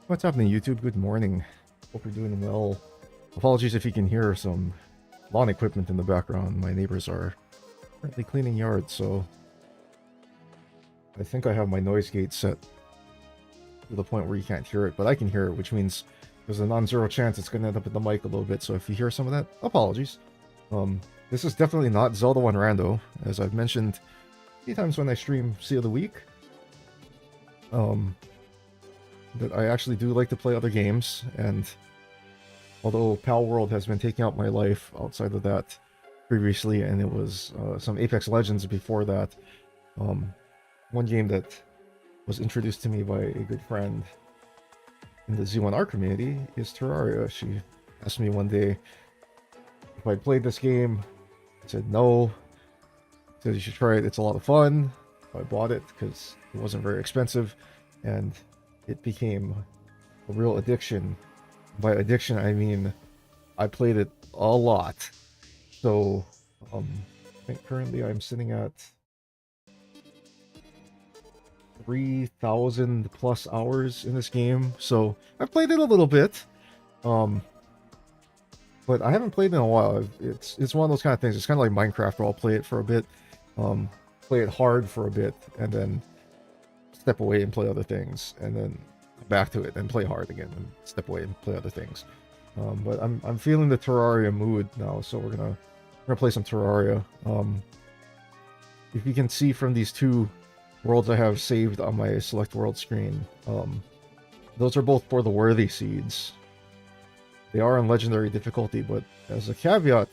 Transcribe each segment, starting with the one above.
What's happening, YouTube? Good morning. Hope you're doing well. Apologies if you can hear some lawn equipment in the background. My neighbors are currently cleaning yards, so I think I have my noise gate set to the point where you can't hear it, but I can hear it, which means there's a non-zero chance it's going to end up in the mic a little bit, so if you hear some of that, apologies. This is definitely not Zelda 1 Rando, as I've mentioned a few times when I stream Sea of the Week. That I actually do like to play other games, and although Pal World has been taking up my life outside of that previously, and it was some Apex Legends before that, one game that was introduced to me by a good friend in the Z1R community is Terraria. She asked me one day if I played this game. I said no. She said you should try it, it's a lot of fun. I bought it because it wasn't very expensive, and it became a real addiction. By addiction, I mean I played it a lot. So, I think currently I'm sitting at 3,000 plus hours in this game. So I've played it a little bit, but I haven't played it in a while. It's one of those kind of things. It's kind of like Minecraft, where I'll play it for a bit, play it hard for a bit, and then step away and play other things, and then come back to it and play hard again, and step away and play other things. But I'm feeling the Terraria mood now, so we're gonna play some Terraria. If you can see from these two worlds I have saved on my select world screen, those are both for the worthy seeds. They are on legendary difficulty, but as a caveat,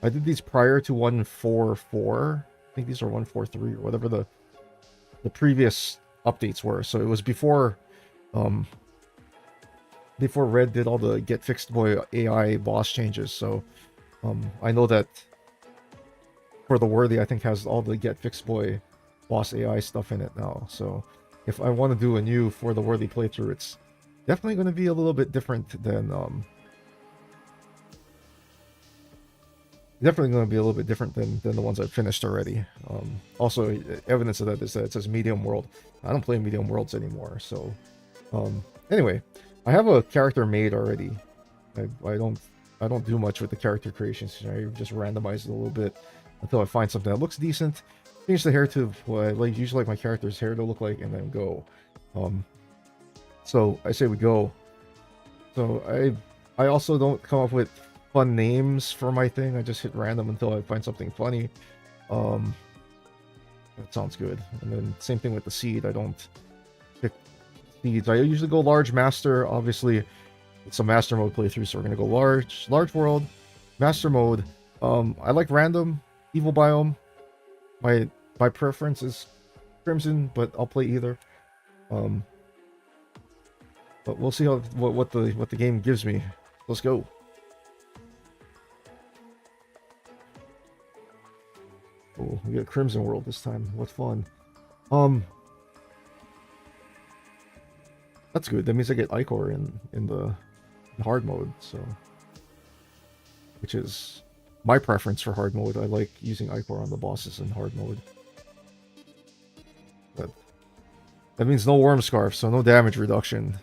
I did these prior to 1.4.4. I think these are 1.4.3 or whatever the previous updates were. So it was before Red did all the Get Fixed Boy AI boss changes. So I know that for the worthy, I think has all the Get Fixed Boy boss AI stuff in it now. So if I want to do a new For the Worthy playthrough, it's definitely going to be a little bit different than the ones I've finished already. Also, evidence of that is that it says medium world. I don't play medium worlds anymore. So anyway, I have a character made already. I don't do much with the character creations. I just randomize it a little bit until I find something that looks decent. Change the hair to what I usually like my character's hair to look like, and then go. So I say we go. So I also don't come up with fun names for my thing. I just hit random until I find something funny. That sounds good. And then same thing with the seed. I don't pick seeds. I usually go large master. Obviously, it's a master mode playthrough, so we're gonna go large world, master mode. I like random, evil biome. My preference is Crimson, but I'll play either. But we'll see what the game gives me. Let's go. Oh, we got Crimson World this time. What fun. That's good. That means I get Ichor in the hard mode, so which is my preference for hard mode. I like using Ichor on the bosses in hard mode. But that means no Worm Scarf, so no damage reduction.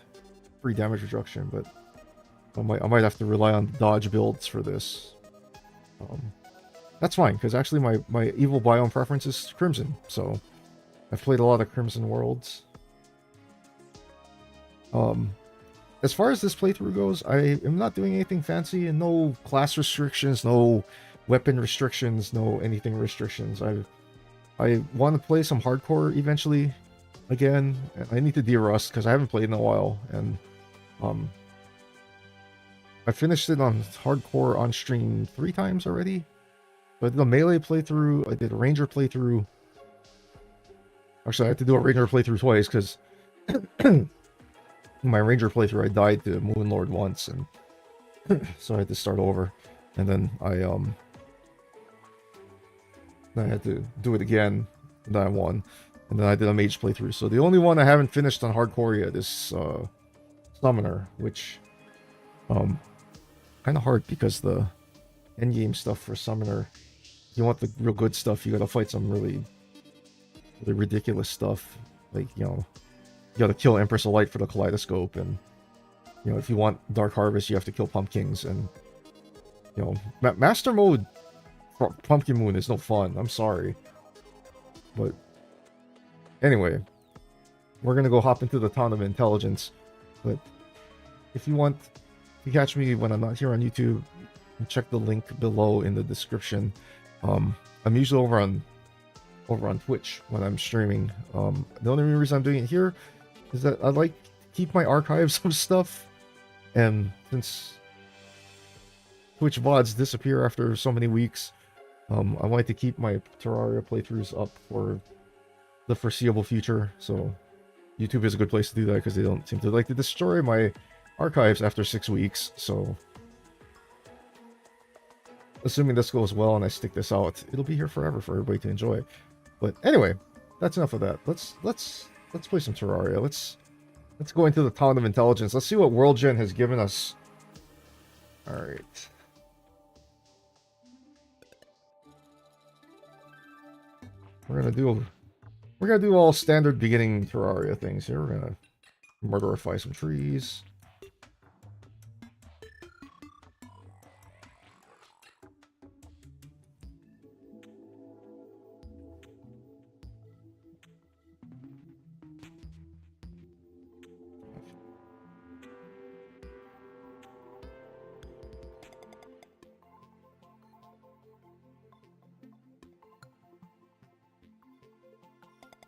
Free damage reduction, but I might have to rely on dodge builds for this. That's fine, because actually my evil biome preference is Crimson, so I've played a lot of Crimson Worlds. As far as this playthrough goes, I am not doing anything fancy, and no class restrictions, no weapon restrictions, no anything restrictions. I want to play some hardcore eventually again. I need to de-rust because I haven't played in a while, and I finished it on hardcore on stream 3 times already. So I did a melee playthrough, I did a ranger playthrough. Actually, I had to do a ranger playthrough twice because my ranger playthrough I died to Moonlord once, and so I had to start over. And then I had to do it again, and then I won. And then I did a mage playthrough. So the only one I haven't finished on hardcore yet is Summoner, which kind of hard because the endgame stuff for Summoner, if you want the real good stuff, you gotta fight some really ridiculous stuff. Like, you know, you gotta kill Empress of Light for the Kaleidoscope, and You know, if you want Dark Harvest, you have to kill pumpkins, and you know, Master Mode Pumpkin Moon is no fun. I'm sorry, but anyway, we're gonna go hop into the Town of Intelligence. But if you want to catch me when I'm not here on YouTube, check the link below in the description. I'm usually over on Twitch when I'm streaming. The only reason I'm doing it here is that I like to keep my archives of stuff, and since Twitch VODs disappear after so many weeks, I like to keep my Terraria playthroughs up for the foreseeable future. So YouTube is a good place to do that because they don't seem to like to destroy my archives after 6 weeks. So assuming this goes well and I stick this out, it'll be here forever for everybody to enjoy. But anyway, that's enough of that. Let's play some Terraria. Let's go into the Town of Intelligence. Let's see what World Gen has given us. All right. We're gonna do all standard beginning Terraria things here. We're gonna murderify some trees.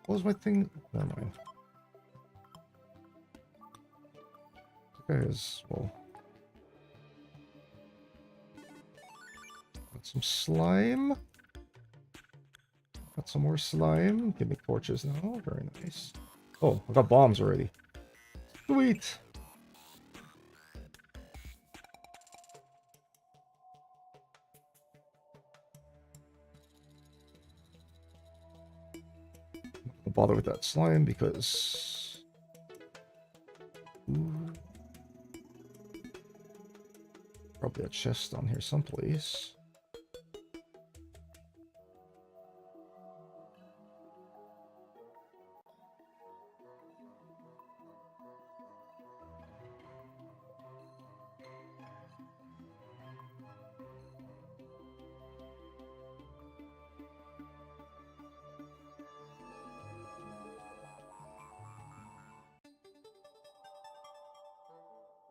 What was my thing? Never mind. Okay, well. Got some slime. Got some more slime. Give me torches now. Very nice. Oh, I got bombs already. Sweet. Don't bother with that slime because... Ooh. Probably a chest down here someplace.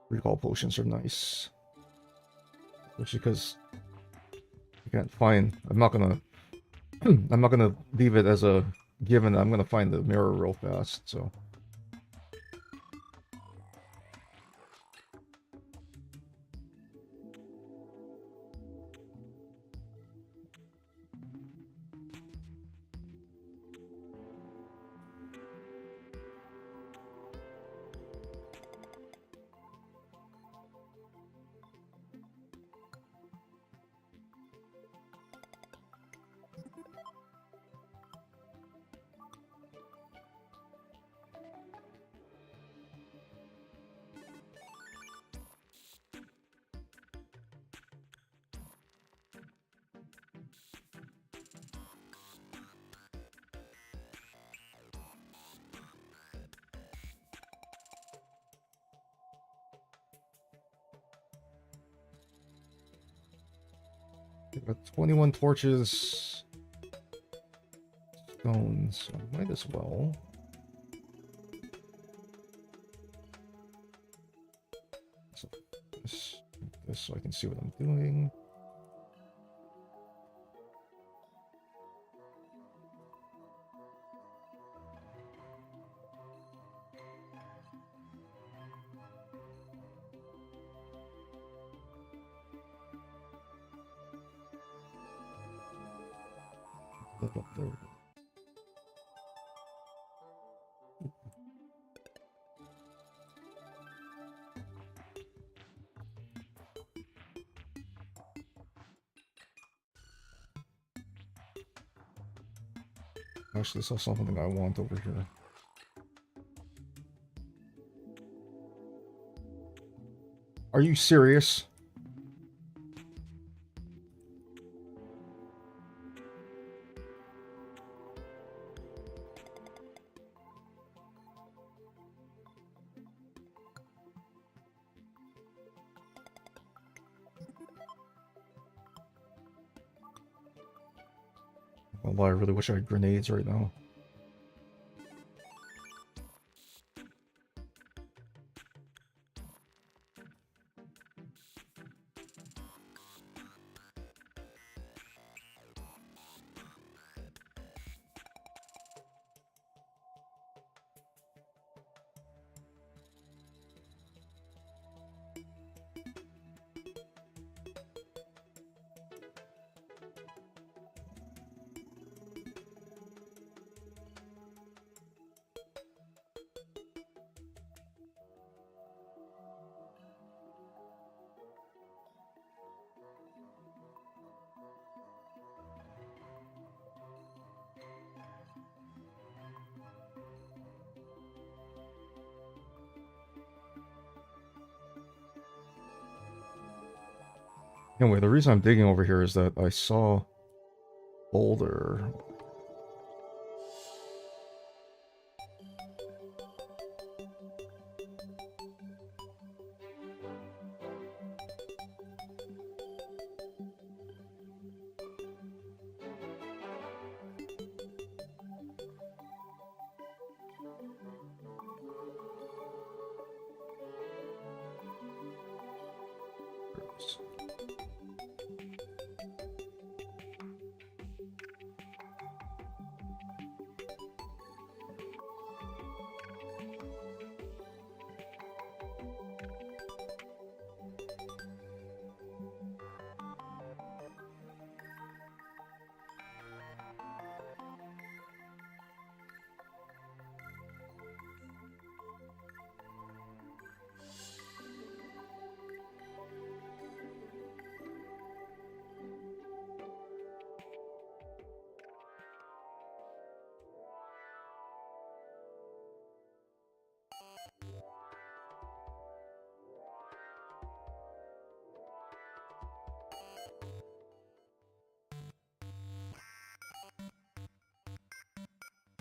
Recall potions are nice. Especially because I can't find... I'm not gonna leave it as a given. I'm gonna find the mirror real fast, so... I've got 21 torches, stones, so I might as well. So this so I can see what I'm doing. Look up there. Actually, I saw something I want over here. Are you serious? Although I really wish I had grenades right now. Anyway, the reason I'm digging over here is that I saw boulder.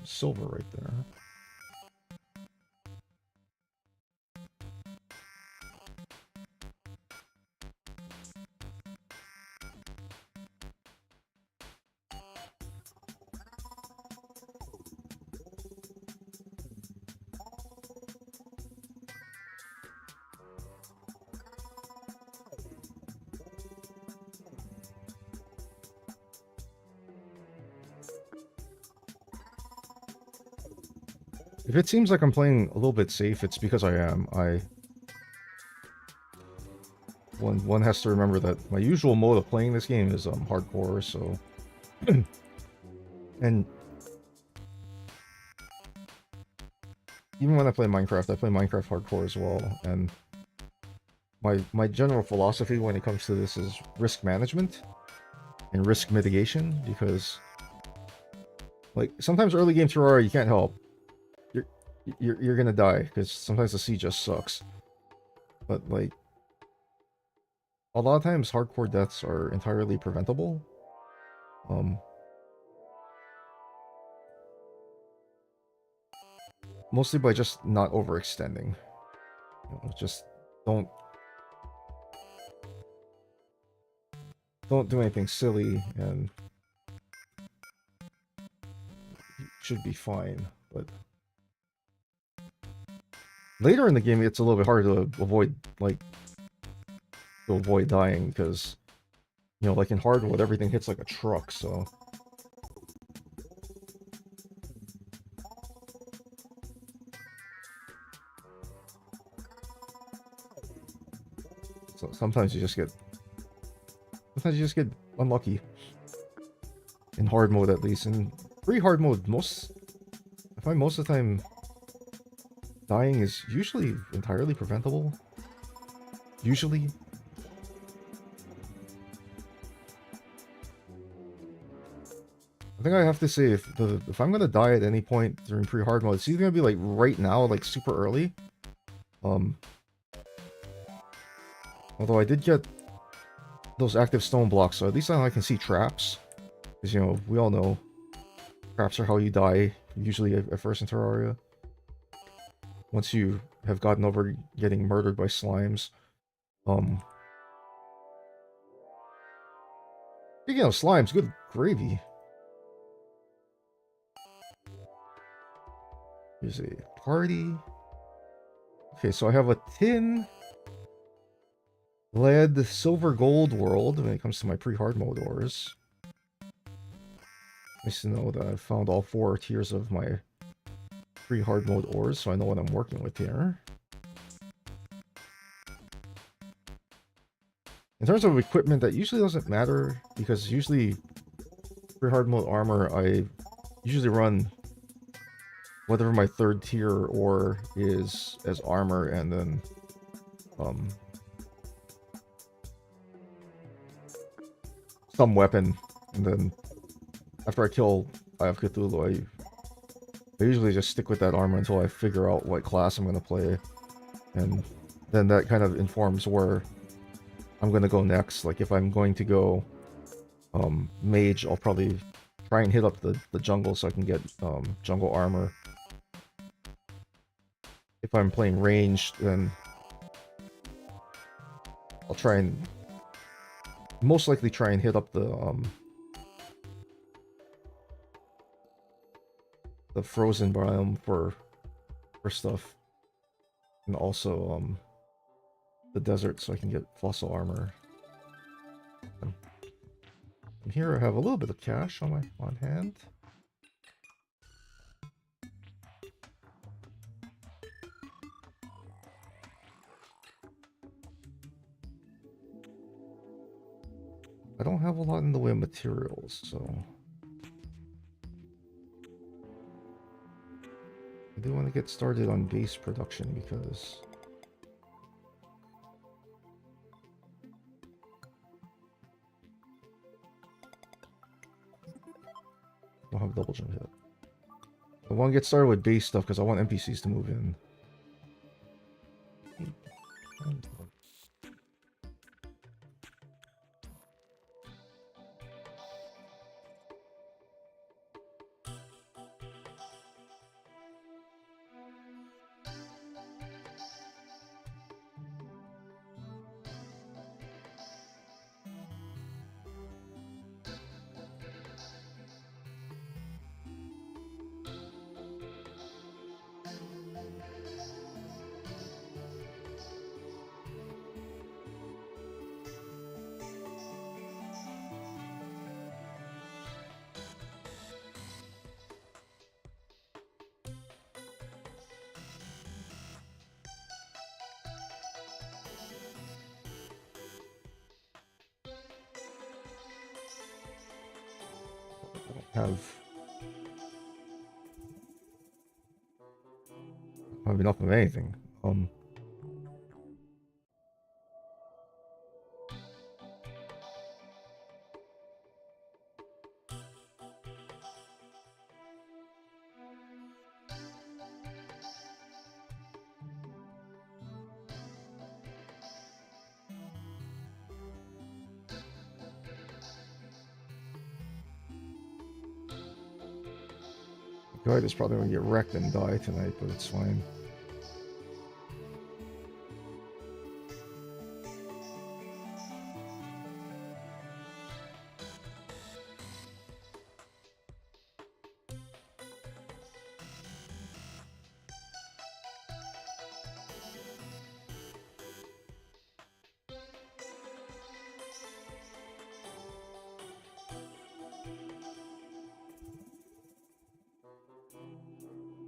Silver right there. If it seems like I'm playing a little bit safe, it's because I am. One has to remember that my usual mode of playing this game is hardcore, so and even when I play Minecraft hardcore as well, and my general philosophy when it comes to this is risk management and risk mitigation, because like sometimes early game Terraria you can't help. You're gonna die because sometimes the sea just sucks. But like a lot of times hardcore deaths are entirely preventable. Mostly by just not overextending. Just don't do anything silly and you should be fine. But later in the game it's a little bit harder to avoid dying because like in hardwood everything hits like a truck, so sometimes you just get unlucky in hard mode, at least. In pre-hard mode, I find most of the time dying is usually entirely preventable. Usually. I think I have to say, if I'm gonna die at any point during pre-hard mode, it's either gonna be like right now, like super early. Although I did get those active stone blocks, so at least now I can see traps. Because, we all know traps are how you die, usually at first in Terraria. Once you have gotten over getting murdered by slimes. Speaking of slimes, good gravy. Here's a party. Okay, so I have a tin, lead, silver, gold world when it comes to my pre-hard mode ores. Nice to know that I've found all 4 tiers of my pre-hard mode ores, so I know what I'm working with here. In terms of equipment, that usually doesn't matter, because usually pre-hard mode armor, I usually run whatever my 3rd tier ore is as armor, and then some weapon, and then after I kill Eye of Cthulhu, I usually just stick with that armor until I figure out what class I'm going to play, and then that kind of informs where I'm going to go next. Like, if I'm going to go mage, I'll probably try and hit up the jungle so I can get jungle armor. If I'm playing ranged, then I'll try and most likely try and hit up the frozen biome for stuff, and also the desert so I can get fossil armor. And here I have a little bit of cash on hand. I don't have a lot in the way of materials, so I do want to get started on base production because I don't have double jump yet. I want to get started with base stuff because I want NPCs to move in. Have enough of anything. Guide is probably gonna get wrecked and die tonight, but it's fine.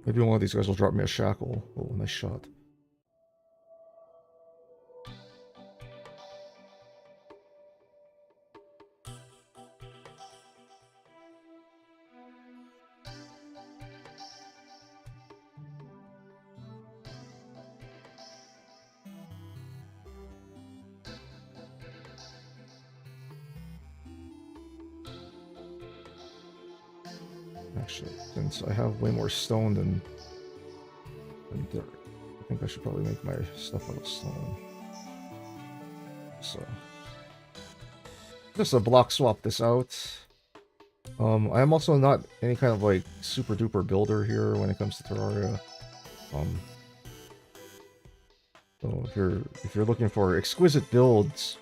Maybe one of these guys will drop me a shackle. Oh, nice shot. Actually, since I have way more stone than dirt, I think I should probably make my stuff out of stone. So, just a block swap this out. I am also not any kind of like super duper builder here when it comes to Terraria. So if you're looking for exquisite builds,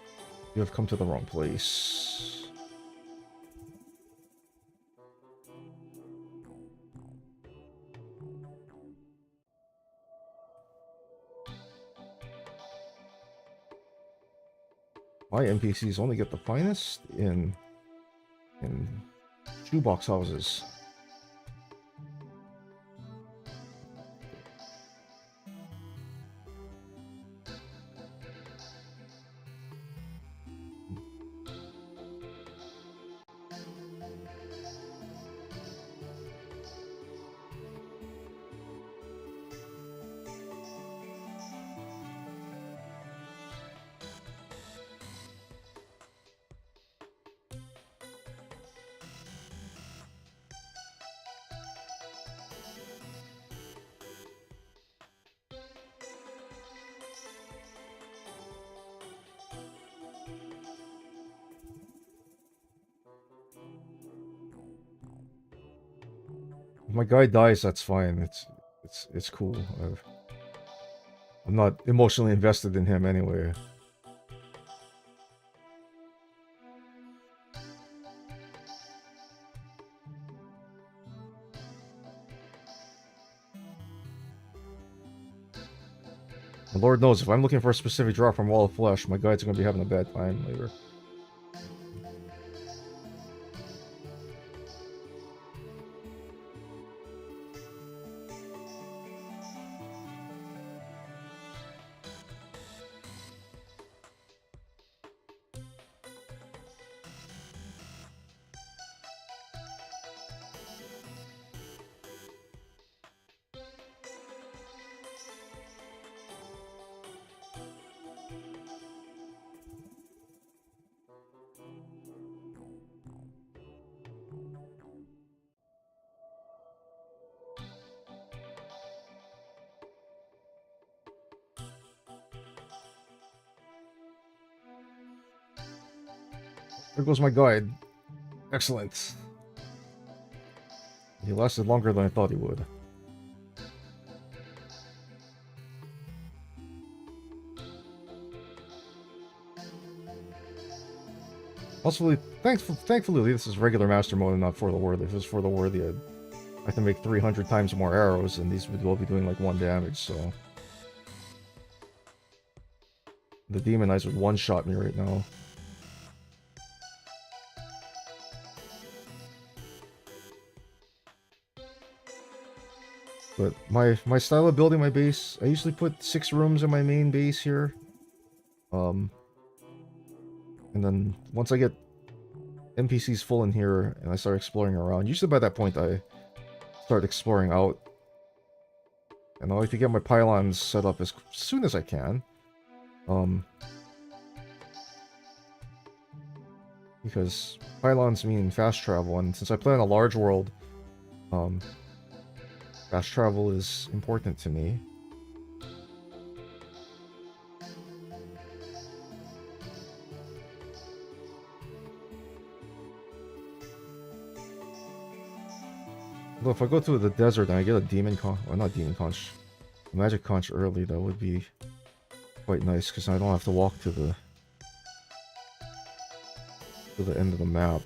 you have come to the wrong place. My NPCs only get the finest in shoebox houses. If my guy dies, that's fine. It's cool. I'm not emotionally invested in him anyway. And Lord knows, if I'm looking for a specific drop from Wall of Flesh, my guide's gonna be having a bad time later. There goes my guide. Excellent. He lasted longer than I thought he would. Also, thankfully, this is regular master mode and not for the worthy. If it was for the worthy, I'd have to make 300 times more arrows, and these would all be doing like 1 damage, so... The Demon Eyes would one-shot me right now. But my style of building my base, I usually put 6 rooms in my main base here. And then once I get NPCs full in here and I start exploring around, usually by that point I start exploring out. And I like to get my pylons set up as soon as I can. Because pylons mean fast travel, and since I play on a large world, fast travel is important to me. Although if I go to the desert and I get a demon conch, well, not demon conch, a magic conch early, that would be quite nice, because I don't have to walk to the end of the map.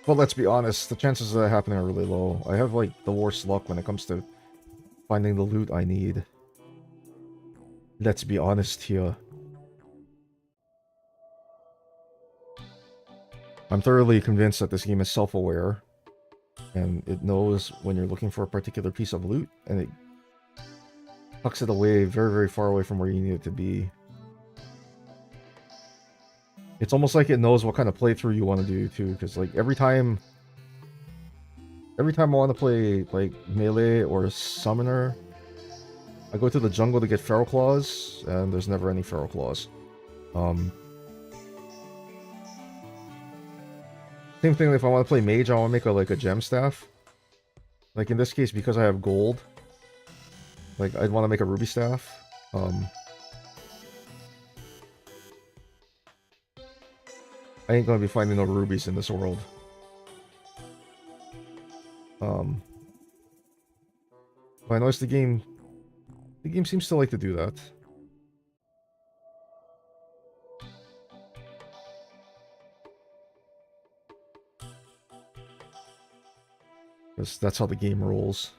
But let's be honest, the chances of that happening are really low. I have, like, the worst luck when it comes to finding the loot I need. Let's be honest here. I'm thoroughly convinced that this game is self-aware, and it knows when you're looking for a particular piece of loot, and it tucks it away very, very far away from where you need it to be. It's almost like it knows what kind of playthrough you want to do, too, because, like, every time I want to play, like, melee or summoner, I go to the jungle to get feral claws, and there's never any feral claws. Same thing if I want to play mage, I want to make a gem staff. Like in this case, because I have gold, like I'd want to make a ruby staff. I ain't gonna be finding no rubies in this world. But I noticed the game seems to like to do that. Because that's how the game rolls.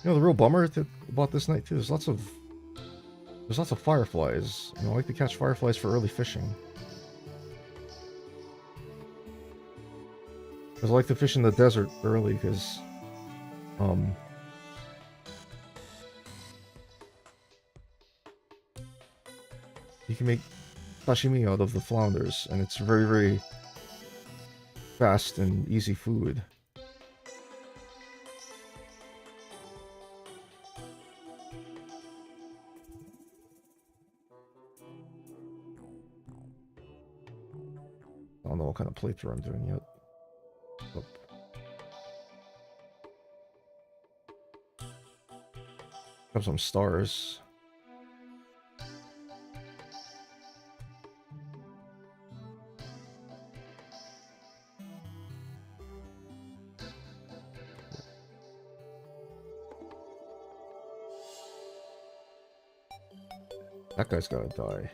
You know, the real bummer about this night too. There's lots of fireflies. You know, I like to catch fireflies for early fishing. Because I like to fish in the desert early, because you can make sashimi out of the flounders, and it's very, very fast and easy food. I don't know what kind of playthrough I'm doing yet. Oh. Have some stars. That guy's gotta die.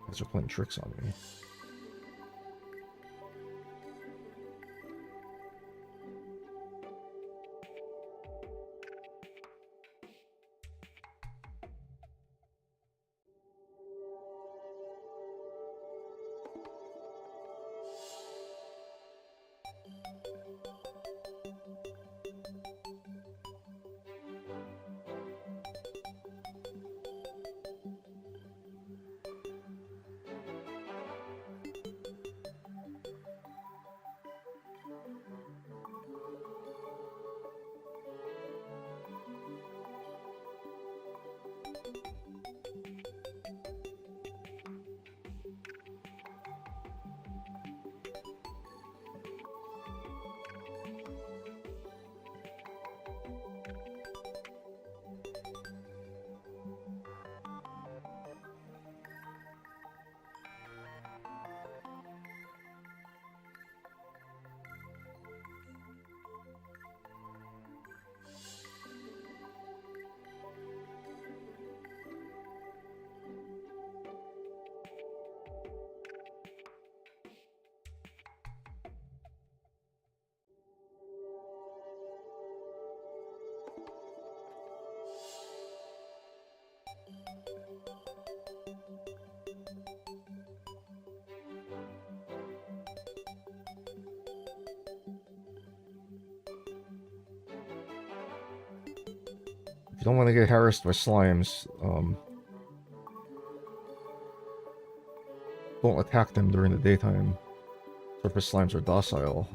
Guys are playing tricks on me. If you don't want to get harassed by slimes, don't attack them during the daytime. Surface slimes are docile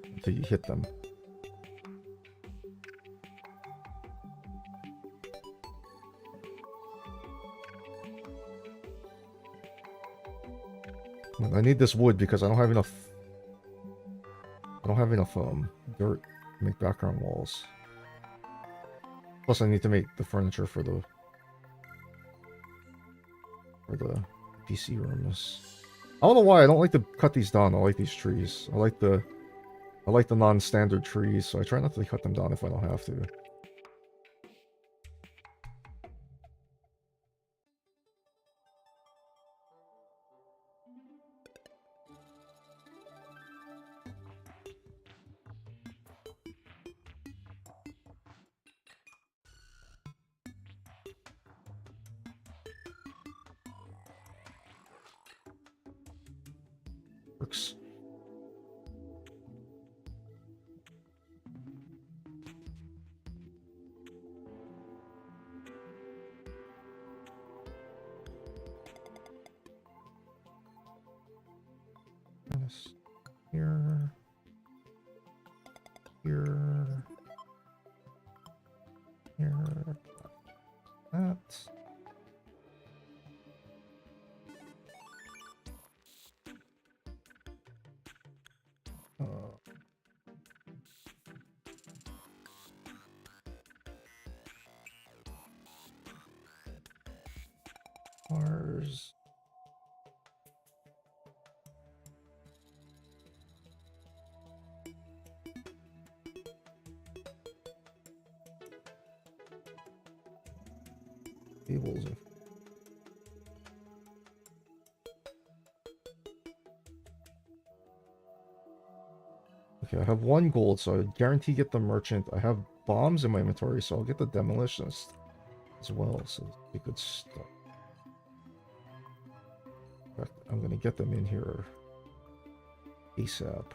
until you hit them. I need this wood because I don't have enough. I don't have enough dirt to make background walls. Plus, I need to make the furniture for the PC rooms. I don't know why I don't like to cut these down. I like these trees. I like the non-standard trees, so I try not to cut them down if I don't have to. Works. Here. Here. Here. Cars. Tables. Okay, I have 1 gold, so I guarantee get the merchant. I have bombs in my inventory, so I'll get the demolitionist as well. So we could start. In fact, I'm gonna get them in here ASAP.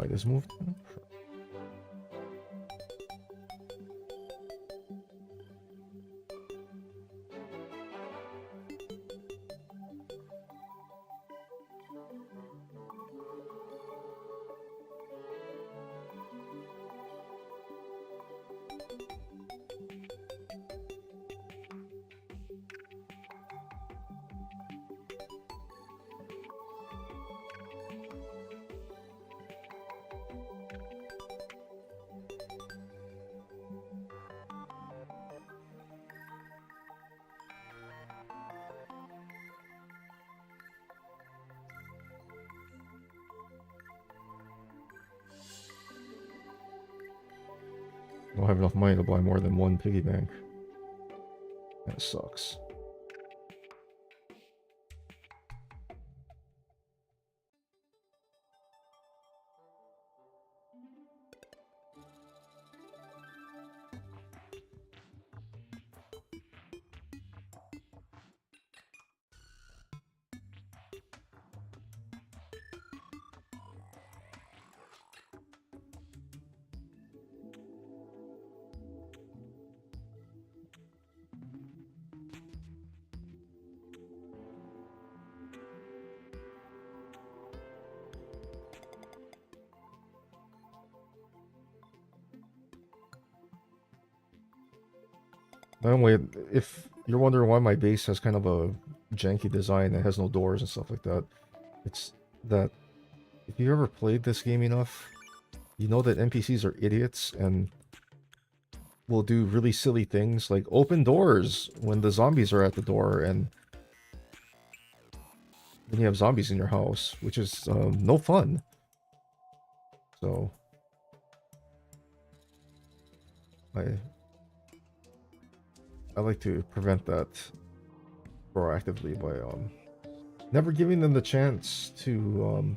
I just moved. I don't have enough money to buy more than 1 piggy bank. That sucks. By the way, if you're wondering why my base has kind of a janky design that has no doors and stuff like that, it's that if you ever played this game enough, you know that NPCs are idiots and will do really silly things like open doors when the zombies are at the door, and then you have zombies in your house, which is no fun. So I like to prevent that proactively by never giving them the chance to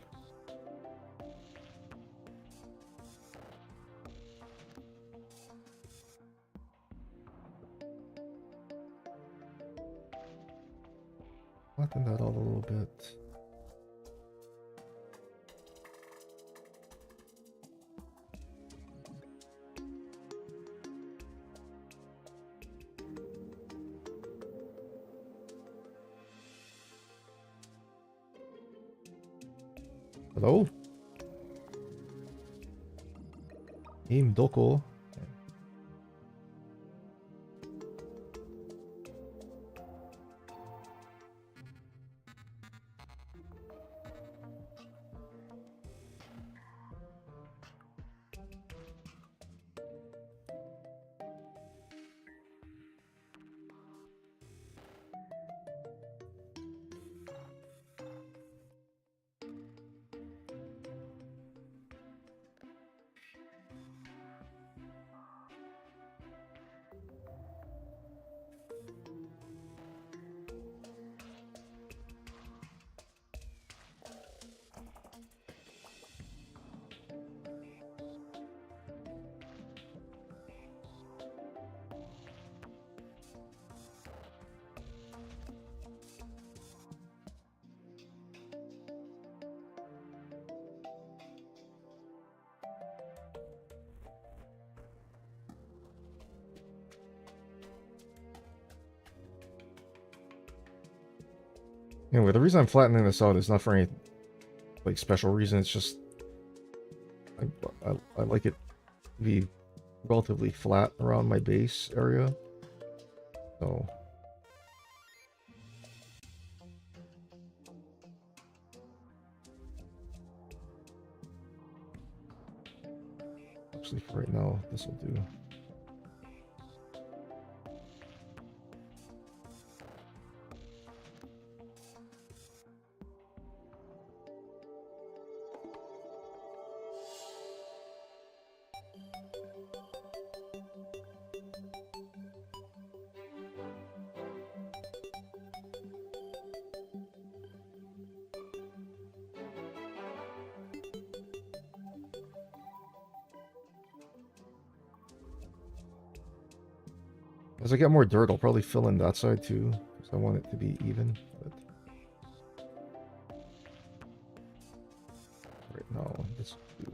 flatten that out a little bit. Hello? Aim Doko. Anyway, the reason I'm flattening this out is not for any like special reason. It's just I like it to be relatively flat around my base area. So actually for right now, this will do. As I get more dirt, I'll probably fill in that side too, because I want it to be even. But right now, this will do.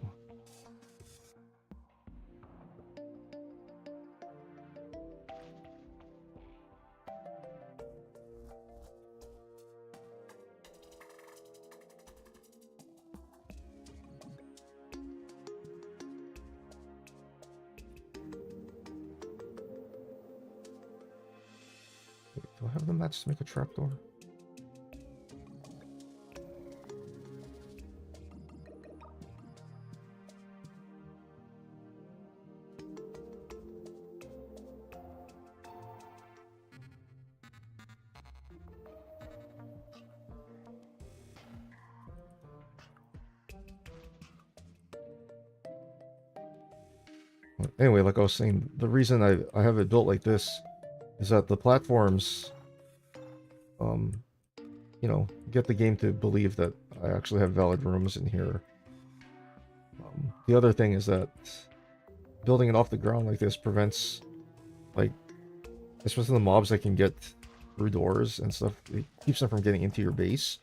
Wait, do I have the match to make a trapdoor? Anyway, like I was saying, the reason I have it built like this is that the platforms, um, you know, get the game to believe that I actually have valid rooms in here. The other thing is that building it off the ground like this prevents, like, especially the mobs that can get through doors and stuff, it keeps them from getting into your base.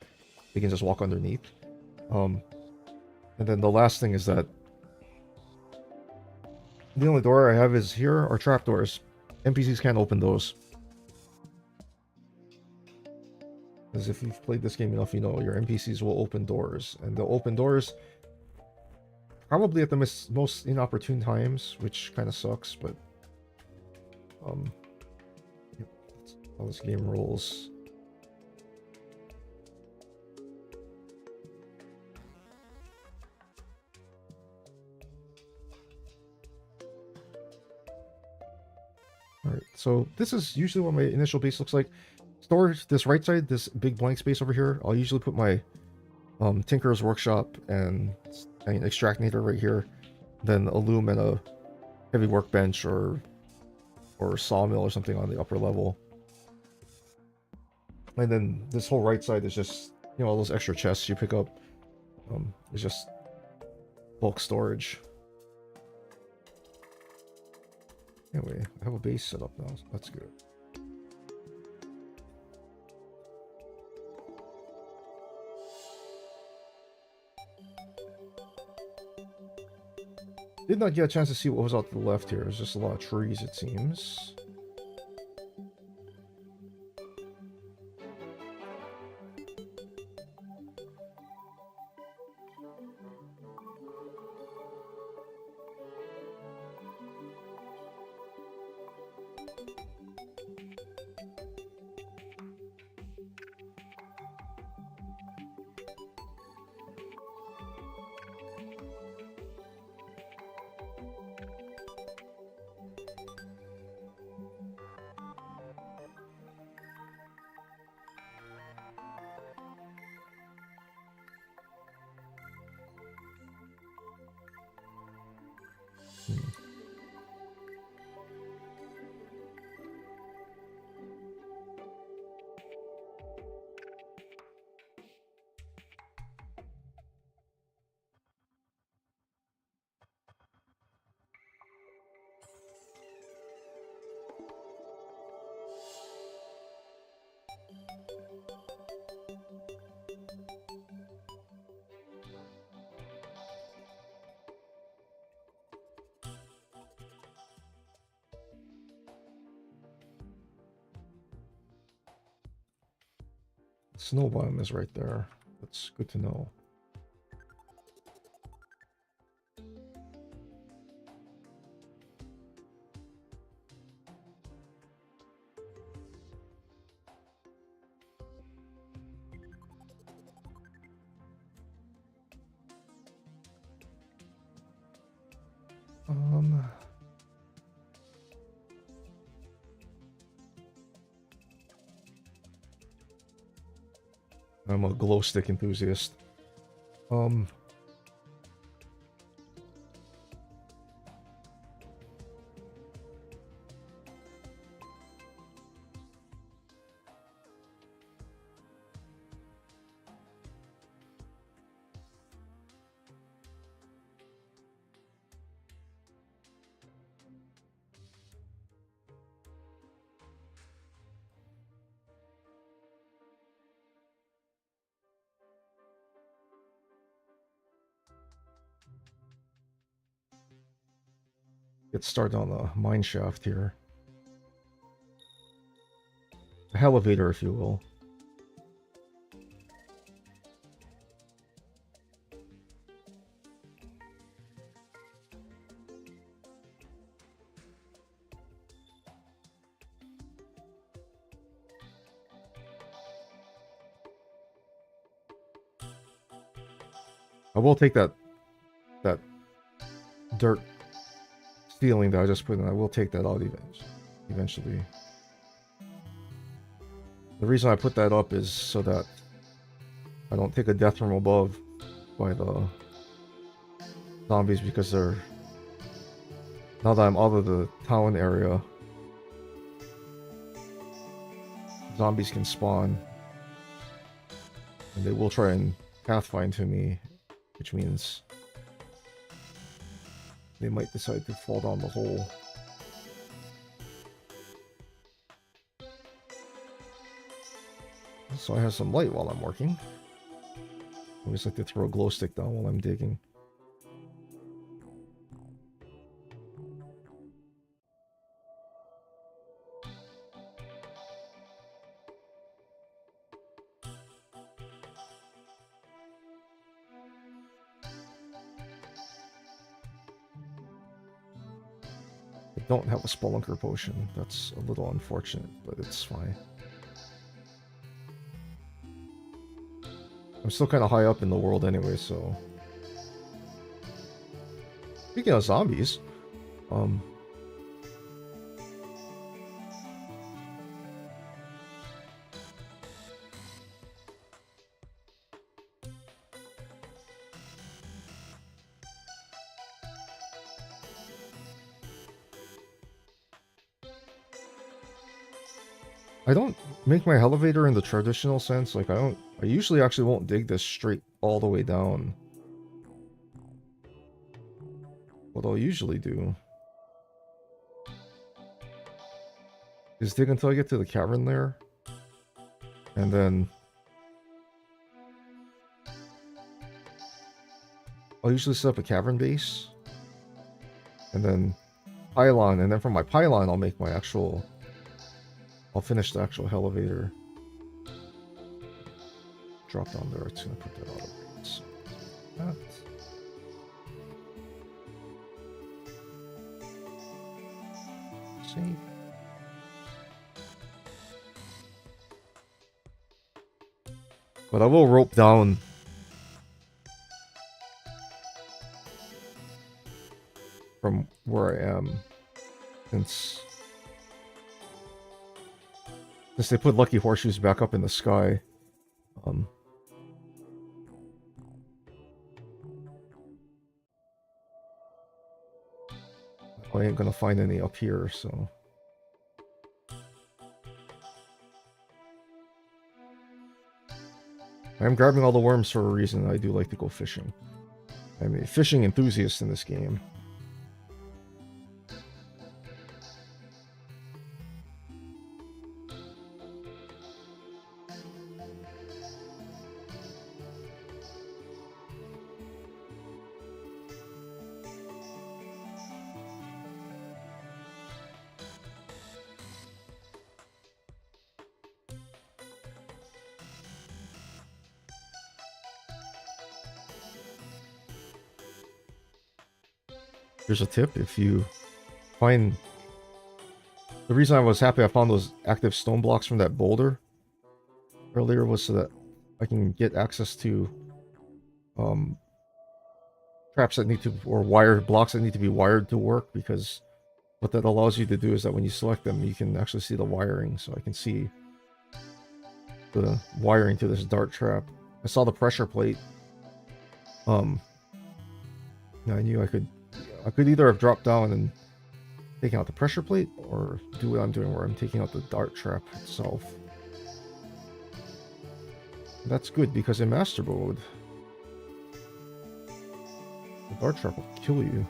They can just walk underneath. And then the last thing is that the only door I have is here are trapdoors. NPCs can't open those. Because if you've played this game enough, you know your NPCs will open doors. And they'll open doors probably at the most inopportune times, which kind of sucks, but yep, that's how this game rolls. Alright, so this is usually what my initial base looks like. Storage, this right side, this big blank space over here, I'll usually put my Tinker's Workshop and an Extractinator right here. Then a loom and a heavy workbench or sawmill or something on the upper level. And then this whole right side is just, you know, all those extra chests you pick up. It's just bulk storage. Anyway, I have a base set up now, so that's good. Did not get a chance to see what was out to the left here. There's just a lot of trees, it seems. Snow biome is right there. That's good to know. I'm a glow stick enthusiast. Get started on the mine shaft here. The elevator, if you will. I will take that dirt ceiling that I just put in. I will take that out eventually. The reason I put that up is so that I don't take a death from above by the zombies, because they're, now that I'm out of the town area, zombies can spawn and they will try and pathfind to me, which means they might decide to fall down the hole. So I have some light while I'm working. I always like to throw a glow stick down while I'm digging. I don't have a Spelunker potion. That's a little unfortunate, but it's fine. I'm still kind of high up in the world anyway, so... Speaking of zombies, I don't make my elevator in the traditional sense. Like, I usually actually won't dig this straight all the way down. What I'll usually do is dig until I get to the cavern there, and then I'll usually set up a cavern base, and then pylon, and then from my pylon I'll make my actual, I'll finish the actual elevator. Drop down there, it's gonna put that out of range. That. Save. But I will rope down from where I am, since they put lucky horseshoes back up in the sky. I ain't gonna find any up here, so... I'm grabbing all the worms for a reason. I do like to go fishing. I'm a fishing enthusiast in this game. Here's a tip: if you find the reason I was happy I found those active stone blocks from that boulder earlier was so that I can get access to um, traps that need to, or wired blocks that need to be wired to work, because what that allows you to do is that when you select them, you can actually see the wiring. So I can see the wiring to this dart trap. I saw the pressure plate. And I knew I could either have dropped down and taken out the pressure plate, or do what I'm doing where I'm taking out the dart trap itself. That's good, because in master mode, the dart trap will kill you.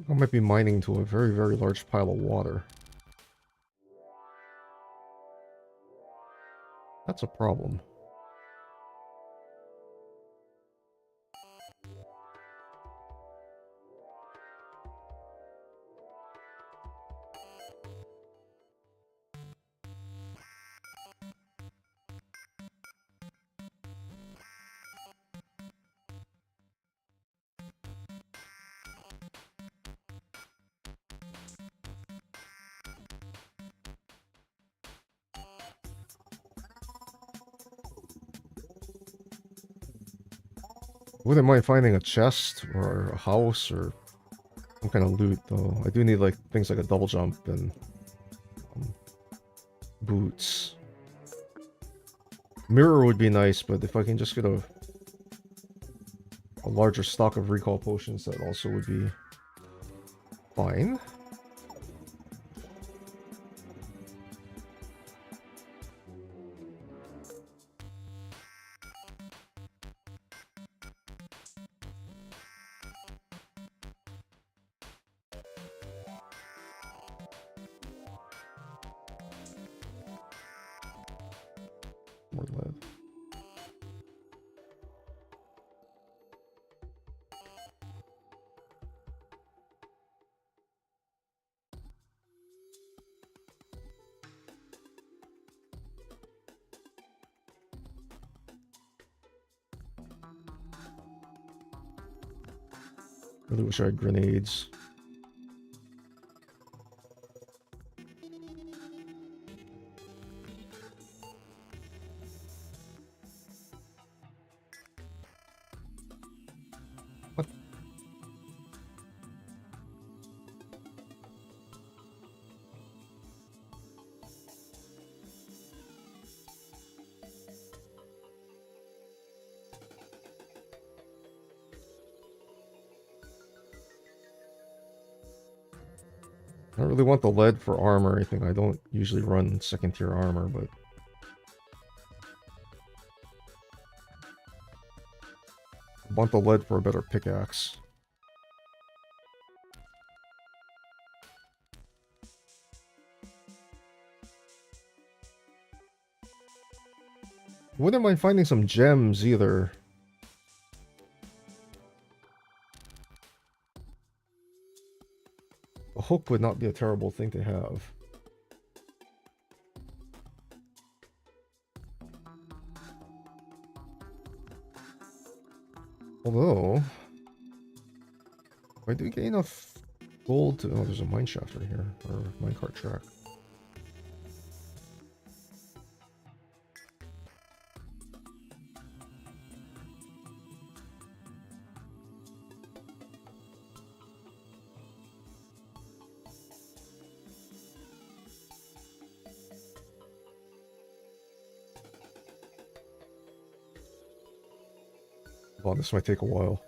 I might be mining to a very, very large pile of water. That's a problem. Wouldn't mind finding a chest or a house or some kind of loot, though. I do need like things like a double jump and um, boots. Mirror would be nice, but if I can just get a larger stock of recall potions, that also would be fine. More lead. Really wish I had grenades. What? I don't really want the lead for armor or anything. I don't usually run second tier armor, but I want the lead for a better pickaxe. Wouldn't mind finding some gems either. A hook would not be a terrible thing to have. Although, if I do get enough gold to... Oh, there's a mine shaft right here. Or minecart track. Well, this might take a while.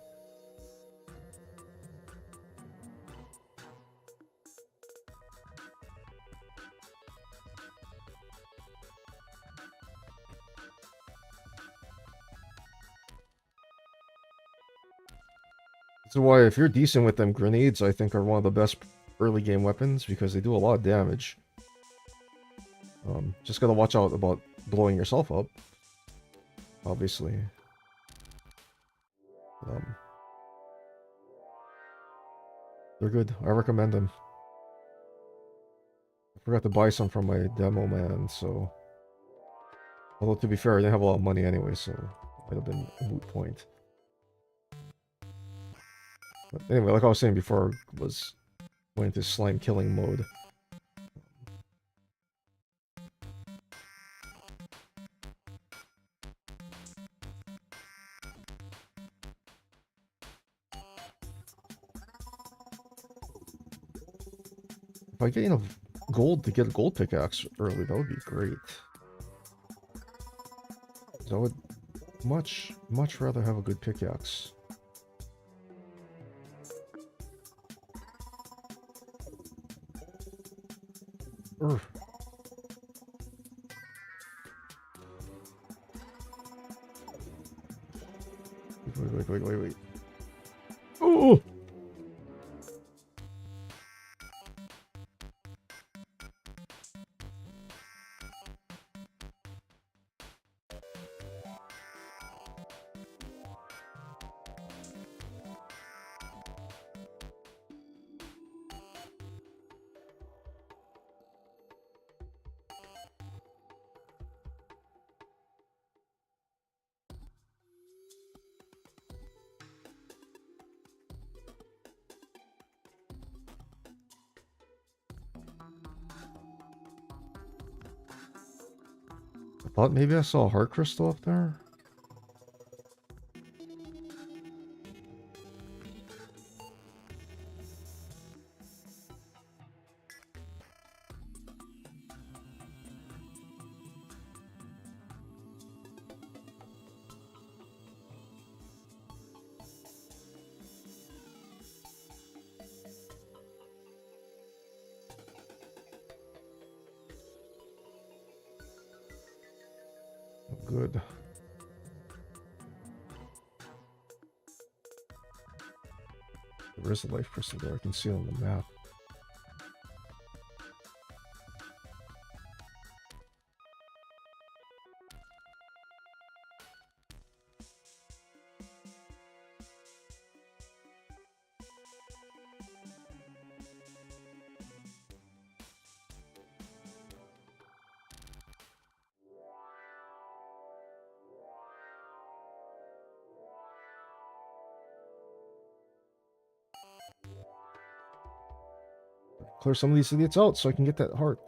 That's why if you're decent with them, grenades I think are one of the best early game weapons because they do a lot of damage. Just gotta watch out about blowing yourself up, obviously. They're good. I recommend them. I forgot to buy some from my demo man, so... Although, to be fair, I didn't have a lot of money anyway, so it might have been a moot point. But anyway, like I was saying before, was went into slime killing mode. If I get enough gold to get a gold pickaxe early, that would be great. I would much rather have a good pickaxe. Urgh. Wait. Oh! I thought maybe I saw a heart crystal up there. Good. There is a life crystal there. I can see it on the map. Clear some of these idiots out so I can get that heart.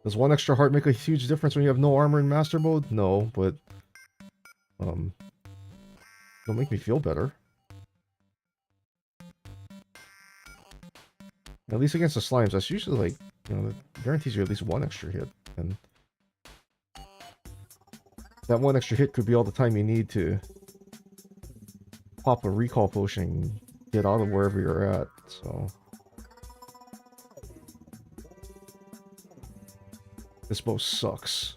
Does one extra heart make a huge difference when you have no armor in master mode? No, but it'll make me feel better. At least against the slimes, that's usually like, you know, that guarantees you at least one extra hit, and that one extra hit could be all the time you need to pop a recall potion and get out of wherever you're at, so... This bow sucks.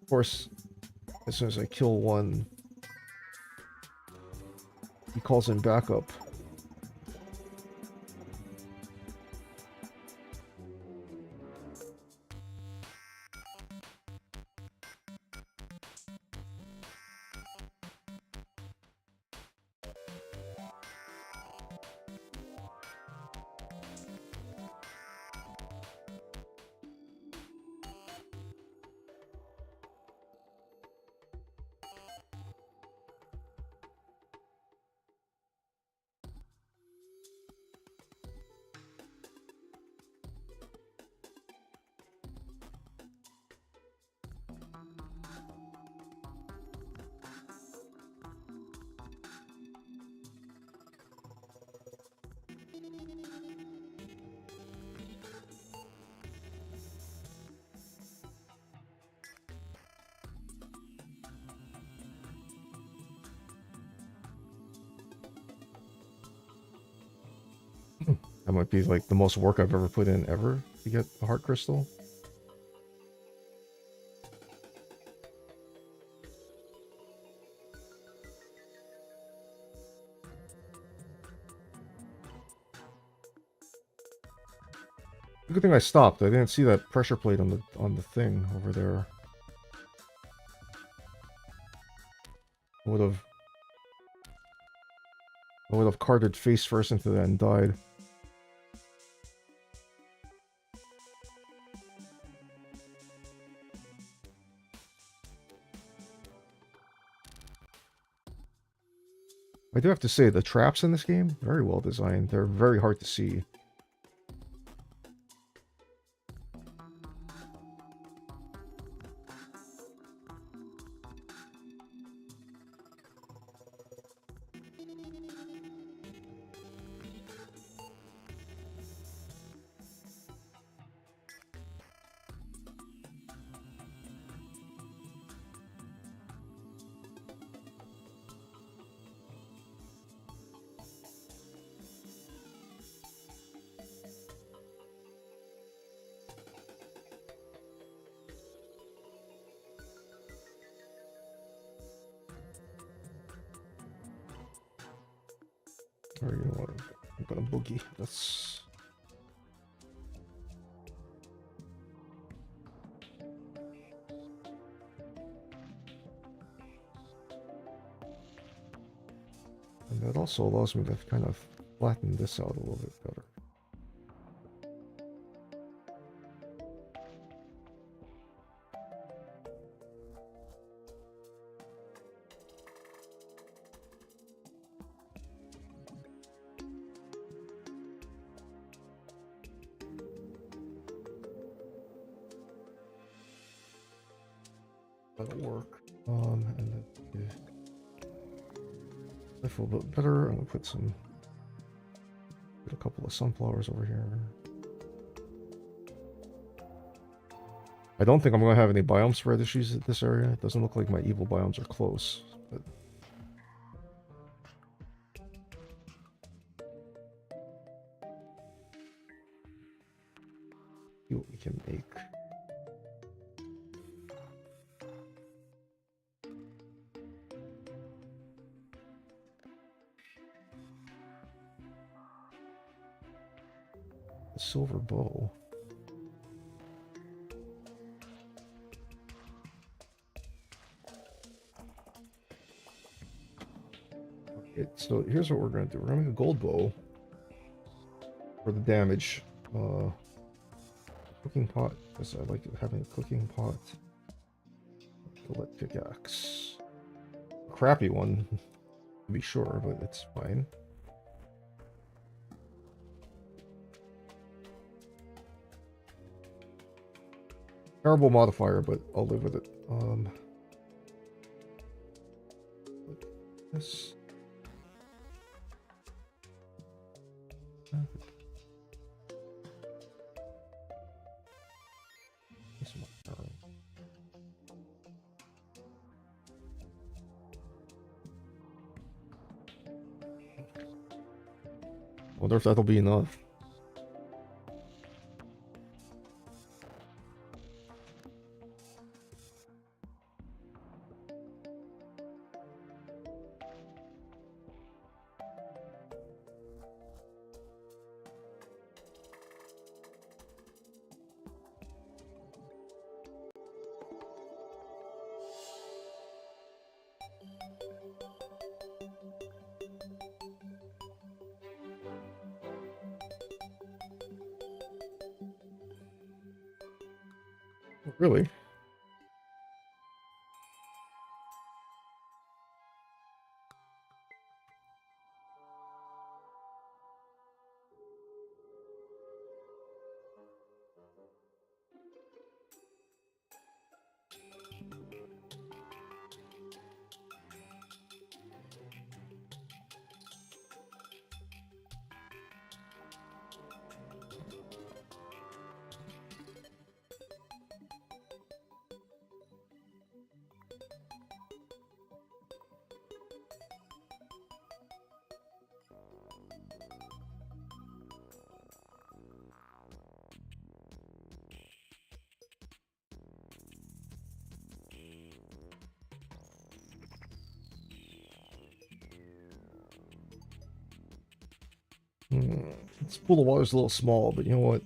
Of course, as soon as I kill one, he calls in backup. That might be like the most work I've ever put in ever to get a heart crystal. Good thing I stopped. I didn't see that pressure plate on the thing over there. I would have carted face first into that and died. I do have to say, the traps in this game, very well designed. They're very hard to see. Or you know what? I'm gonna boogie. That's and that also allows me to kind of flatten this out a little bit better. That'll work. And then I feel a bit better. I'm gonna put a couple of sunflowers over here. I don't think I'm gonna have any biome spread issues at this area. It doesn't look like my evil biomes are close, but see what we can make. A silver bow. Okay, so here's what we're gonna do. We're gonna make a gold bow for the damage. Cooking pot, because I like having a cooking pot. Fillet pickaxe. A crappy one, to be sure, but it's fine. Terrible modifier, but I'll live with it. This. Wonder if that'll be enough. Really? This pool of water's a little small, but you know what?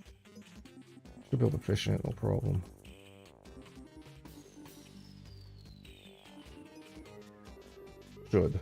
Should be able to fish in it, no problem. Should.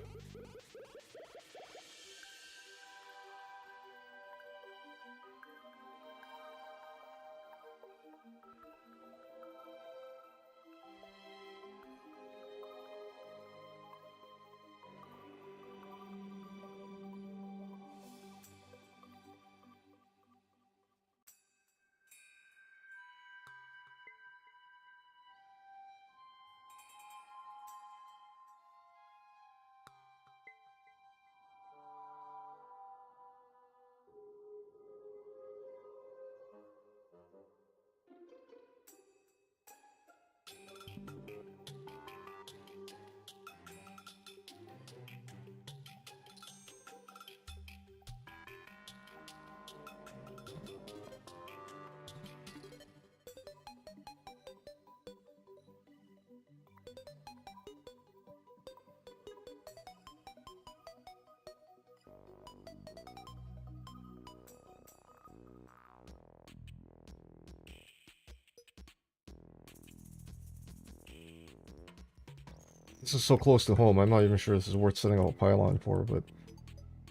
This is so close to home, I'm not even sure this is worth setting up a pylon for, but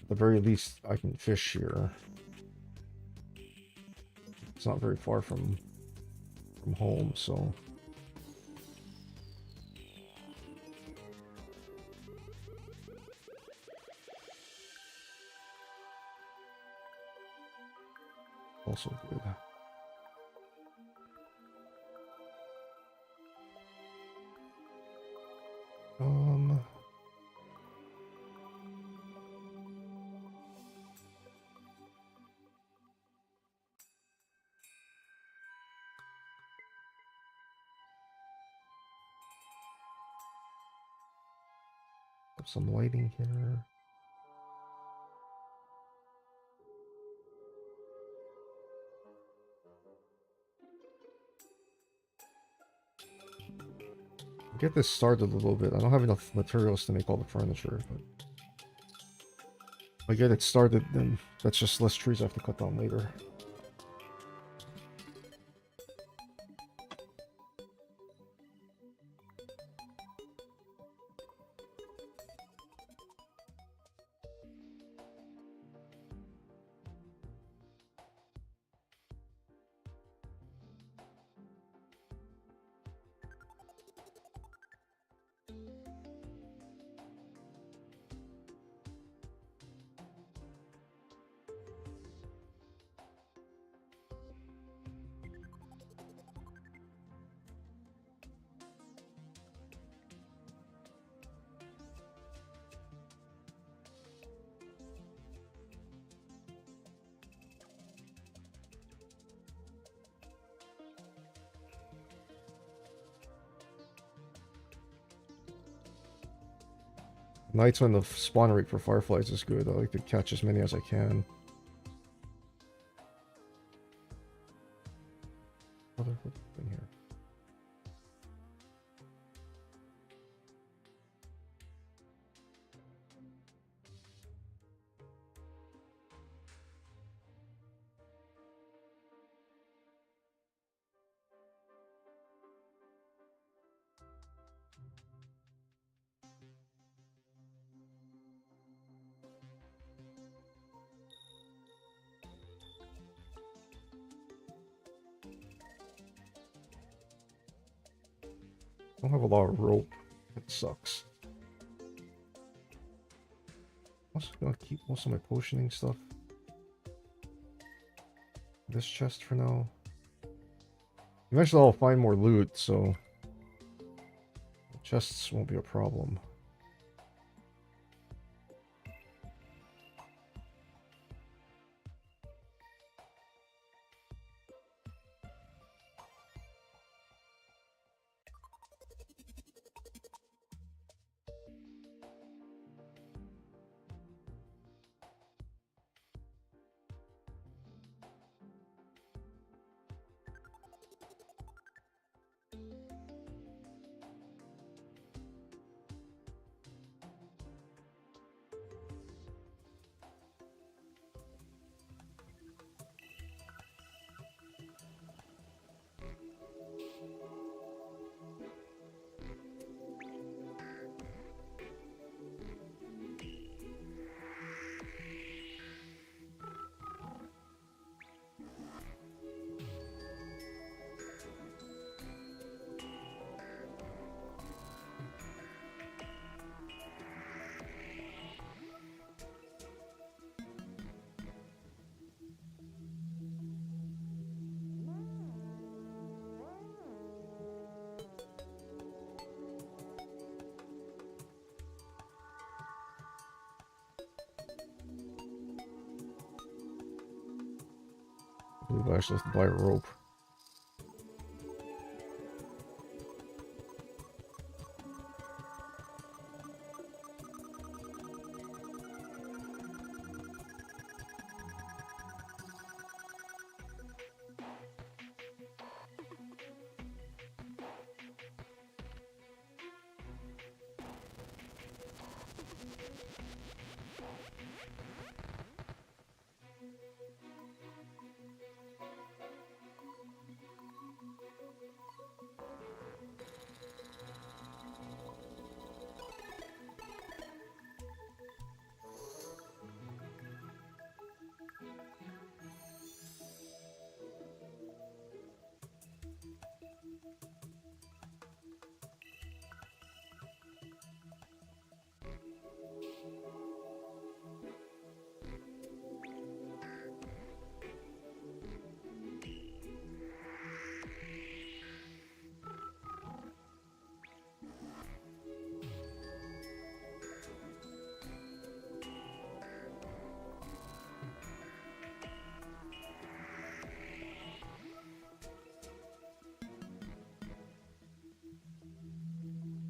at the very least, I can fish here. It's not very far from home, so... Also good. Have some lighting here. Get this started a little bit. I don't have enough materials to make all the furniture, but if I get it started, then that's just less trees I have to cut down later. Nights when the spawn rate for fireflies is good. I like to catch as many as I can. Other thing here. I don't have a lot of rope. It sucks. I'm also gonna keep most of my potioning stuff. This chest for now. Eventually I'll find more loot, so chests won't be a problem. believe I actually have to buy a rope.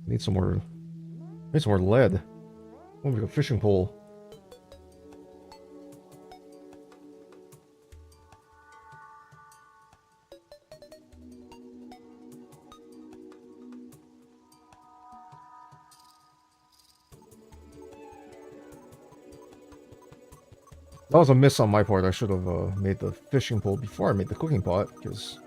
Need some more. Need some more lead. Oh, we got a fishing pole. That was a miss on my part. I should have made the fishing pole before I made the cooking pot, because...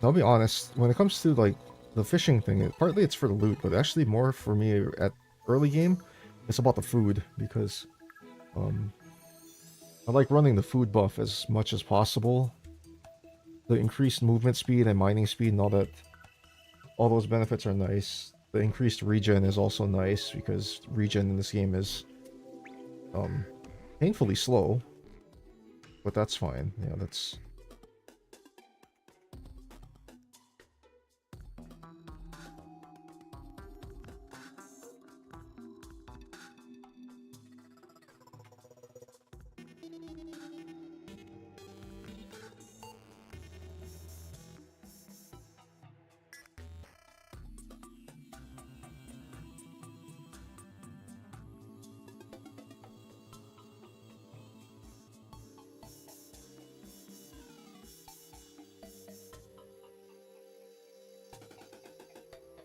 I'll be honest, when it comes to, like, the fishing thing, partly it's for the loot, but actually more for me at early game, it's about the food, because, I like running the food buff as much as possible. The increased movement speed and mining speed and all those benefits are nice. The increased regen is also nice, because regen in this game is, painfully slow. But that's fine, yeah, that's...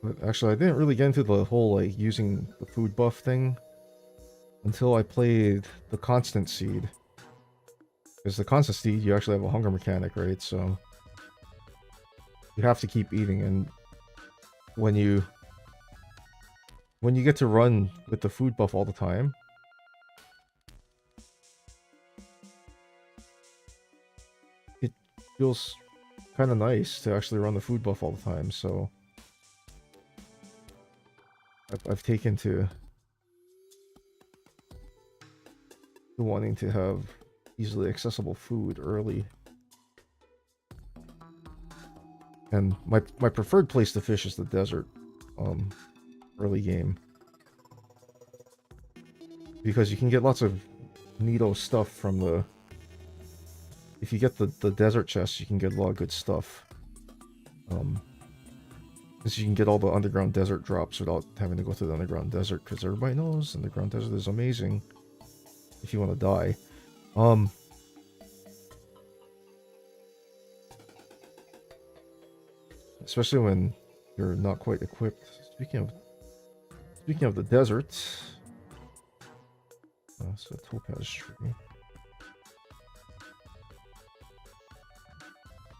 But actually, I didn't really get into the whole, like, using the food buff thing until I played the Constant Seed. Because the Constant Seed, you actually have a hunger mechanic, right? So you have to keep eating, and when you get to run with the food buff all the time, it feels kind of nice to actually run the food buff all the time, so... I've taken to wanting to have easily accessible food early. And my preferred place to fish is the desert, early game. Because you can get lots of neato stuff from the... If you get the desert chest, you can get a lot of good stuff. Because you can get all the underground desert drops without having to go through the underground desert, because everybody knows the underground desert is amazing if you want to die. Especially when you're not quite equipped. Speaking of the desert, it's a topaz tree.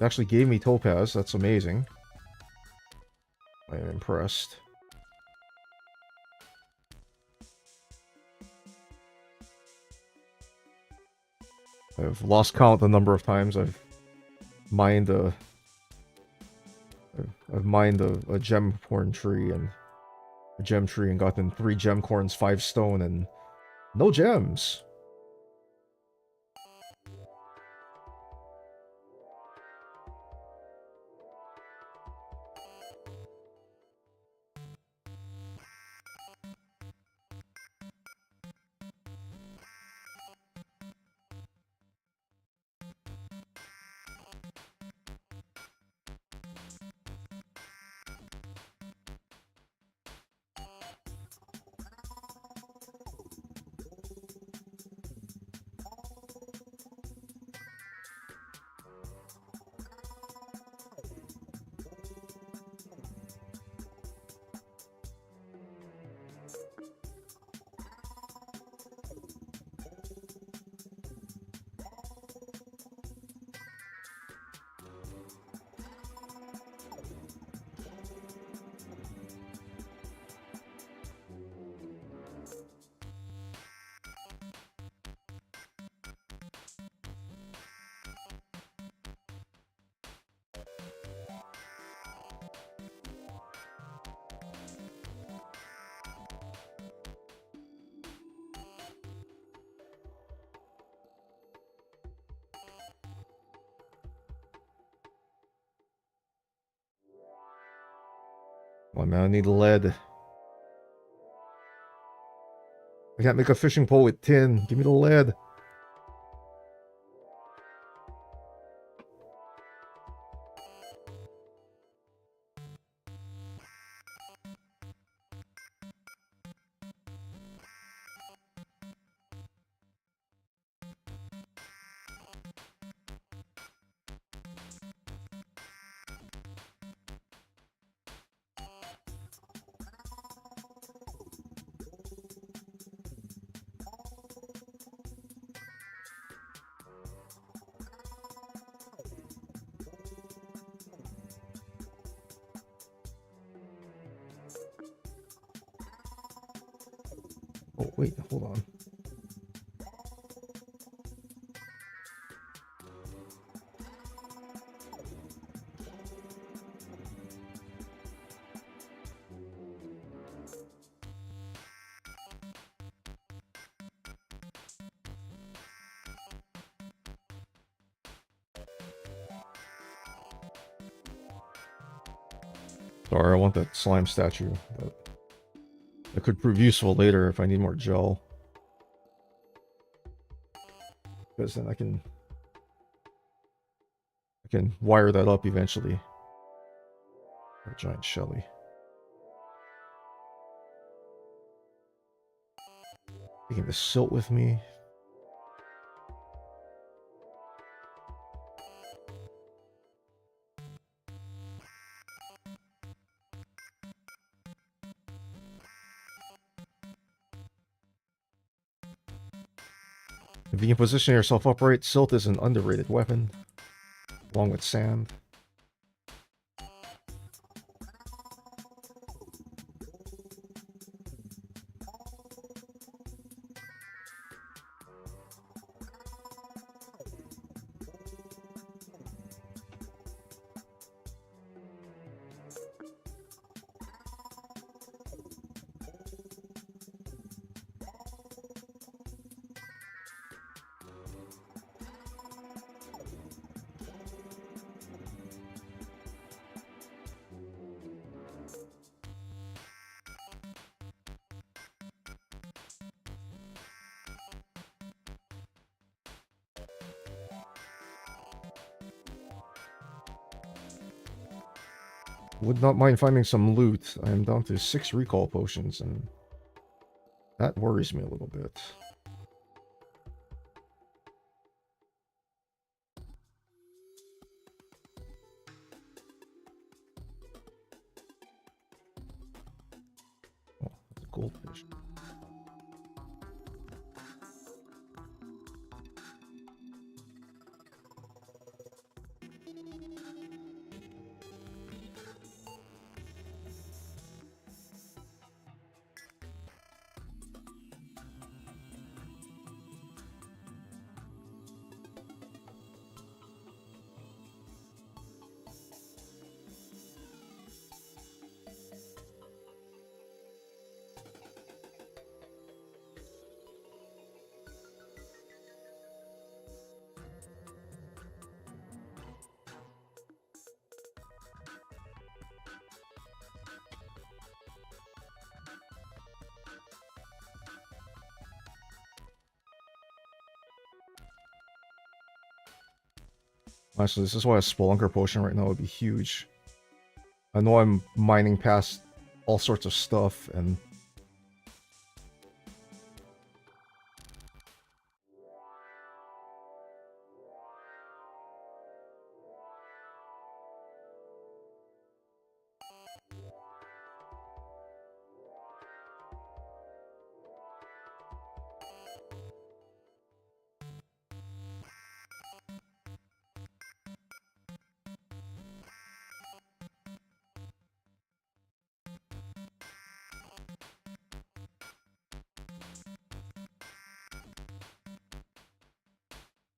It actually gave me topaz. That's amazing. I am impressed. I've lost count the number of times I've mined a gem horn tree and a gem tree and gotten 3 gem corns, 5 stone, and no gems. Come on, man, I need lead. I can't make a fishing pole with tin. Give me the lead. Oh, wait, hold on. Sorry, I want that slime statue, but it could prove useful later if I need more gel. Because then I can wire that up eventually. A giant Shelly. Taking the silt with me. If you can position yourself upright, silt is an underrated weapon, along with sand. Would not mind finding some loot. I am down to 6 recall potions, and that worries me a little bit. Oh, that's a goldfish. Honestly, this is why a Spelunker potion right now would be huge. I know I'm mining past all sorts of stuff, and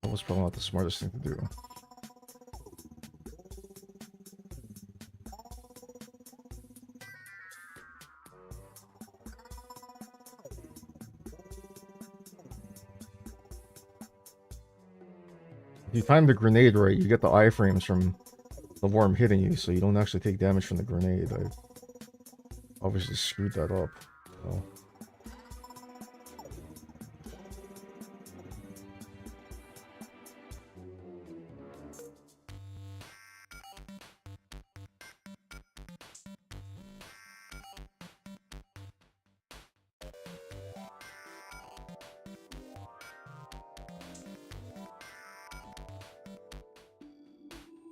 that was probably not the smartest thing to do. If you time the grenade right, you get the iframes from the worm hitting you, so you don't actually take damage from the grenade. I obviously screwed that up. So.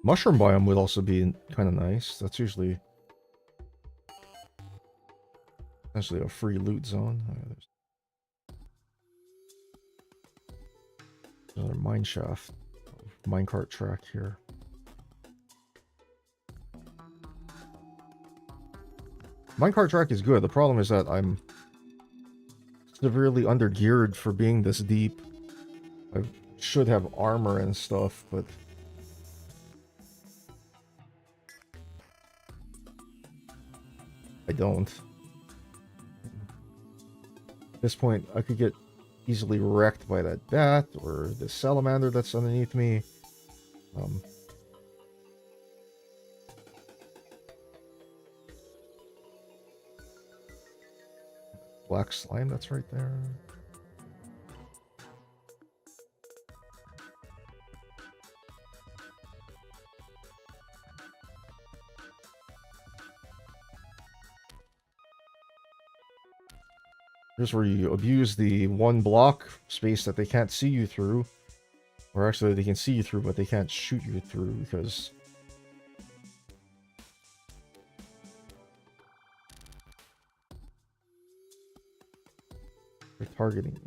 Mushroom biome would also be kind of nice. That's usually essentially a free loot zone. There's another mine shaft, minecart track here. Minecart track is good. The problem is that I'm severely undergeared for being this deep. I should have armor and stuff, but I don't. At this point, I could get easily wrecked by that bat or the salamander that's underneath me. Black slime that's right there. Here's where you abuse the one block space that they can't see you through. Or actually, they can see you through, but they can't shoot you through because... their targeting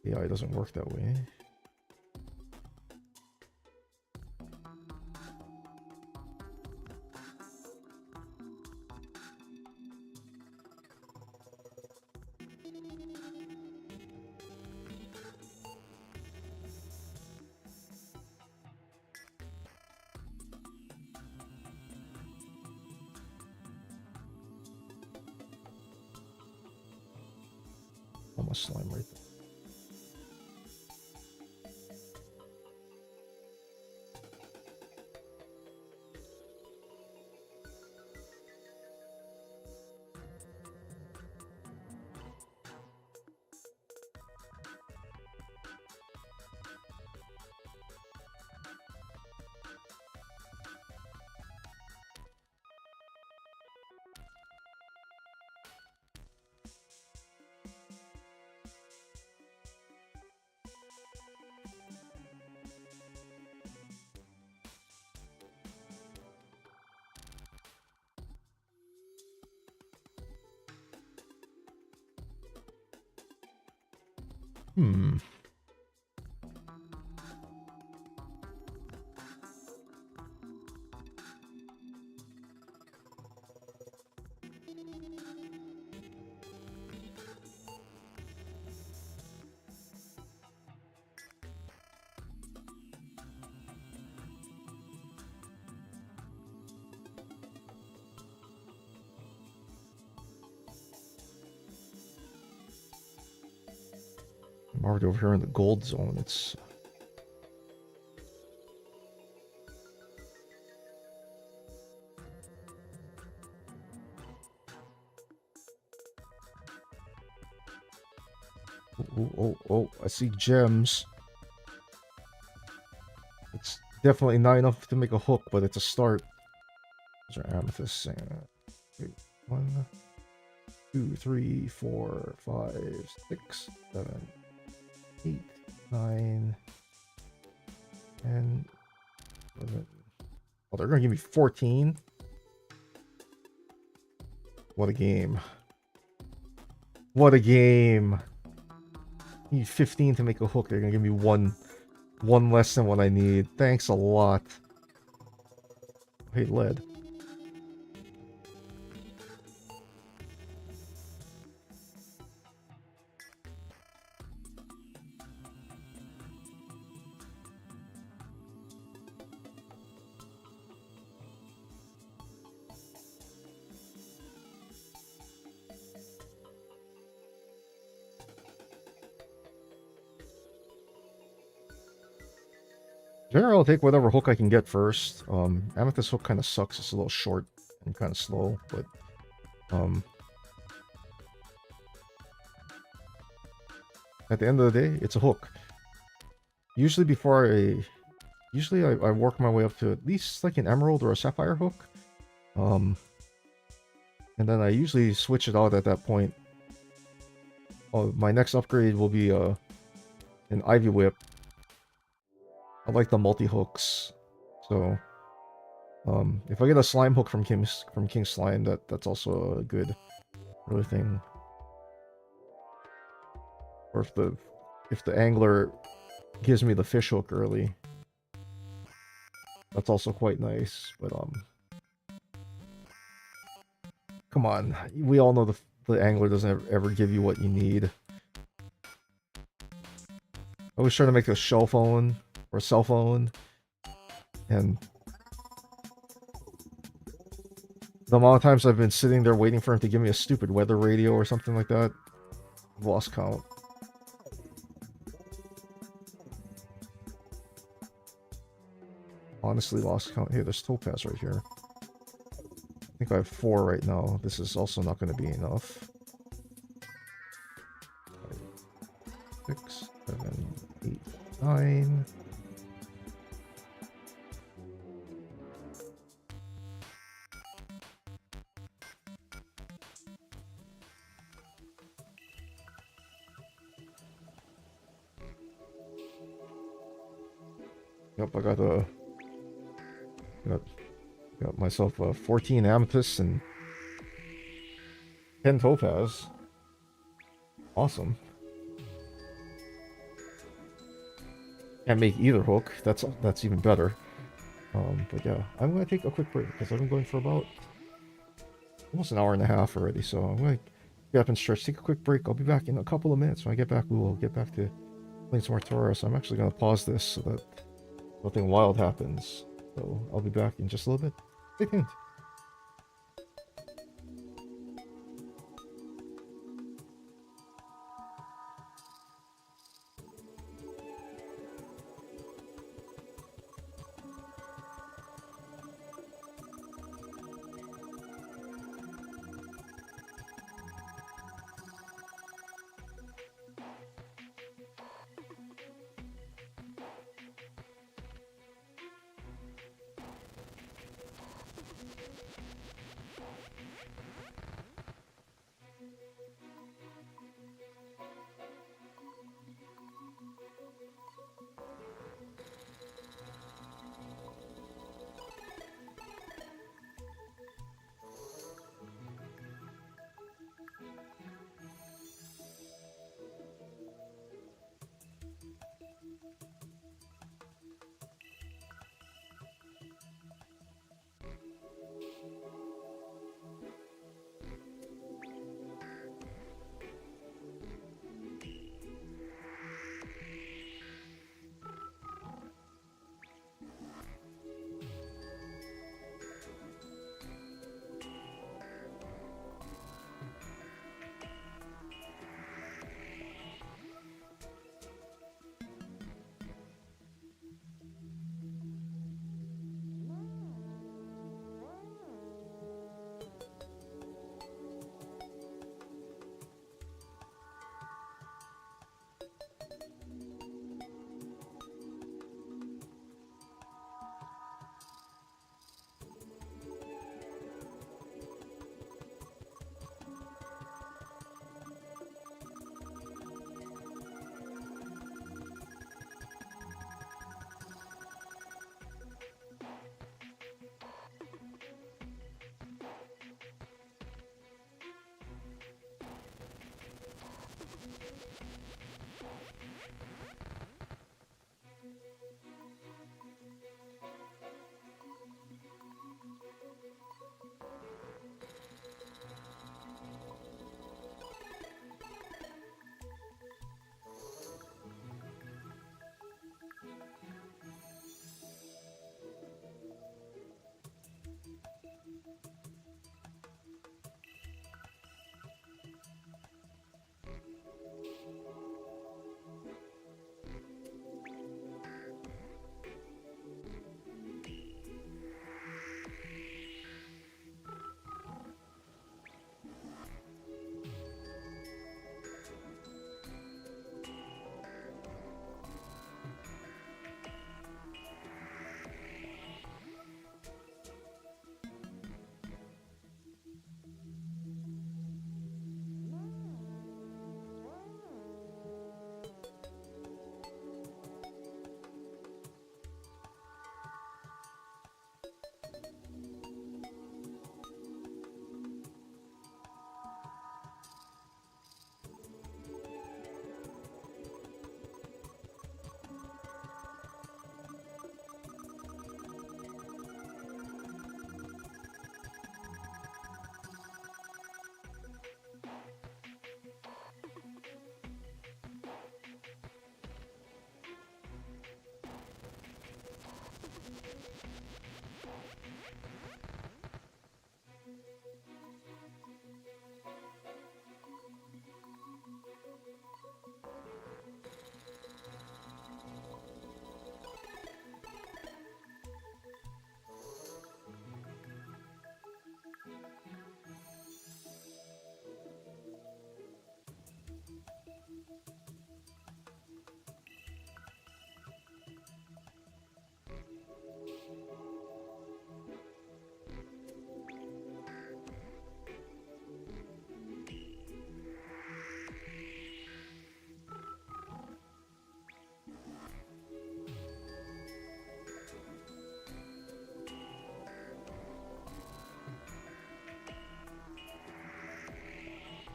AI doesn't work that way. Almost slime right there. Hmm. I'm already over here in the gold zone. It's... oh, I see gems. It's Definitely not enough to make a hook, but it's a start. Those are amethysts. Wait, 1, 2, 3, 4, 5, 6, 7, 8, 9, 10, 11. Oh, they're gonna give me 14. What a game. What a game. I need 15 to make a hook. They're gonna give me one less than what I need. Thanks a lot. Hey, lead. Generally, I'll take whatever hook I can get first. Amethyst hook kind of sucks. It's a little short and kind of slow, but at the end of the day, it's a hook. Usually I work my way up to at least like an emerald or a sapphire hook. And then I usually switch it out at that point. Oh, my next upgrade will be an ivy whip. I like the multi hooks, so if I get a slime hook from King Slime, that's also a good other thing. Or if the angler gives me the fish hook early, that's also quite nice. But come on, we all know the angler doesn't ever give you what you need. I was trying to make a shell phone or a cell phone, and the amount of times I've been sitting there waiting for him to give me a stupid weather radio or something like that, I've lost count. Honestly lost count. Hey, there's topaz right here. I think I have 4 right now. This is also not going to be enough. 5, 6, 7, 8, 9. Yep, I got myself 14 amethysts and 10 topaz. Awesome. Can't make either hook. That's even better. But yeah, I'm gonna take a quick break because I've been going for about almost an hour and a half already. So I'm gonna get up and stretch, take a quick break. I'll be back in a couple of minutes. When I get back, we will get back to playing some more Terraria. So I'm actually gonna pause this so that nothing wild happens. So I'll be back in just a little bit. Stay tuned.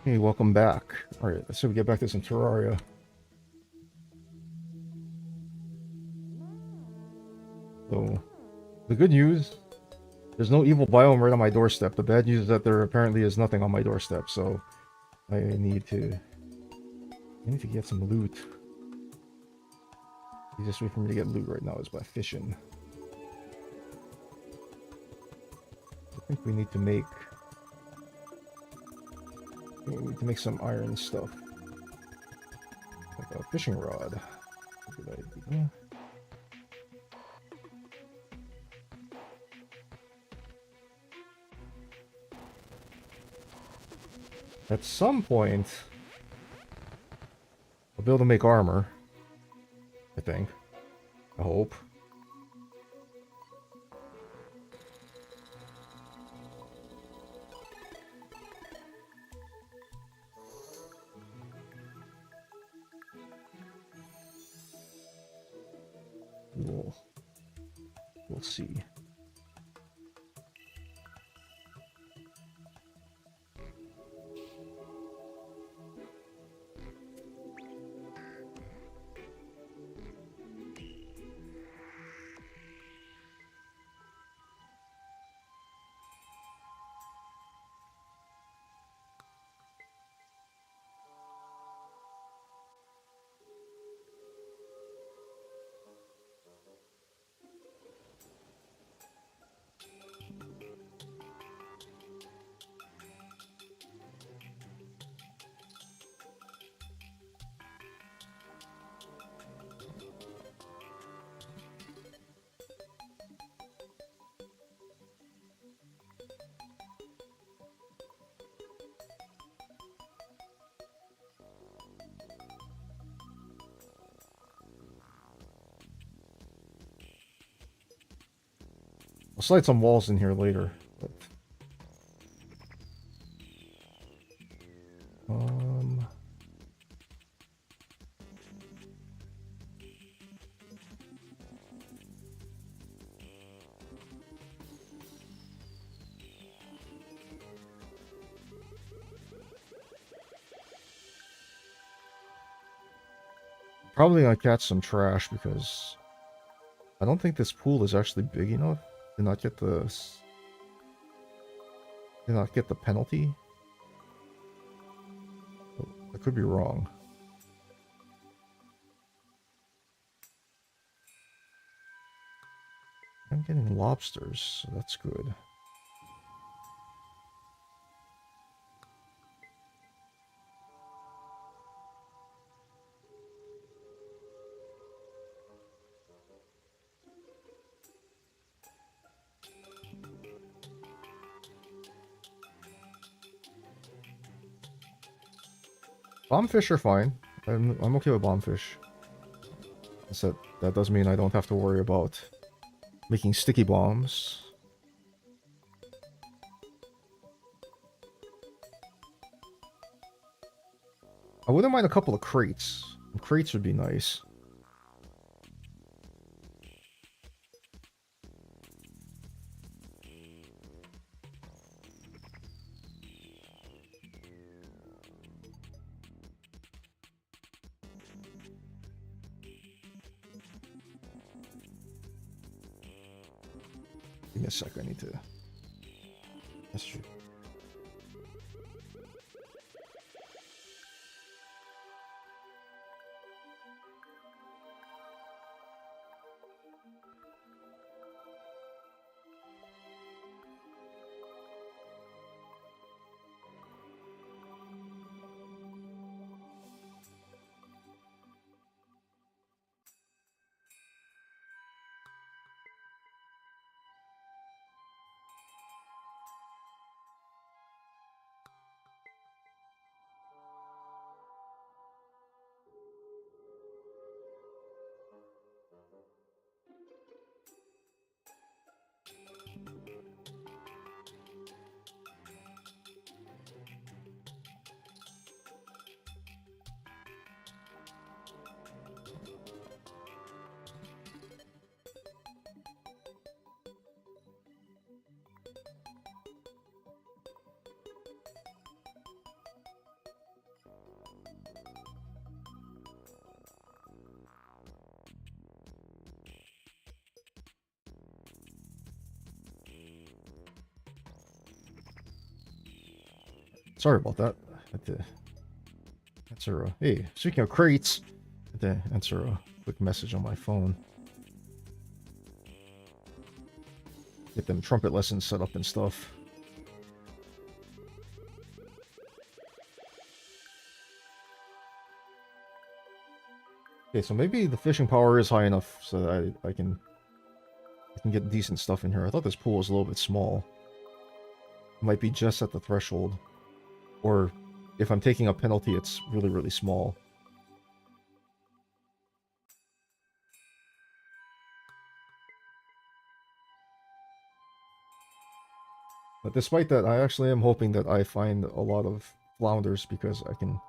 Hey, welcome back. Alright, let's see if we get back to some Terraria. So, the good news, there's no evil biome right on my doorstep. The bad news is that there apparently is nothing on my doorstep, so I need to get some loot. The easiest way for me to get loot right now is by fishing. I think we need to make some iron stuff. Like a fishing rod. Good idea. At some point, I'll be able to make armor. I think. I hope. We'll see. I'll slide some walls in here later. But, um, probably gonna catch some trash because I don't think this pool is actually big enough to not get the penalty. I could be wrong. I'm getting lobsters, so that's good. Bombfish are fine. I'm okay with bombfish. That does mean I don't have to worry about making sticky bombs. I wouldn't mind a couple of crates. Crates would be nice. Give me a sec, I need to... That's true. Sorry about that. I had to answer a... Hey, speaking of crates, I had to answer a quick message on my phone. Get them trumpet lessons set up and stuff. Okay, so maybe the fishing power is high enough so that I can get decent stuff in here. I thought this pool was a little bit small. It might be just at the threshold. Or if I'm taking a penalty, it's really, really small. But despite that, I actually am hoping that I find a lot of flounders because I can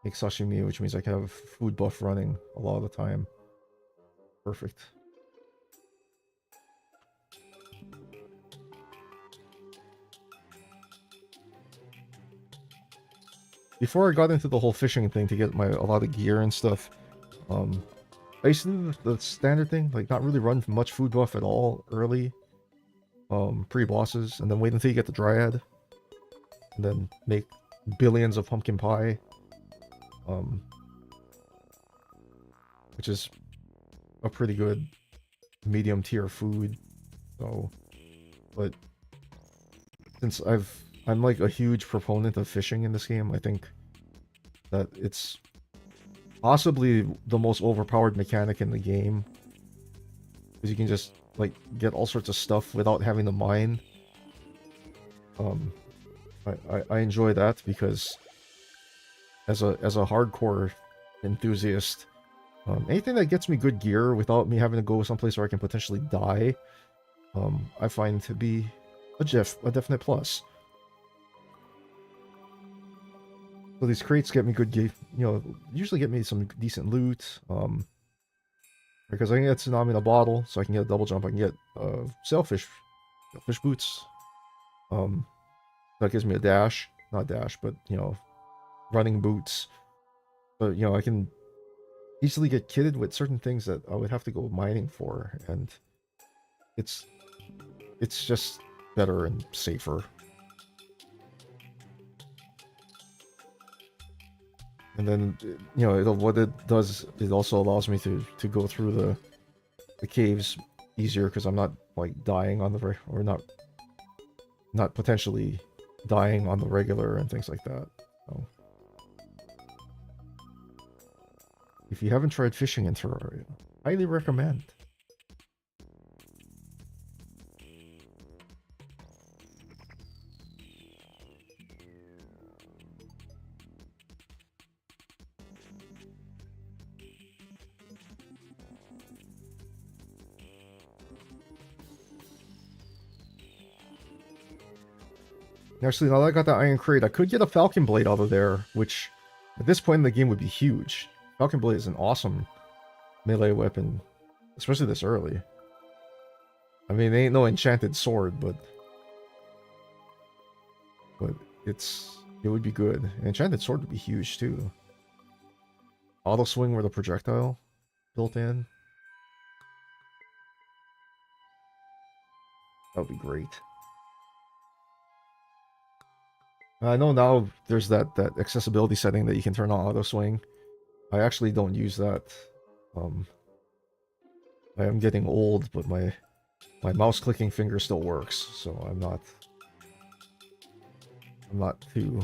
make sashimi, which means I can have food buff running a lot of the time. Perfect. Before I got into the whole fishing thing to get a lot of gear and stuff, I used to do the standard thing, like not really run much food buff at all early, pre-bosses, and then wait until you get the Dryad, and then make billions of pumpkin pie, which is a pretty good medium tier food. So, but since I'm like a huge proponent of fishing in this game, I think that it's possibly the most overpowered mechanic in the game, because you can just like get all sorts of stuff without having to mine. I enjoy that because as a hardcore enthusiast, anything that gets me good gear without me having to go someplace where I can potentially die, I find to be a definite plus. So these crates get me good gear, usually get me some decent loot, because I can get Tsunami in a bottle, so I can get a double jump, I can get sailfish boots, that gives me a dash, not dash, but, running boots. But, I can easily get kitted with certain things that I would have to go mining for, and it's just better and safer. And then, what it does, it also allows me to go through the caves easier, because I'm not, like, dying on the... or not potentially dying on the regular and things like that. So, if you haven't tried fishing in Terraria, highly recommend. Actually, now that I got that iron crate, I could get a falcon blade out of there, which at this point in the game would be huge. Falcon blade is an awesome melee weapon, especially this early. I mean, it ain't no enchanted sword, but it would be good. An enchanted sword would be huge too. Auto swing with a projectile built in. That would be great. I know now there's that accessibility setting that you can turn on auto swing. I actually don't use that. I am getting old, but my mouse clicking finger still works, so I'm not too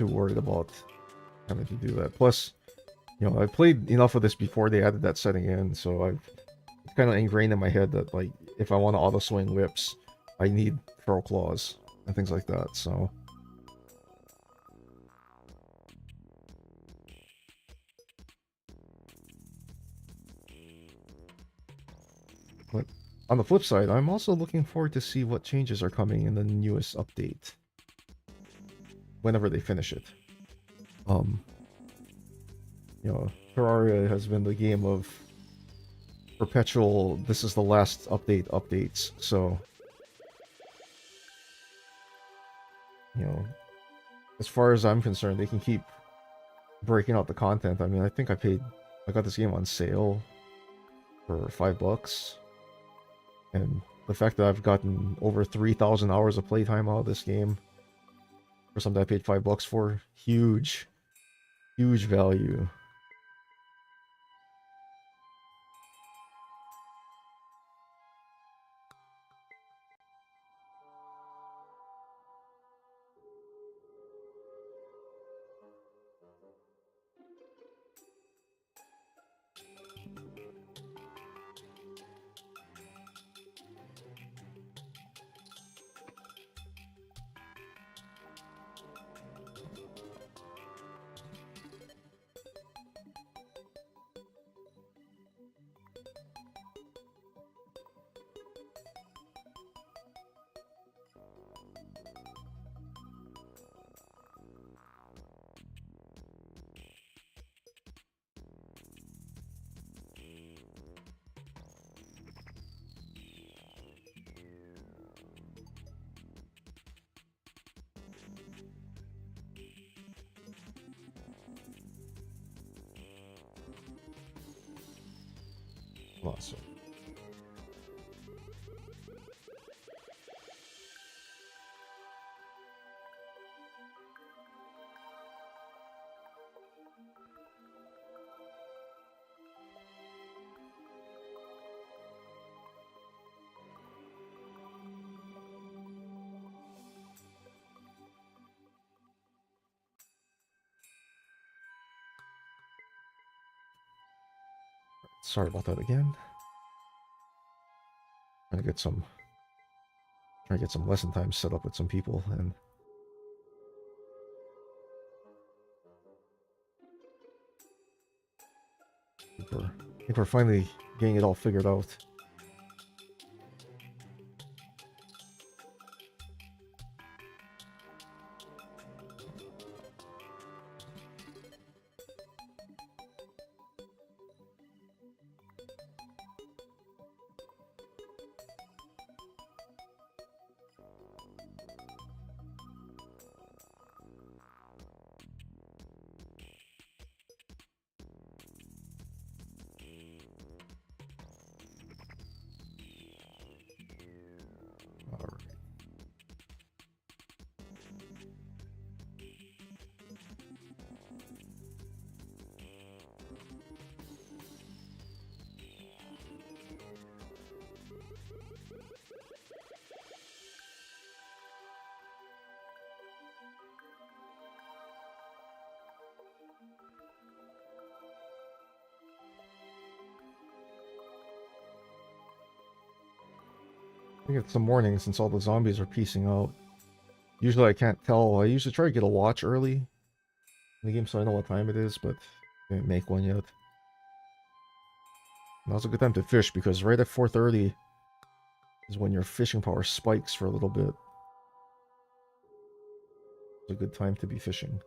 worried about having to do that. Plus, I played enough of this before they added that setting in, so it's kind of ingrained in my head that, like, if I want to auto swing whips, I need feral claws and things like that. So, but on the flip side, I'm also looking forward to see what changes are coming in the newest update, whenever they finish it. Terraria has been the game of perpetual, this is the last updates, so, as far as I'm concerned, they can keep breaking out the content. I mean, I think I got this game on sale for $5, and the fact that I've gotten over 3,000 hours of playtime out of this game for something I paid $5 for, huge, huge value. Awesome. Sorry about that again. Trying to get some lesson time set up with some people, and I think we're finally getting it all figured out. I think it's the morning since all the zombies are piecing out. Usually I can't tell. I usually try to get a watch early in the game so I know what time it is, but I didn't make one yet. Now's a good time to fish because right at 4:30 is when your fishing power spikes for a little bit. It's a good time to be fishing.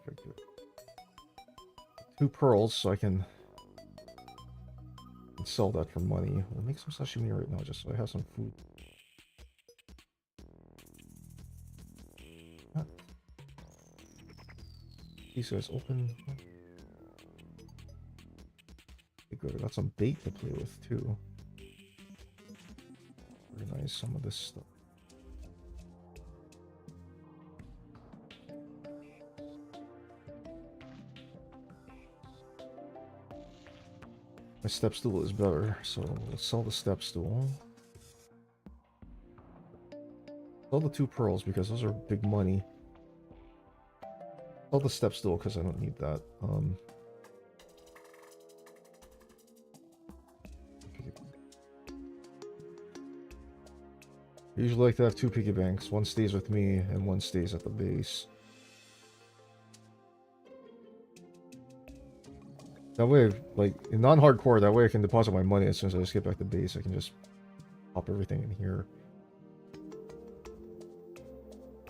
Perfect. 2 pearls so I can sell that for money. We'll make some sashimi right now just so I have some food. Ah. These guys open. Okay, good. I got some bait to play with too. Organize some of this stuff. My step stool is better, so let's sell the step stool. Sell the 2 pearls because those are big money. Sell the step stool because I don't need that. I usually like to have 2 piggy banks. One stays with me and one stays at the base. That way, like, in non-hardcore, that way I can deposit my money as soon as I just get back to base. I can just pop everything in here.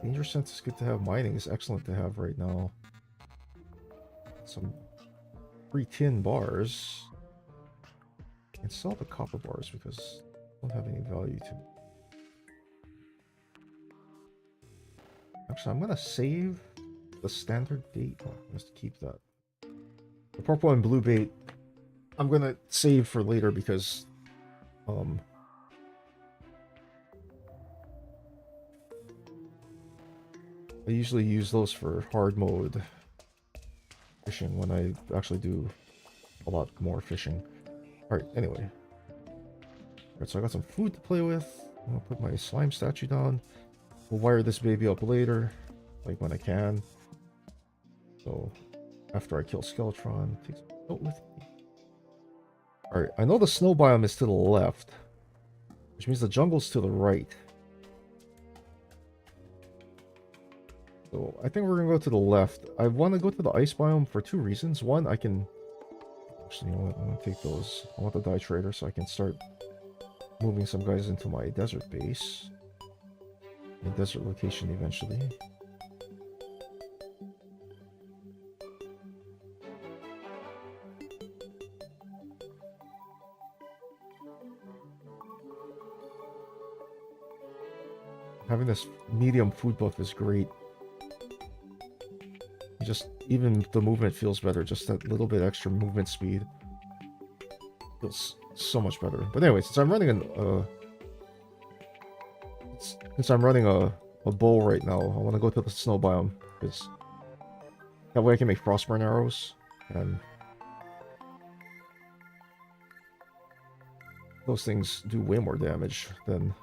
Danger sense is good to have. Mining is excellent to have right now. some free tin bars. And sell the copper bars because they don't have any value to me. Actually, I'm gonna save the standard bait. Oh, just keep that. The purple and blue bait, I'm gonna save for later because, I usually use those for hard mode fishing when I actually do a lot more fishing. Alright, anyway. Alright, so I got some food to play with. I'm gonna put my slime statue down. We'll wire this baby up later, like when I can. So, after I kill Skeletron, take some note with me. Alright, I know the snow biome is to the left, which means the jungle's to the right. So, I think we're gonna go to the left. I want to go to the ice biome for two reasons. One, I can... Actually, you know what? I'm gonna take those. I want the dye trader so I can start moving some guys into my desert base. My desert location eventually. Having this medium food buff is great. Just, even the movement feels better. Just that little bit extra movement speed. Feels so much better. But anyway, since I'm running a bow right now, I want to go to the snow biome. Because that way I can make frostburn arrows. And those things do way more damage than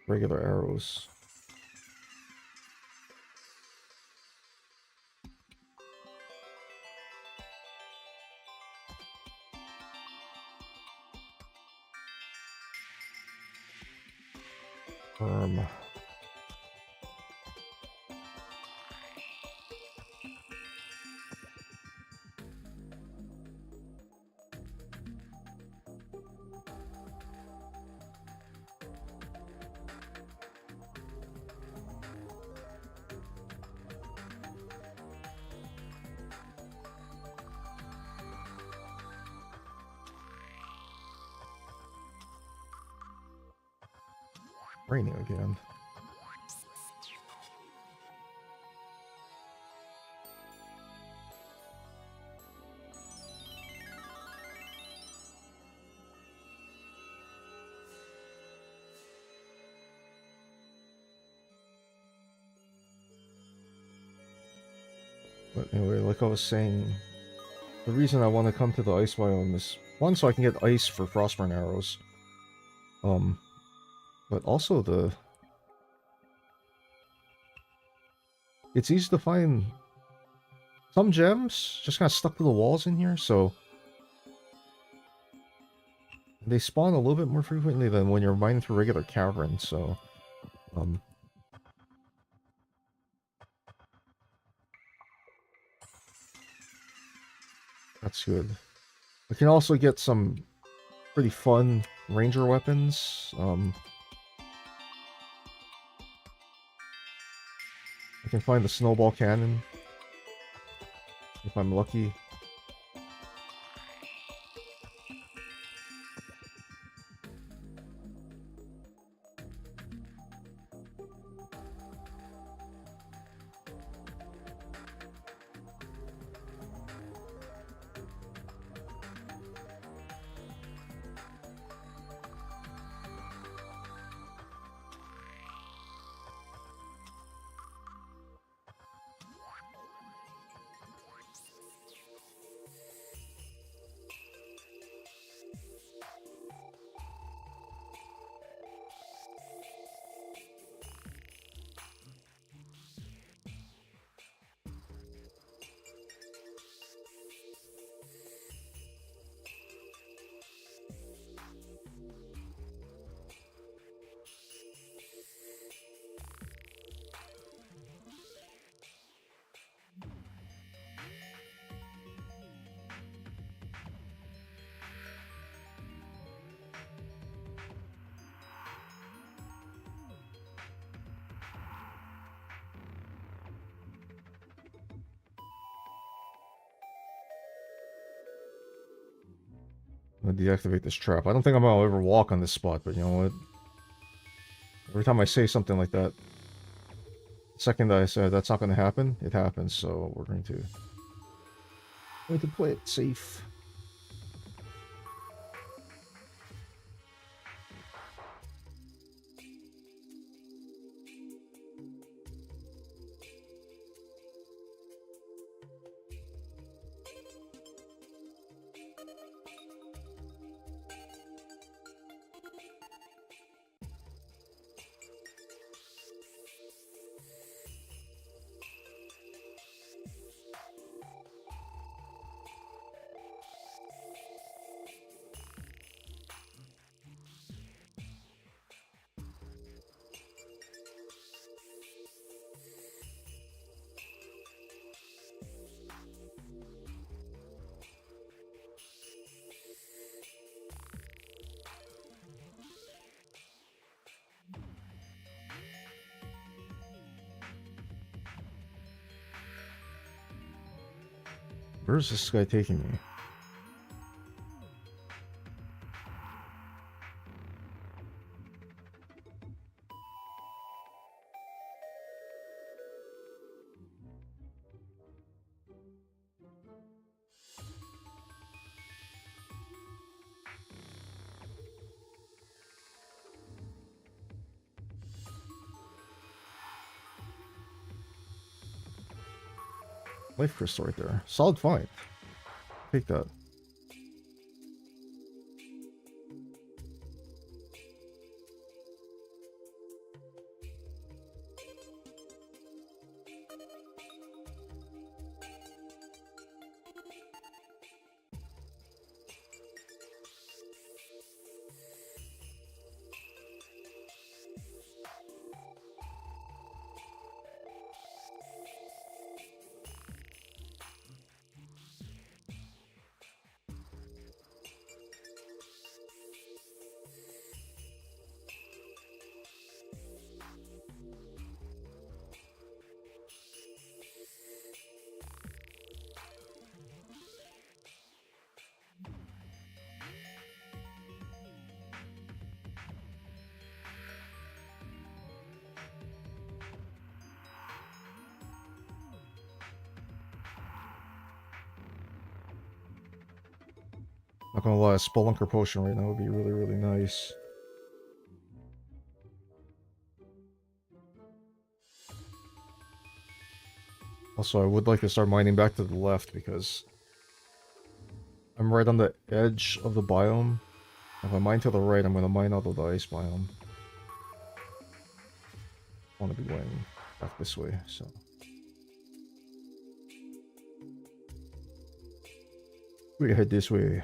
regular arrows. Raining again. But anyway, like I was saying, the reason I want to come to the ice biome is, one, so I can get ice for frostburn arrows. But also it's easy to find some gems just kind of stuck to the walls in here, so they spawn a little bit more frequently than when you're mining through regular caverns, so that's good. We can also get some pretty fun ranger weapons. I can find the snowball cannon if I'm lucky. I'm gonna deactivate this trap. I don't think I'm gonna ever walk on this spot, but you know what? Every time I say something like that, the second that I said that's not gonna happen, it happens. So we're going to play it safe. Where's this guy taking me? Life crystal right there. Solid find. Take that. Not gonna lie, a Spelunker potion right now would be really, really nice. Also, I would like to start mining back to the left because I'm right on the edge of the biome. If I mine to the right, I'm gonna mine out of the ice biome. I want to be going back this way, so. We head this way.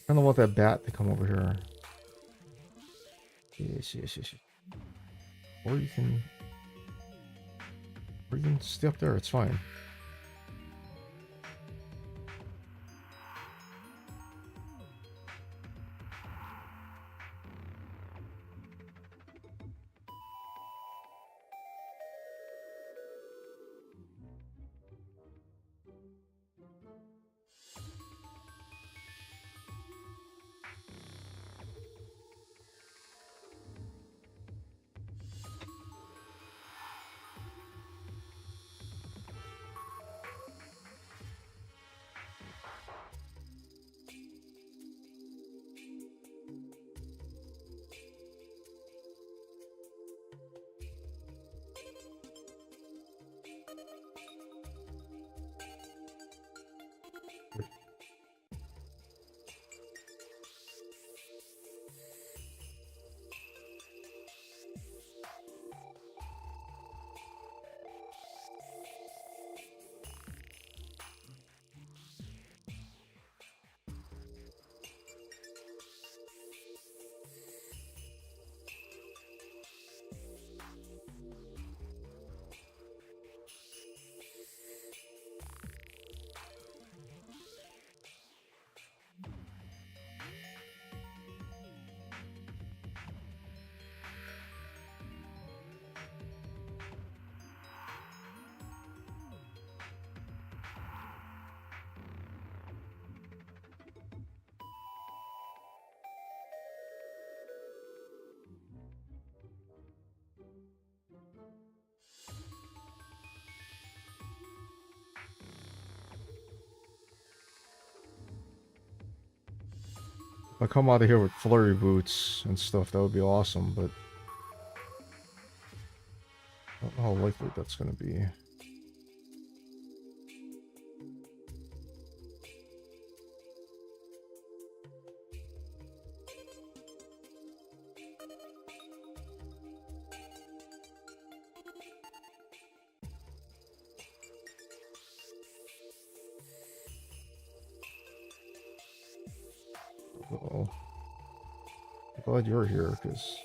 I don't want that bat to come over here. Yes, yes, yes. Or you can stay up there, it's fine. If I come out of here with flurry boots and stuff, that would be awesome, but I don't know how likely that's going to be. Uh-oh. I'm glad you're here, because...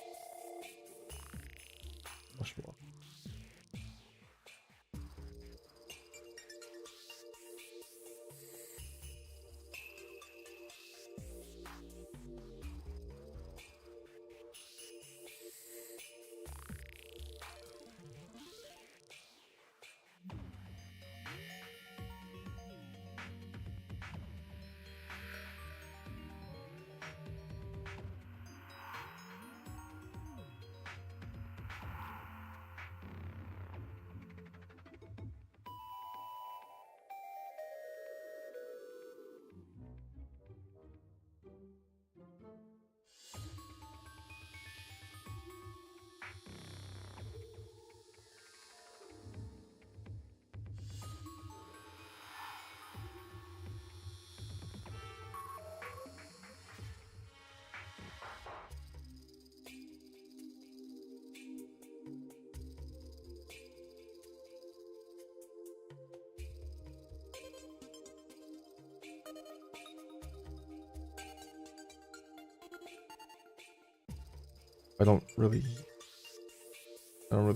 I don't really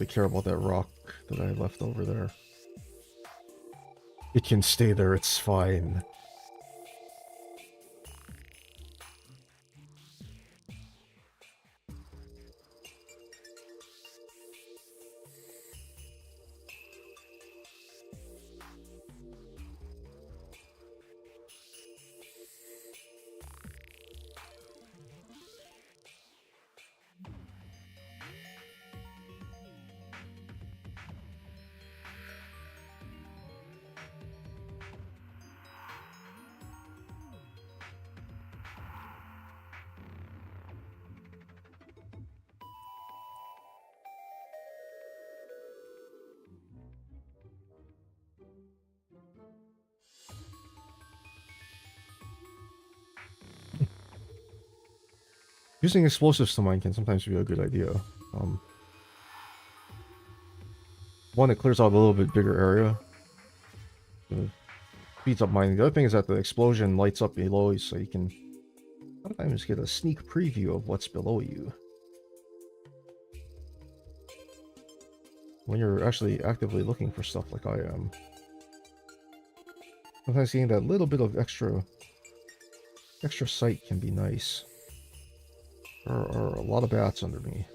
care about that rock that I left over there. It can stay there, it's fine. Using explosives to mine can sometimes be a good idea. One, it clears out a little bit bigger area. Speeds up mining. The other thing is that the explosion lights up below you, so you can sometimes get a sneak preview of what's below you. When you're actually actively looking for stuff like I am. Sometimes getting that little bit of extra sight can be nice. There are a lot of bats under me.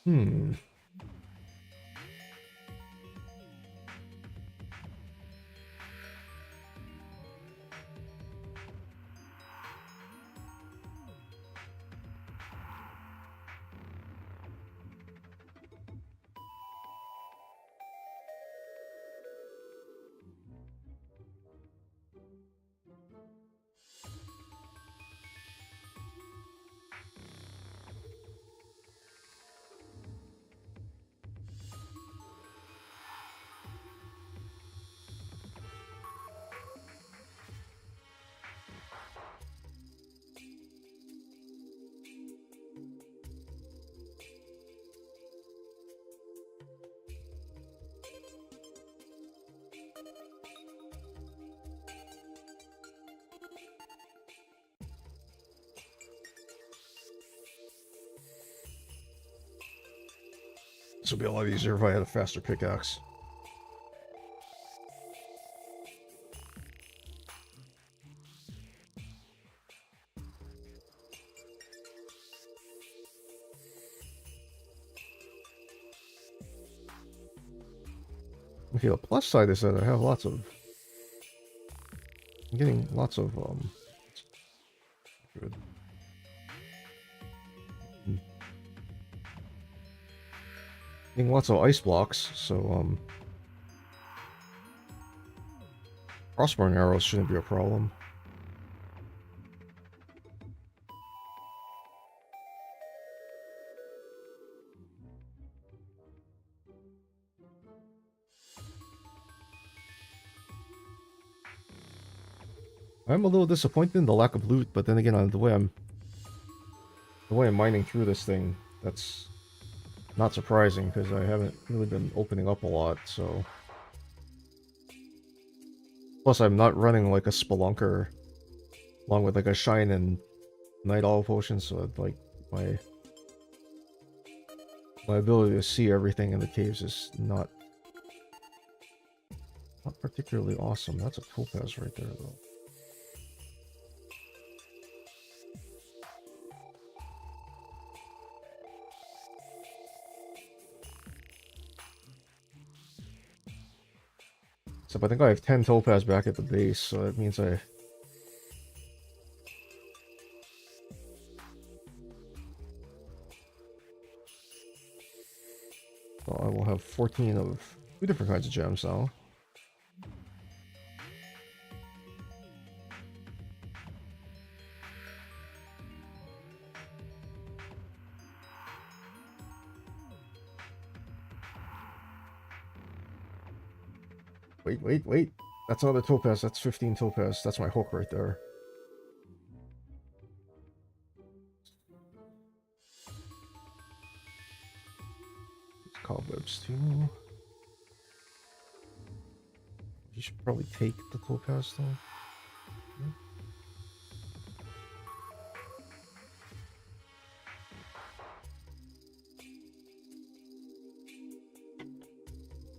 Hmm. This would be a lot easier if I had a faster pickaxe. Okay, the plus side is that I have lots of... I'm getting lots of, good. Getting lots of ice blocks, so, crossbow arrows shouldn't be a problem. I'm a little disappointed in the lack of loot, but then again, the way I'm mining through this thing, that's not surprising because I haven't really been opening up a lot. So, plus I'm not running like a spelunker, along with like a shine and night owl potion, so like my ability to see everything in the caves is not particularly awesome. That's a topaz right there, though. So I think I have 10 topaz back at the base, so that means I... Well, I will have 14 of 2 different kinds of gems now. Wait. That's another topaz. That's 15 topaz. That's my hook right there. It's cobwebs too. You should probably take the topaz though.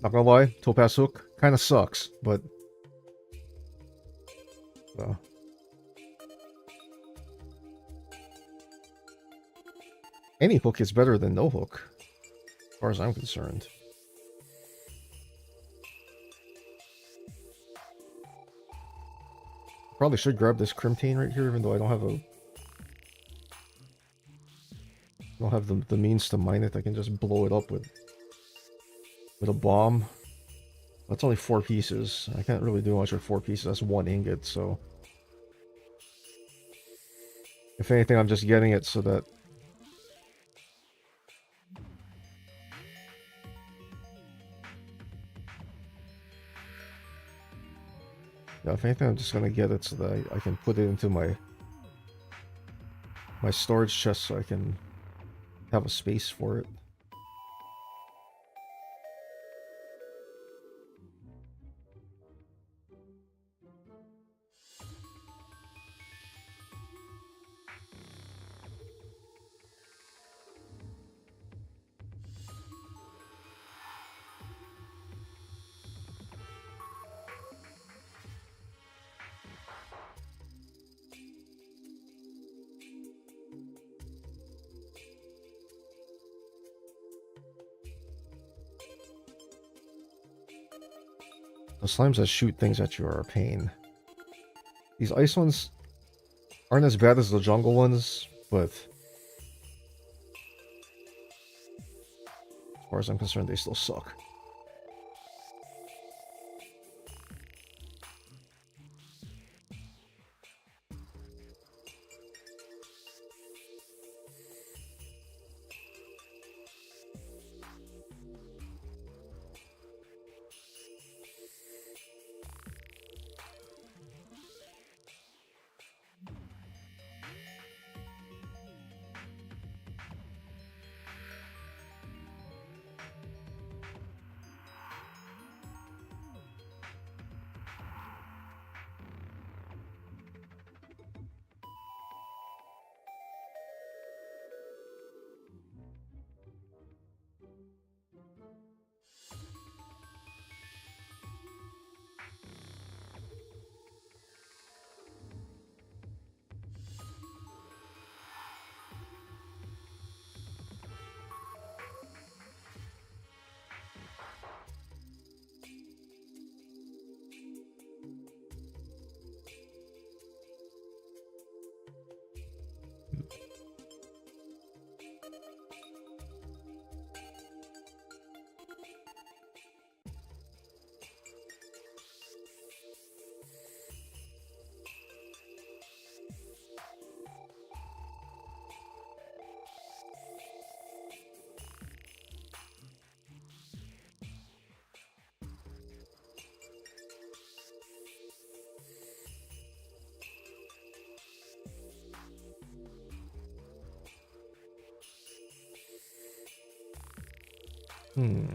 Not gonna lie, topaz hook kind of sucks, but any hook is better than no hook, as far as I'm concerned. Probably should grab this crimtane right here, even though I don't have the means to mine it. I can just blow it up with a bomb. That's only 4 pieces. I can't really do much with 4 pieces. That's 1 ingot, so... If anything, I'm just getting it so that... Yeah, if anything, I'm just gonna get it so that I can put it into my storage chest so I can have a space for it. The slimes that shoot things at you are a pain. These ice ones aren't as bad as the jungle ones, but as far as I'm concerned, they still suck. Hmm.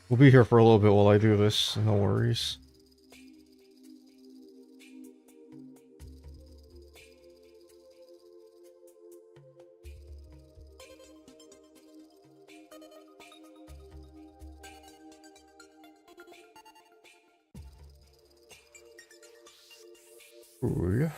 We'll be here for a little bit while I do this, no worries. Ooh, yeah.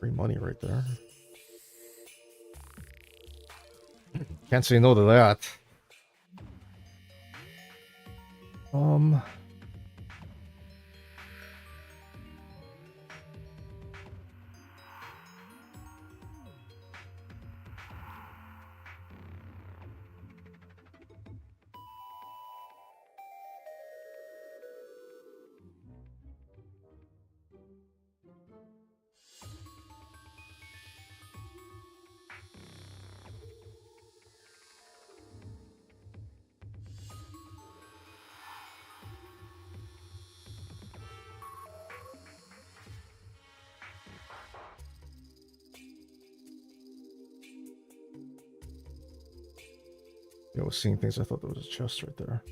Free money right there. Can't say no to that. I was seeing things. I thought there was a chest right there.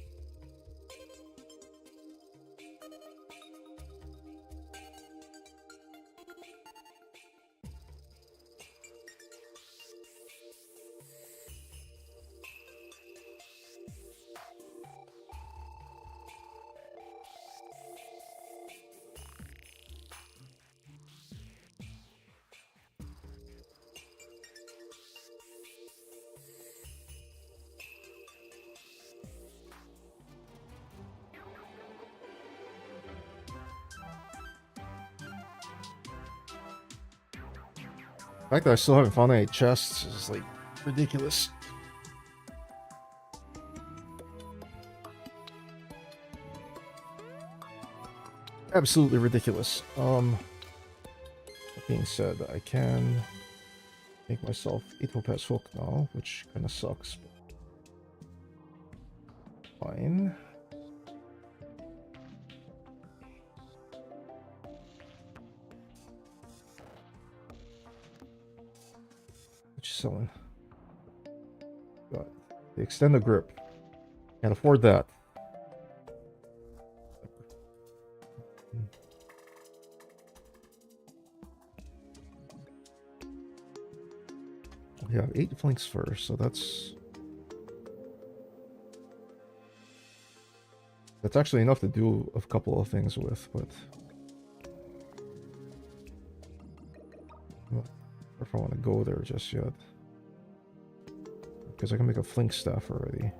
The fact that I still haven't found any chests is like ridiculous. Absolutely ridiculous. That being said, I can make myself a topaz hook now, which kind of sucks. But fine. What you selling? Got the extended grip. Can't afford that. We have 8 flanks first, so that's actually enough to do a couple of things with, but I don't know if I want to go there just yet. Because I can make a flink staff already.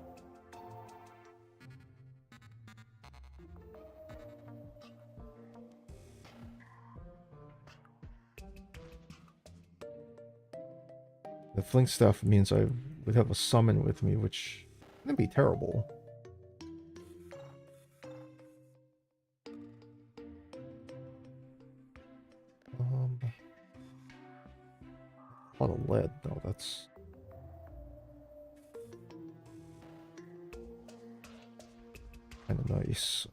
The flink staff means I would have a summon with me, which wouldn't be terrible. A lot of lead, though. That's kind of nice.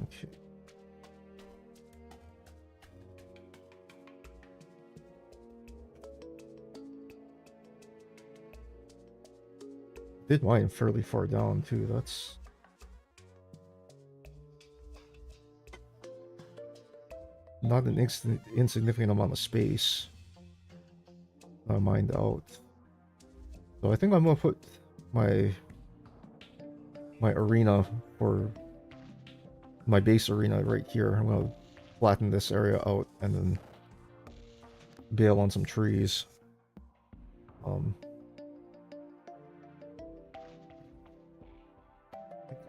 Okay. Did mine fairly far down too. That's not an insignificant amount of space. Mined out. So I think I'm gonna put my arena for my base arena right here. I'm gonna flatten this area out and then bail on some trees.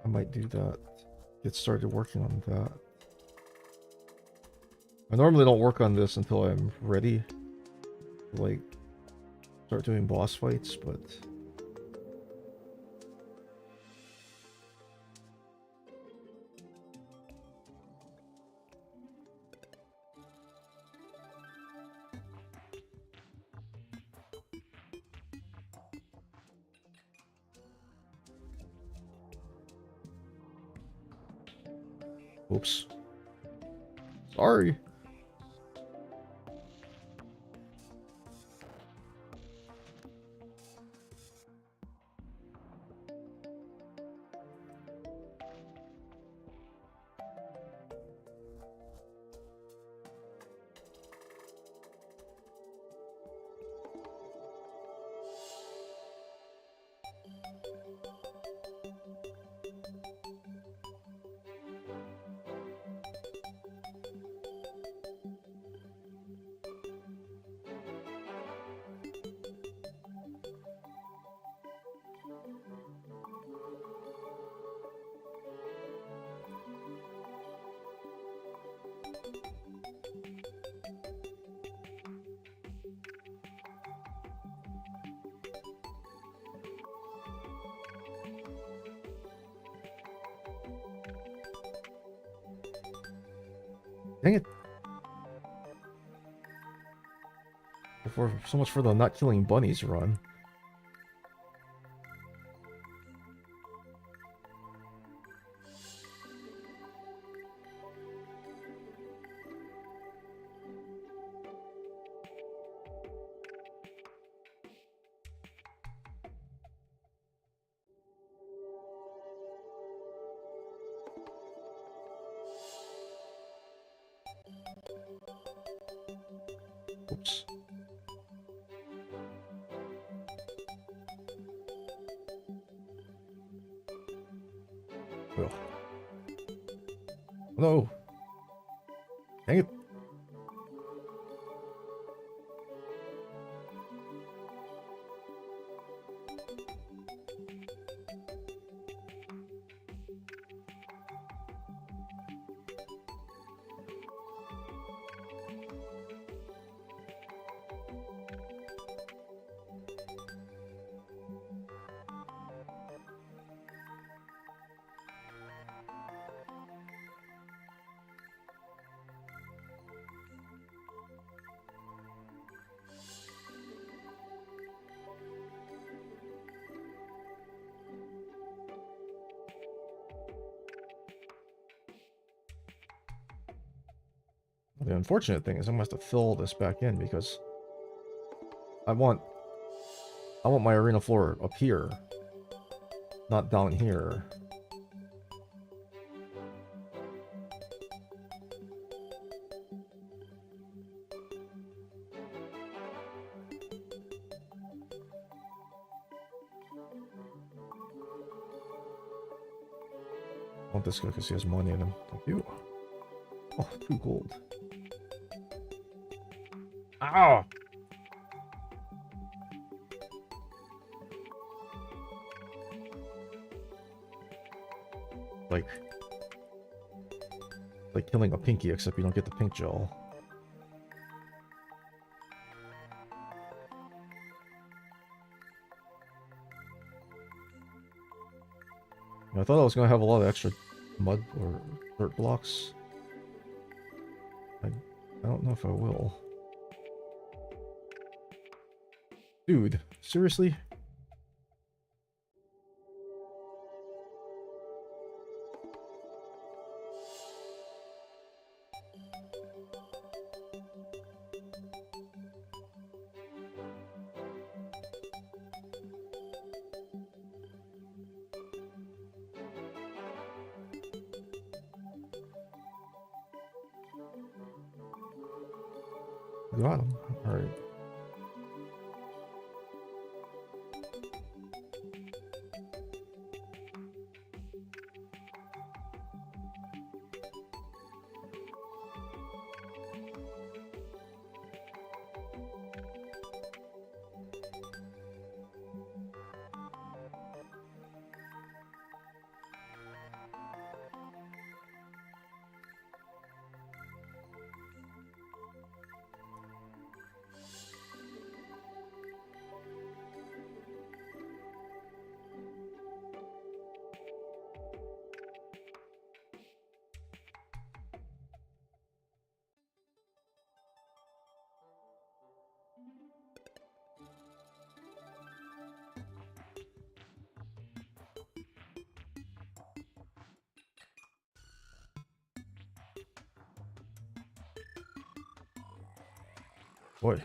I might do that. Get started working on that. I normally don't work on this until I'm ready to, like, start doing boss fights, but oops. Sorry. Dang it. so much for the not killing bunnies run. Oops. Ugh. No. Dang it. The unfortunate thing is I'm gonna have to fill this back in because I want my arena floor up here, not down here. I want this guy because he has money in him. Thank you. Oh, 2 gold. Ow! Like killing a pinky, except you don't get the pink gel. I thought I was gonna have a lot of extra mud or dirt blocks. I don't know if I will. Dude, seriously? Got him. Alright. Boy.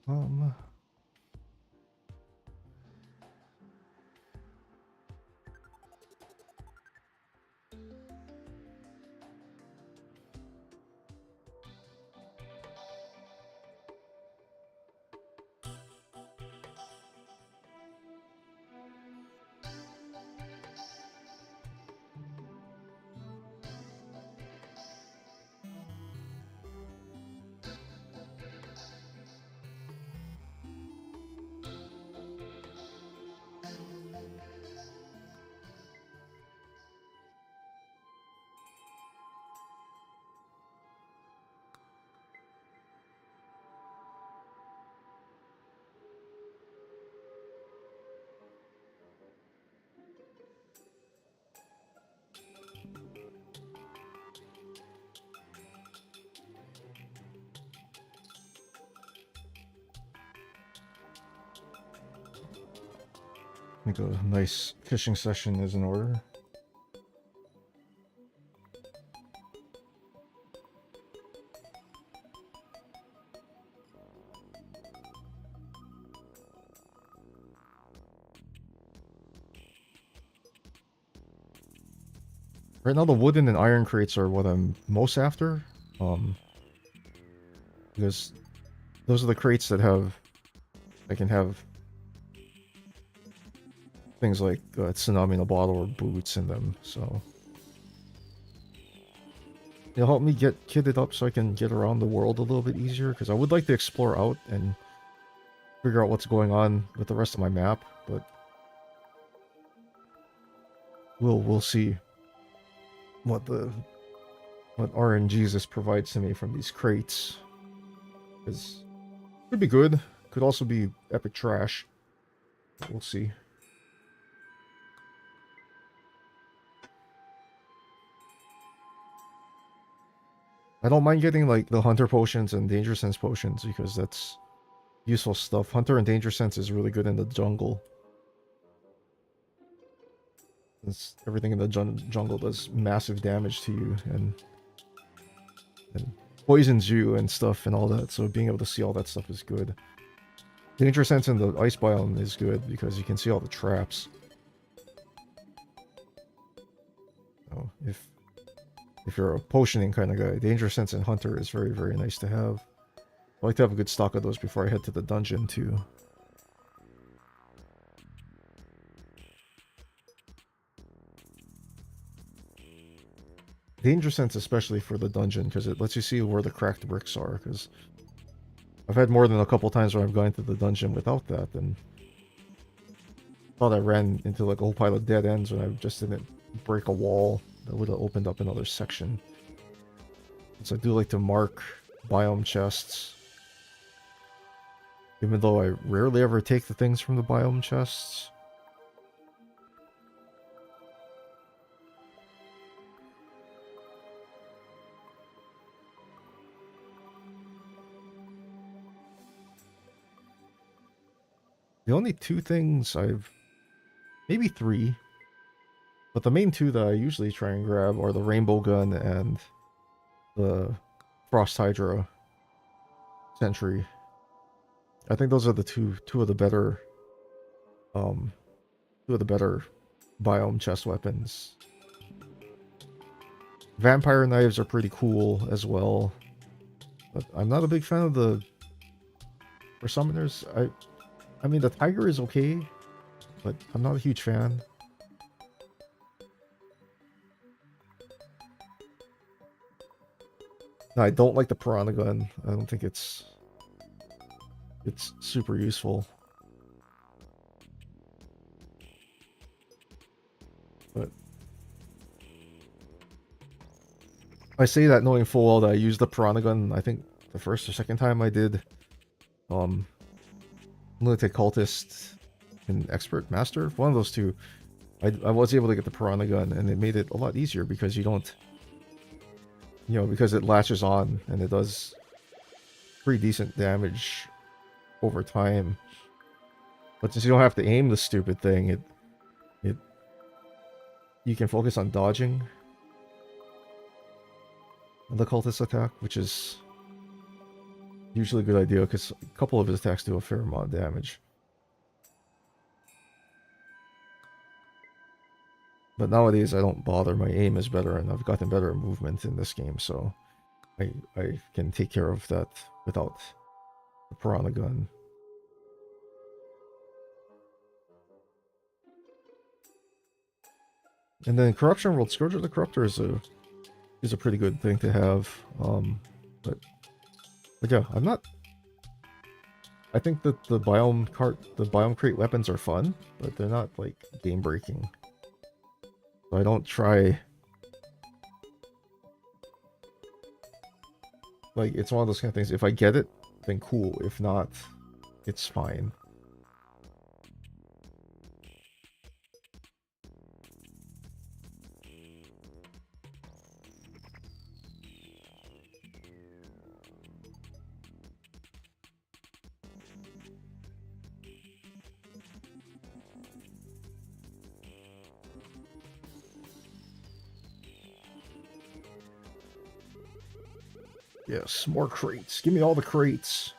Um, I think a nice fishing session is in order. Right now, the wooden and iron crates are what I'm most after. Because those are the crates that I can have things like tsunami in a bottle or boots in them. So it'll help me get kitted up so I can get around the world a little bit easier. Because I would like to explore out and figure out what's going on with the rest of my map, but we'll see what RNGesus provides to me from these crates. Because could be good, could also be epic trash. We'll see. I don't mind getting like the hunter potions and danger sense potions because that's useful stuff. Hunter and danger sense is really good in the jungle. Everything in the jungle does massive damage to you and poisons you and stuff and all that. So being able to see all that stuff is good. Danger sense in the ice biome is good because you can see all the traps. So if you're a potioning kind of guy, danger sense and hunter is very, very nice to have. I like to have a good stock of those before I head to the dungeon too. Danger sense especially for the dungeon because it lets you see where the cracked bricks are, because I've had more than a couple times where I've gone to the dungeon without that and thought I ran into like a whole pile of dead ends when I just didn't break a wall that would have opened up another section. So I do like to mark biome chests, even though I rarely ever take the things from the biome chests. The only two things maybe three, but the main two that I usually try and grab are the rainbow gun and the frost hydra sentry. I think those are the two of the better two of the better biome chest weapons. Vampire knives are pretty cool as well, but I'm not a big fan of the for summoners. I mean the tiger is okay, but I'm not a huge fan. No, I don't like the piranha gun. I don't think it's super useful. But I say that knowing full well that I used the piranha gun, I think the first or second time I did Lunatic Cultist and Expert Master, one of those two, I was able to get the piranha gun and it made it a lot easier because you don't, because it latches on and it does pretty decent damage over time. But since you don't have to aim the stupid thing, you can focus on dodging the cultist attack, which is usually a good idea because a couple of his attacks do a fair amount of damage. But nowadays I don't bother. My aim is better, and I've gotten better at movement in this game, so I can take care of that without the piranha gun. And then Corruption World, Scourge of the Corruptor is a pretty good thing to have. But yeah, I'm not. I think that the biome crate weapons are fun, but they're not like game breaking. So I don't try. Like, it's one of those kind of things. If I get it, then cool. If not, it's fine. Yes, more crates. Give me all the crates.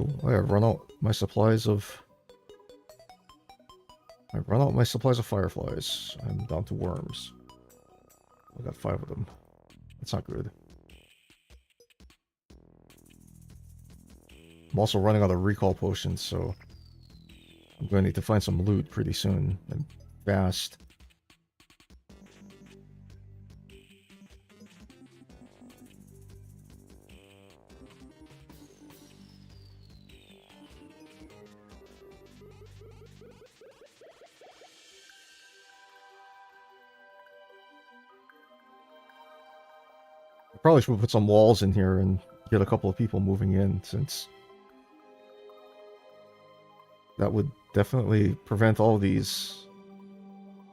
Oh, I run out my supplies of. I run out my supplies of fireflies. I'm down to worms. I got 5 of them. That's not good. I'm also running out of recall potions, so I'm going to need to find some loot pretty soon and fast. I probably should put some walls in here and get a couple of people moving in, since that would definitely prevent all these.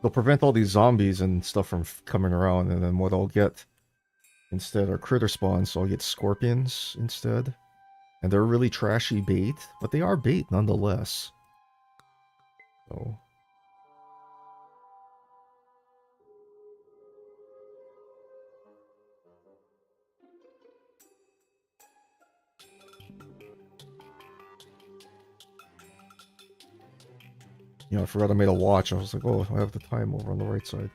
They'll prevent all these zombies and stuff from coming around, and then what I'll get instead are critter spawns, so I'll get scorpions instead. And they're really trashy bait, but they are bait nonetheless. So I forgot I made a watch. I was like, oh, I have the time over on the right side.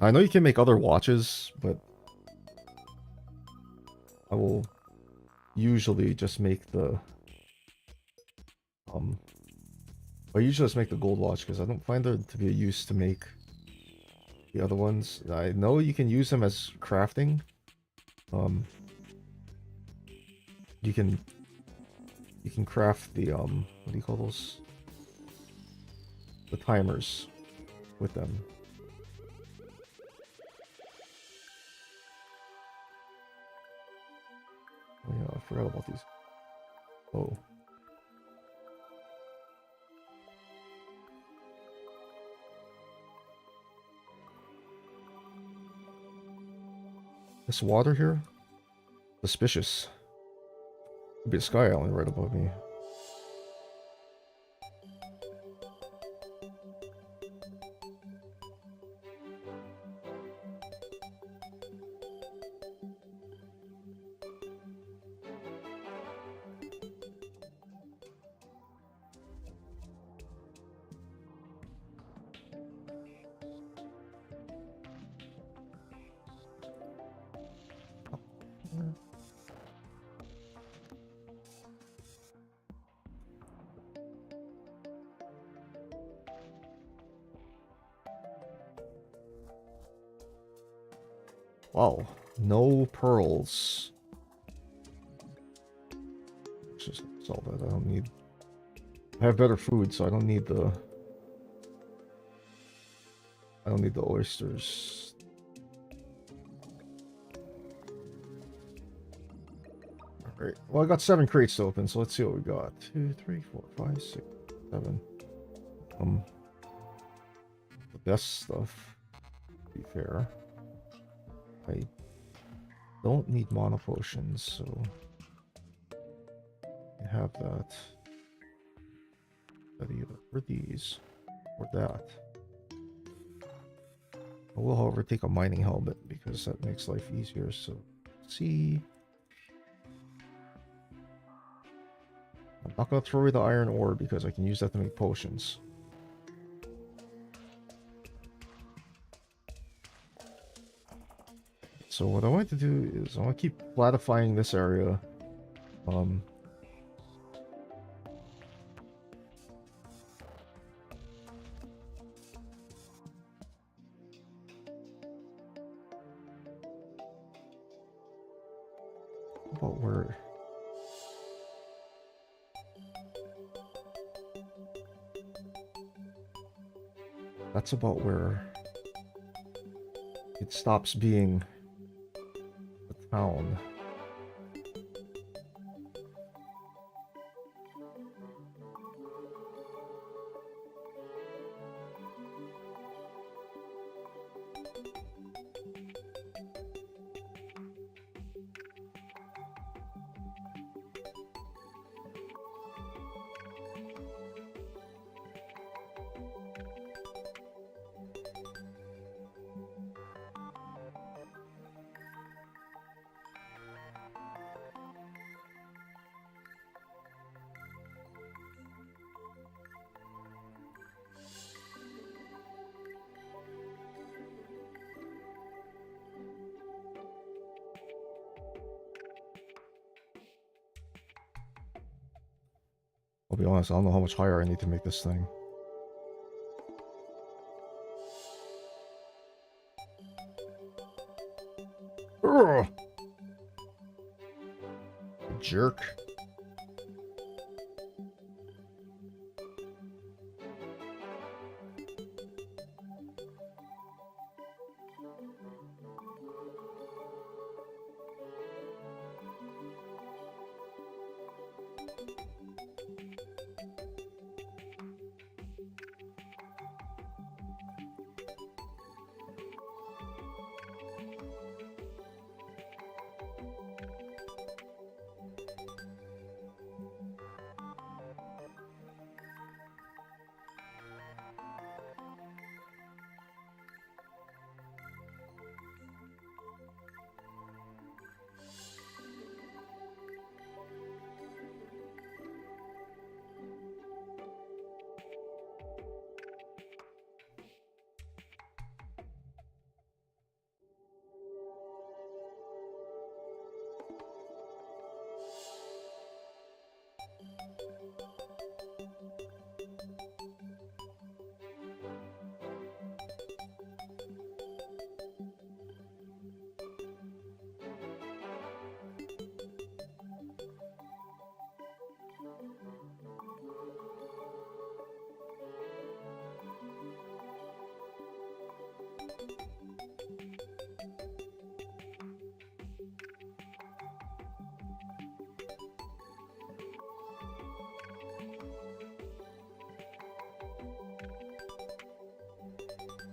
I know you can make other watches, but I will usually just make the I usually just make the gold watch because I don't find there to be a use to make the other ones. I know you can use them as crafting. You can craft the what do you call those? The timers with them. Oh yeah, I forgot about these. Oh. This water here? Suspicious. Could be a sky island right above me. Wow, no pearls. Let's just sell that. I don't need. I have better food, so I don't need the. I don't need the oysters. Alright. Well, I got 7 crates to open, so let's see what we got. 2, 3, 4, 5, 6, 7. The best stuff, to be fair. I don't need mana potions, so I have that. That either for these or that. I will, however, take a mining helmet because that makes life easier. So, see. I'm not going to throw away the iron ore because I can use that to make potions. So what I want to do is I want to keep flatifying this area. About where... That's about where it stops being a town. I'll be honest, I don't know how much higher I need to make this thing. Ugh! Jerk.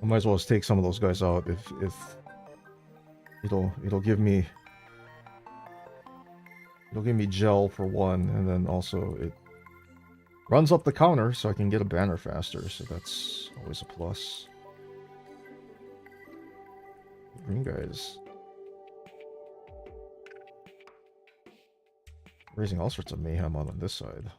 I might as well just take some of those guys out if it'll give me gel for one, and then also it runs up the counter so I can get a banner faster, so that's always a plus. Green guys raising all sorts of mayhem on this side.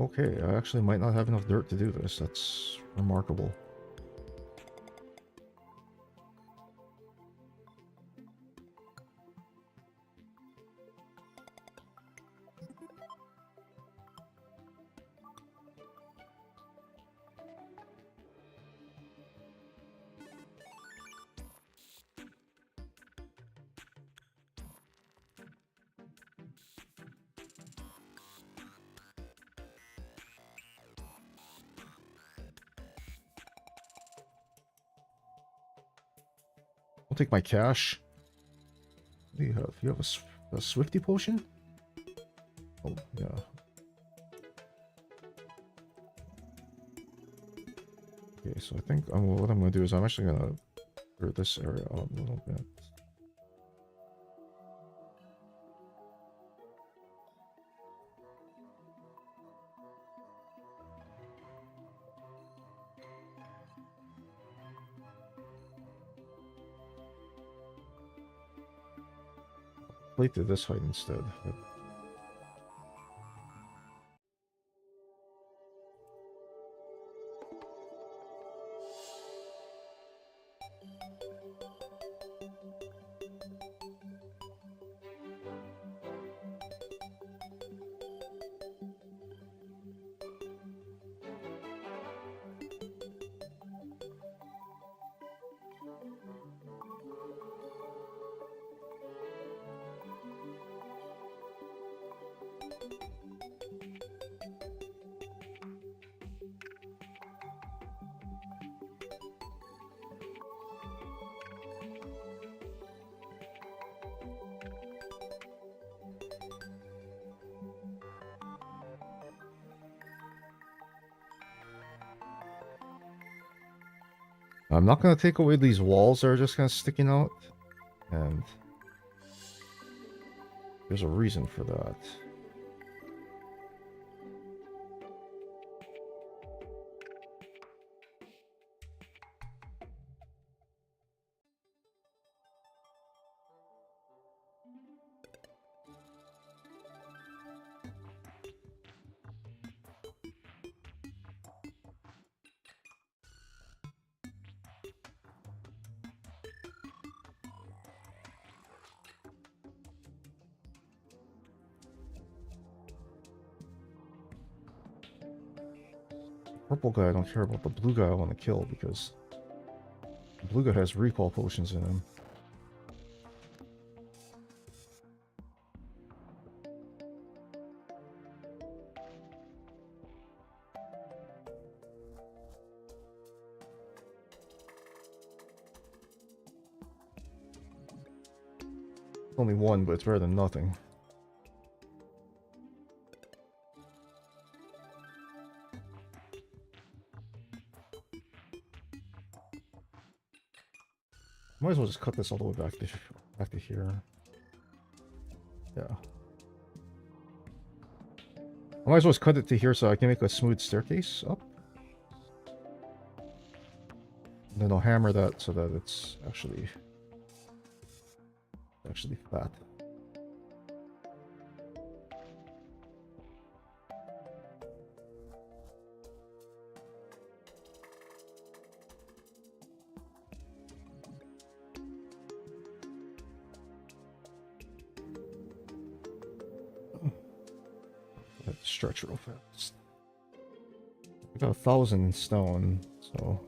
Okay, I actually might not have enough dirt to do this. That's remarkable. I'll take my cash. What do you have? You have a Swifty potion? Oh, yeah. Okay, so I think what I'm going to do is I'm actually going to clear this area out a little bit. Plate to this height instead. I'm not going to take away these walls that are just kind of sticking out. And there's a reason for that. Purple guy I don't care about. The blue guy I want to kill because the blue guy has recall potions in him. Only one, but it's better than nothing. Might as well just cut this all the way back to here. Yeah. I might as well just cut it to here so I can make a smooth staircase up. And then I'll hammer that so that it's actually flat. Stretch real fast. I got 1,000 stone, so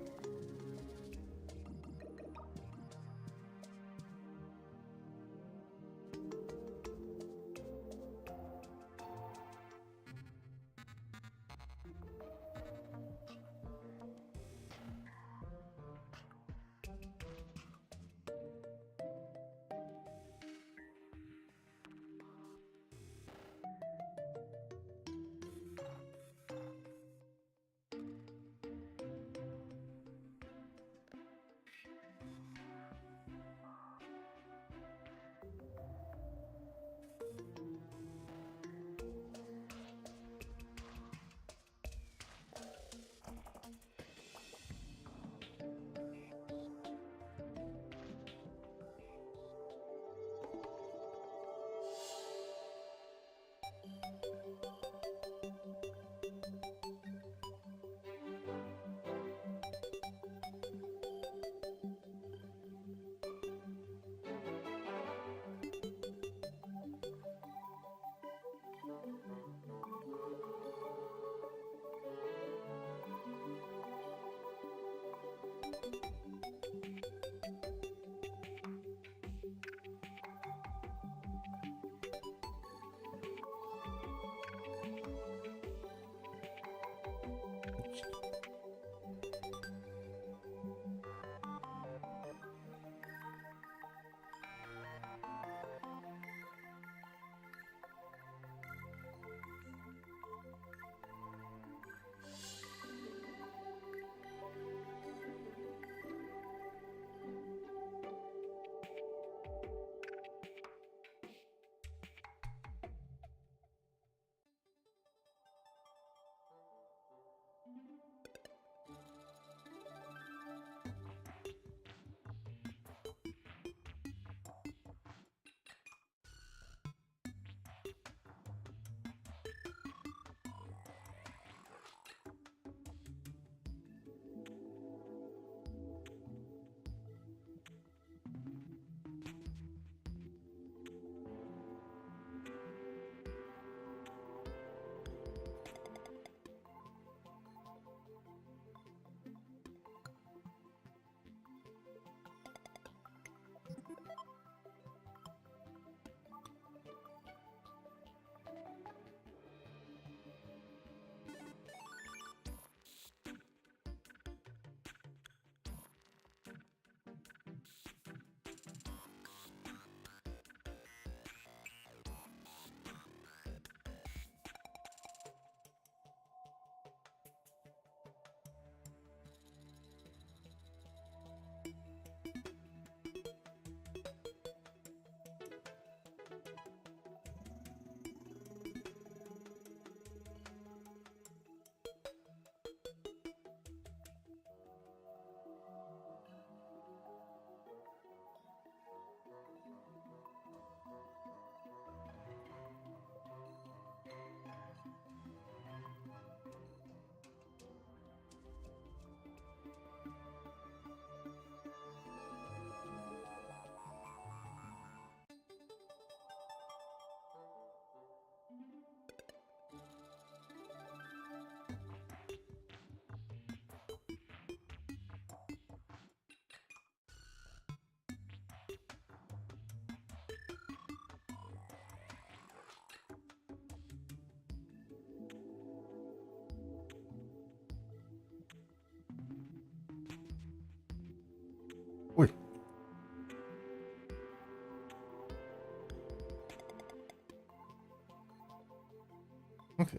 Okay.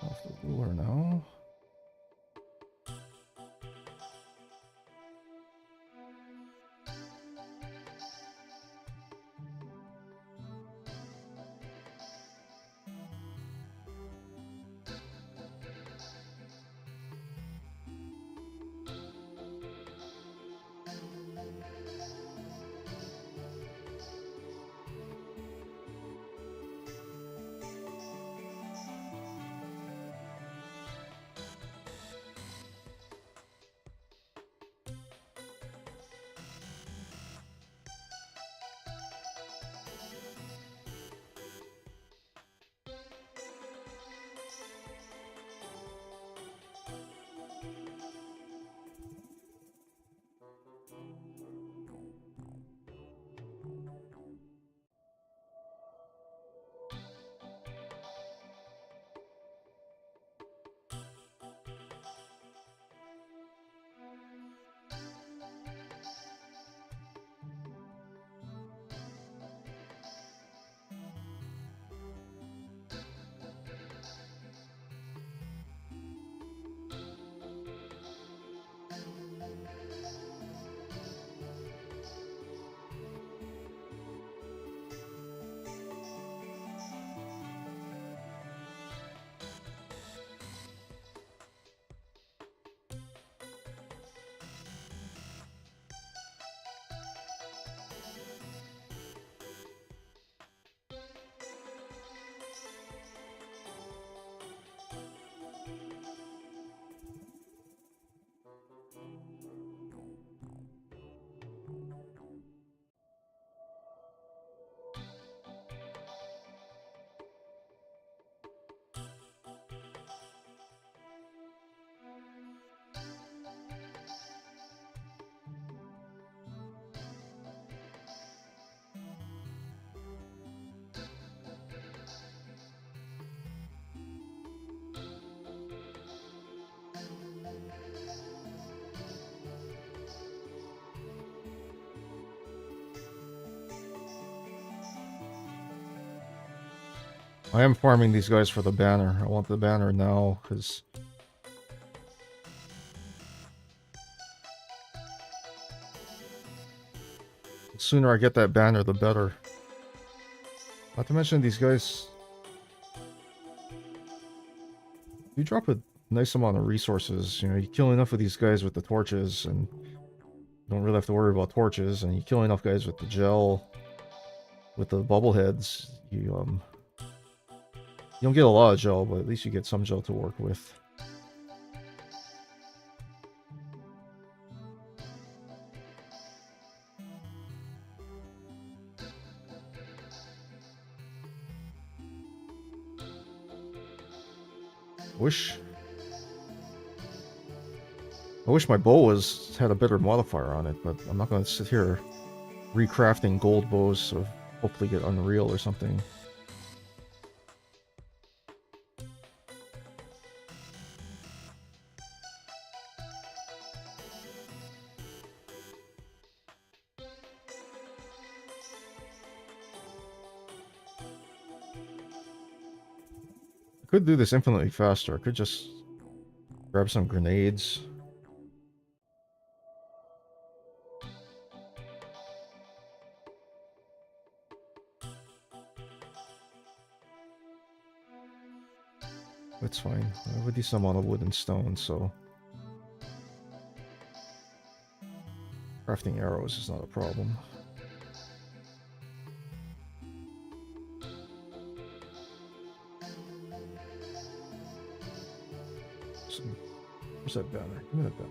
Off the ruler now. I am farming these guys for the banner. I want the banner now, because the sooner I get that banner, the better. Not to mention these guys... You drop a nice amount of resources. You know, you kill enough of these guys with the torches, and you don't really have to worry about torches, and you kill enough guys with the gel, with the bubble heads, you don't get a lot of gel, but at least you get some gel to work with. I wish my bow had a better modifier on it, but I'm not going to sit here recrafting gold bows to hopefully get Unreal or something. I could do this infinitely faster. I could just grab some grenades. That's fine. I have a decent amount of wood and stone, so... crafting arrows is not a problem. Where's that banner? Give me that banner.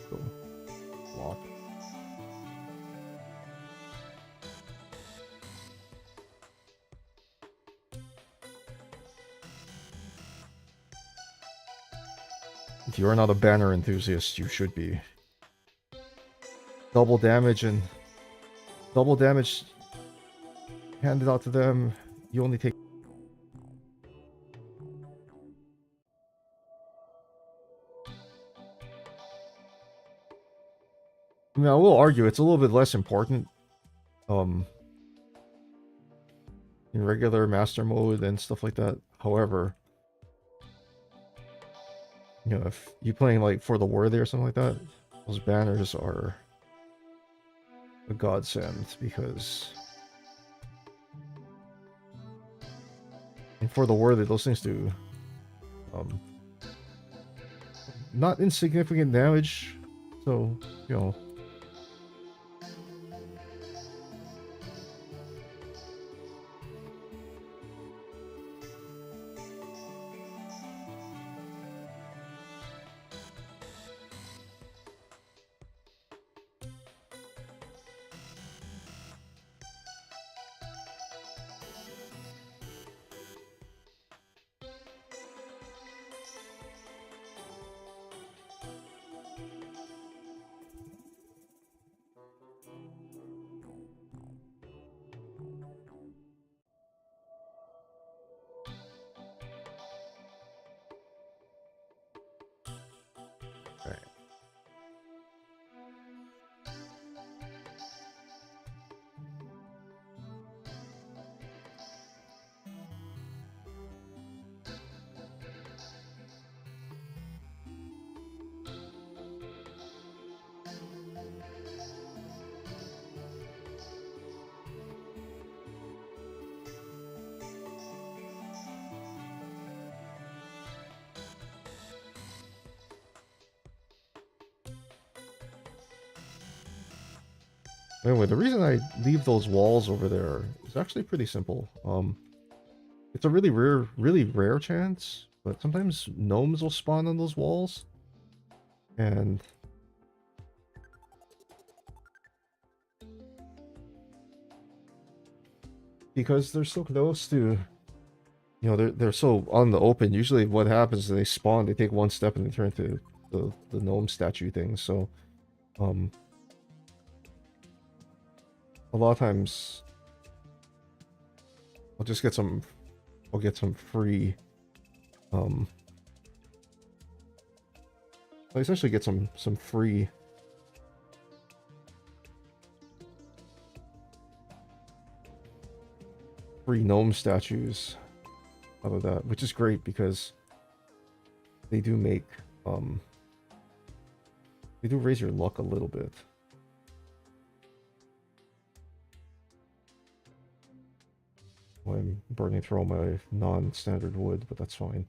Go. Lock. If you are not a banner enthusiast, you should be. Double damage handed out to them. You only take... I mean, I will argue it's a little bit less important um, in regular master mode and stuff like that. However, you know, if you're playing like For the Worthy or something like that, those banners are a godsend because For the Worthy, those things do um, not insignificant damage. So, you know, right. Anyway, the reason I leave those walls over there is actually pretty simple. It's a really rare chance, but sometimes gnomes will spawn on those walls, and because they're so close to, you know, they're so on the open. Usually, what happens is they spawn, they take one step, and they turn into the gnome statue thing. So, um, a lot of times I'll just get some, I'll get some free, um, I essentially get some free gnome statues out of that, which is great because they do make they do raise your luck a little bit. Well, I'm burning through all my non-standard wood, but that's fine.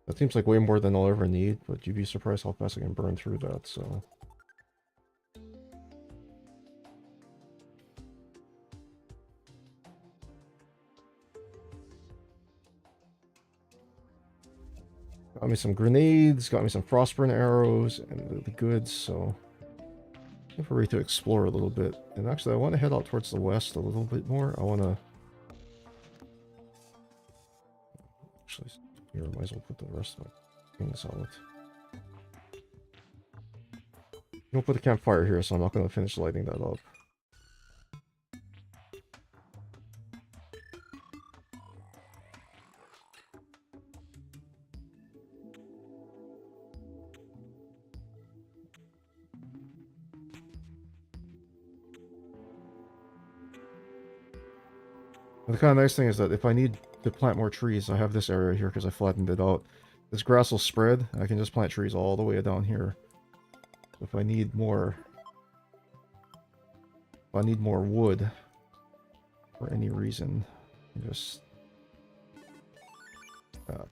That seems like way more than I'll ever need, but you'd be surprised how fast I can burn through that, so. Got me some grenades, got me some frostburn arrows, and the goods, so. I think we're ready to explore a little bit. And actually, I want to head out towards the west a little bit more. I want to... Actually, here, I might as well put the rest of my things out. I'm gonna put a campfire here, so I'm not gonna finish lighting that up. The kind of nice thing is that if I need to plant more trees, I have this area here because I flattened it out. This grass will spread. I can just plant trees all the way down here. If I need more if I need more wood for any reason, just that.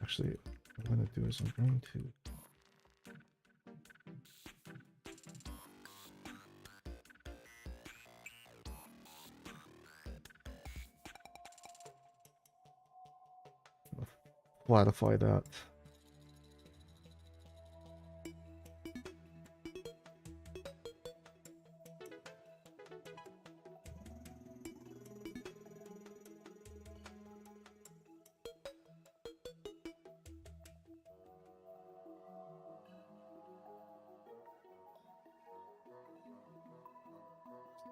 Actually, what I'm going to do is I'm going to flatify that.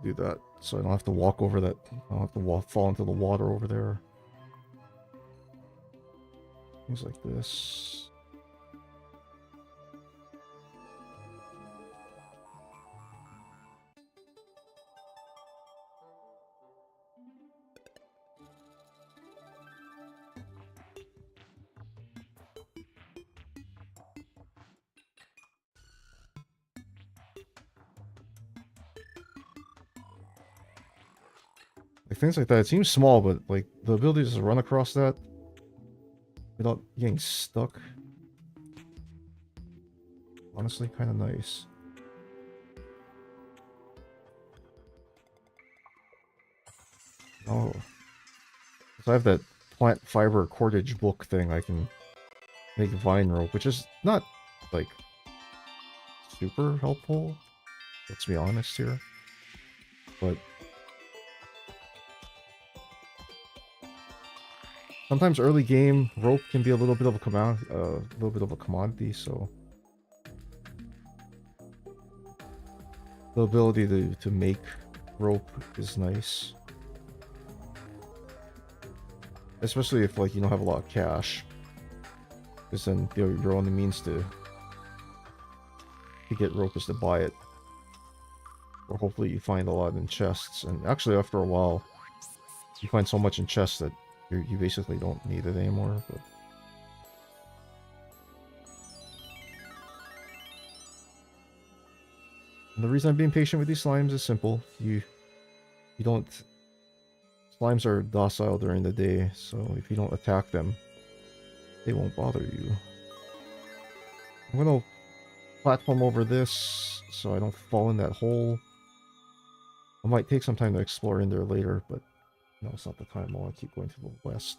Do that so I don't have to walk over that. I don't have to fall into the water over there. Things like this. Like things like that. It seems small, but like the ability to just run across that without getting stuck. Honestly, kind of nice. Oh. So I have that plant fiber cordage book thing. I can make vine rope, which is not, like, super helpful. Let's be honest here. But sometimes early game rope can be a little bit of a commodity, so the ability to make rope is nice. Especially if, like, you don't have a lot of cash. Because then your only means to get rope is to buy it. Or hopefully you find a lot in chests. And actually after a while, you find so much in chests that you basically don't need it anymore. But and the reason I'm being patient with these slimes is simple. You don't... Slimes are docile during the day, so if you don't attack them, they won't bother you. I'm gonna platform over this so I don't fall in that hole. I might take some time to explore in there later, but no, it's not the time. I want to keep going to the west.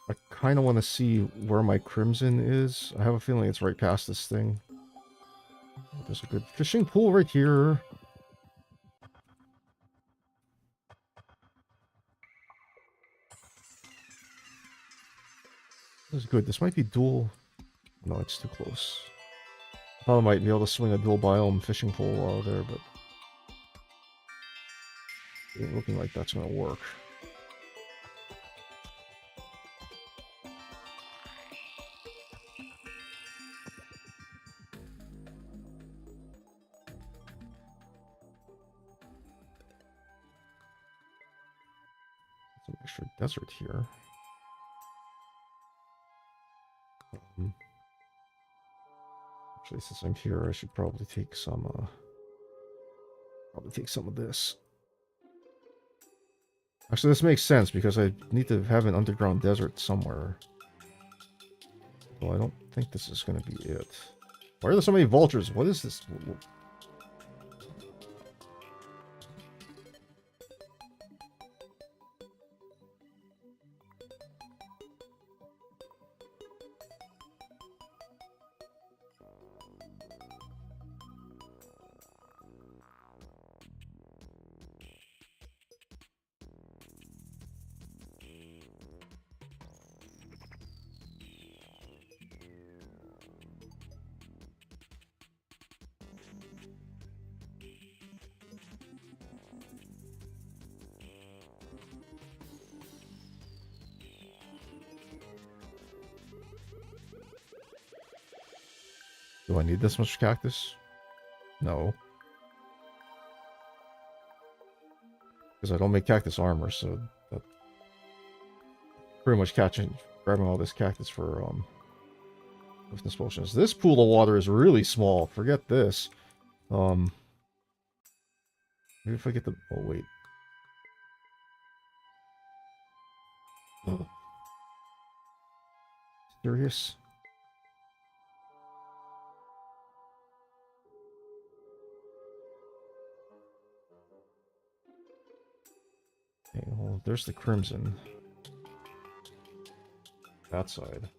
I kind of want to see where my crimson is. I have a feeling it's right past this thing. There's a good fishing pool right here. This is good. This might be dual. No, it's too close. I thought I might be able to swing a dual biome fishing pole out of there, but it ain't looking like that's going to work. Some extra desert here. Actually, since I'm here, I should probably take some of this. Actually, this makes sense because I need to have an underground desert somewhere. Well, I don't think this is going to be it. Why are there so many vultures? What is this? Do I need this much cactus? No. Because I don't make cactus armor, so that pretty much grabbing all this cactus for toughness potions. This pool of water is really small. Forget this. Maybe if I get the... Oh, wait. Oh. Serious? Okay, well, there's the crimson. That side.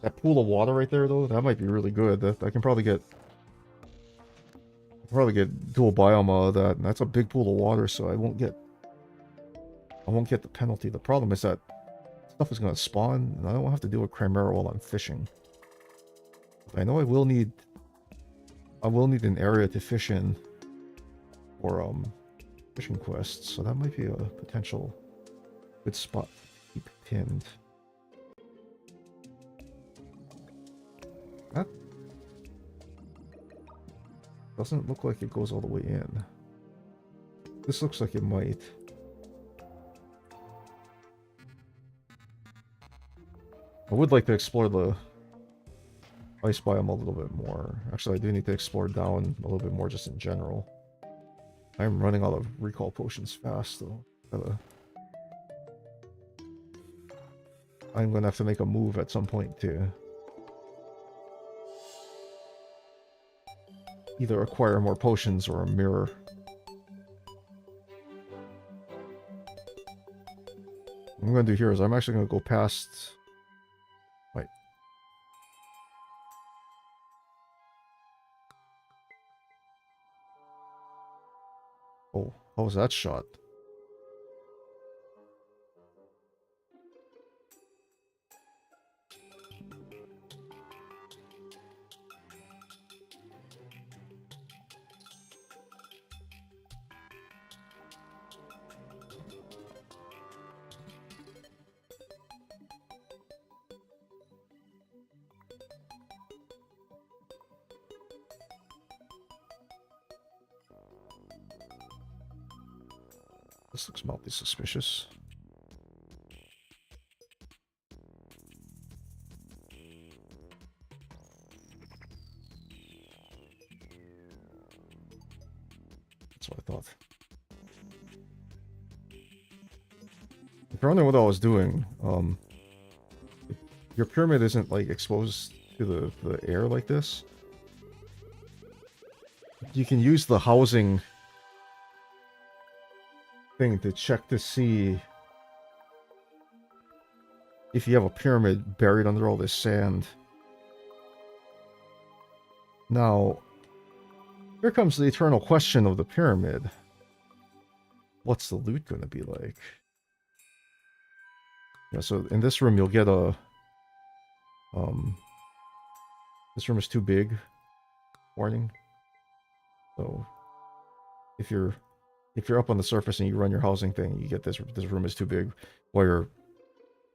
That pool of water right there, though, that might be really good. That I can probably get dual biome out of that. And that's a big pool of water, so I won't get the penalty. The problem is that stuff is gonna spawn, and I don't have to deal with Chimera while I'm fishing. I know I will need an area to fish in for fishing quests, so that might be a potential good spot to keep pinned. That doesn't look like it goes all the way in. This looks like it might. I would like to explore the ice biome a little bit more. Actually, I do need to explore down a little bit more just in general. I'm running out of recall potions fast, though. I'm gonna have to make a move at some point to either acquire more potions or a mirror. What I'm gonna do here is I'm actually gonna go past... Wait. Oh, how was that shot? This looks mildly suspicious. That's what I thought. If you're wondering what I was doing, your pyramid isn't like exposed to the air like this. You can use the housing thing to check to see if you have a pyramid buried under all this sand. Now, here comes the eternal question of the pyramid. What's the loot going to be like? Yeah, so in this room you'll get a... this room is too big. Warning. So, if you're up on the surface and you run your housing thing, you get this room is too big. While you're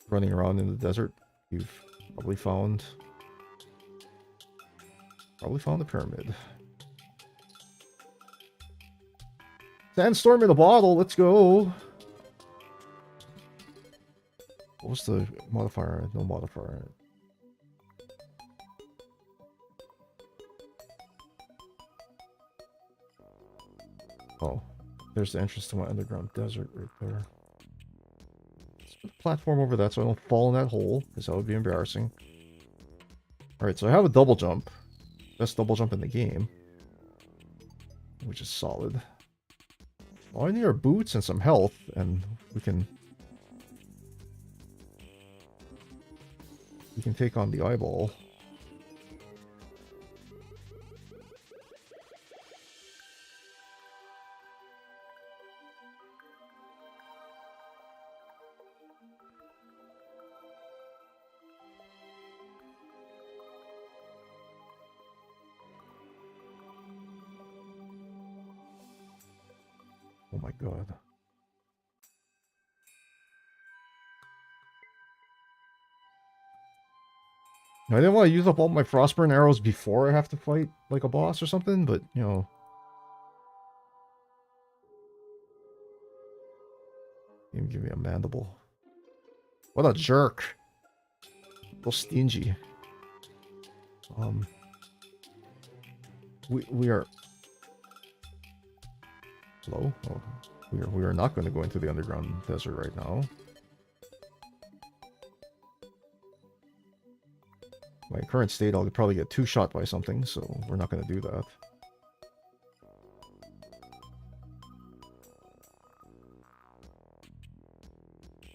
running around in the desert, you've probably found the pyramid. Sandstorm in a bottle, let's go. What was the modifier? No modifier. Oh, there's the entrance to my underground desert right there. Let's put a platform over that so I don't fall in that hole, because that would be embarrassing. Alright, so I have a double jump. Best double jump in the game. Which is solid. All I need are boots and some health, and we can take on the eyeball. Oh my god. I didn't want to use up all my frostburn arrows before I have to fight like a boss or something, but you know. Even give me a mandible. What a jerk. So stingy. We are slow. Oh, we are not going to go into the underground desert right now. My current state, I'll probably get two-shot by something, so we're not going to do that.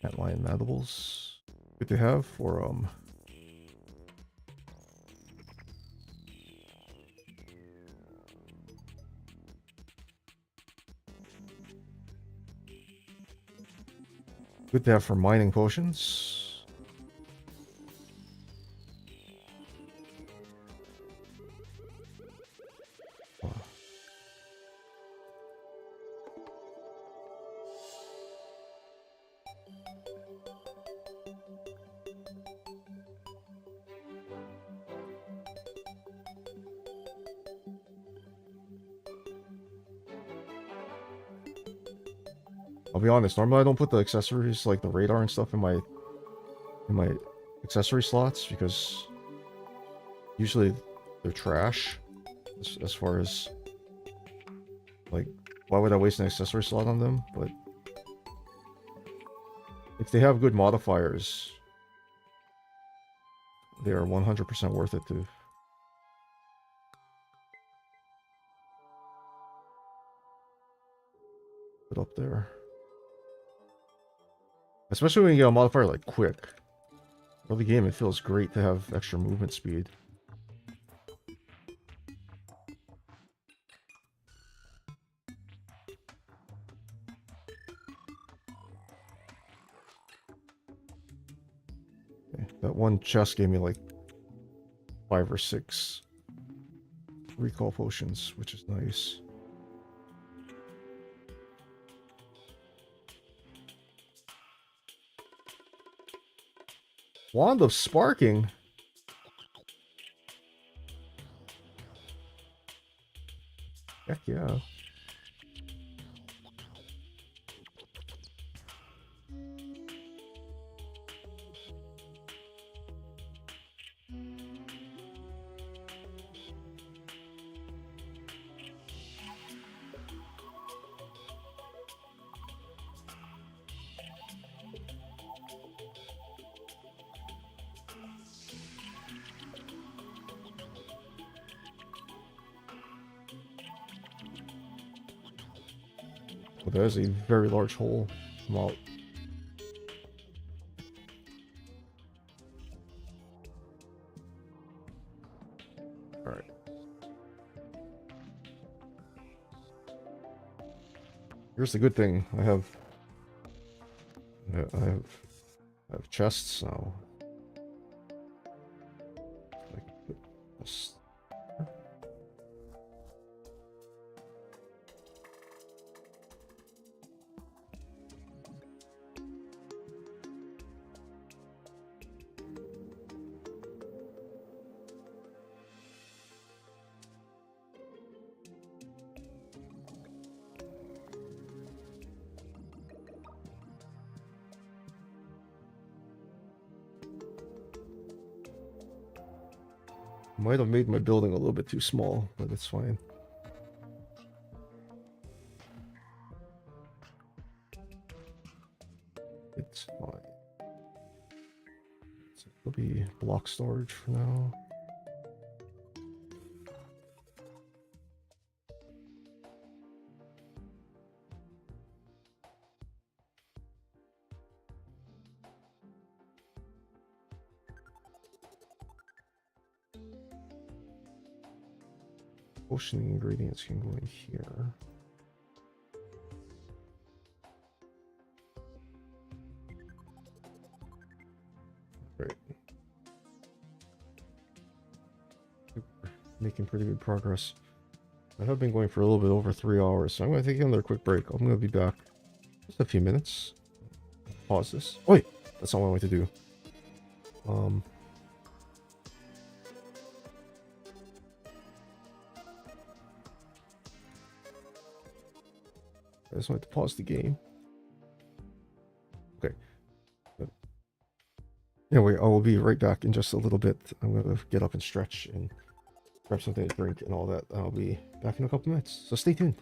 Antlion mandibles. Good to have for good to have for mining potions. I'll be honest, normally I don't put the accessories like the radar and stuff in my accessory slots because usually they're trash as far as like why would I waste an accessory slot on them? But if they have good modifiers, they are 100% worth it to put up there. Especially when you get a modifier like quick. Early game, it feels great to have extra movement speed. Okay, that one chest gave me like 5 or 6 recall potions, which is nice. Wand of Sparking? Heck yeah. Well, that is a very large hole. I'm out. Alright. Here's the good thing. I have chests now. I can put this. Might have made my building a little bit too small, but it's fine. It's fine. So it'll be block storage for now. Potioning ingredients can go in here. Right. Making pretty good progress. I have been going for a little bit over 3 hours, so I'm going to take another quick break. I'm going to be back just a few minutes. Pause this. Oh, wait, that's not what I want to do. I just wanted to pause the game. Okay. Anyway, I will be right back in just a little bit. I'm gonna get up and stretch and grab something to drink and all that. I'll be back in a couple minutes, so stay tuned.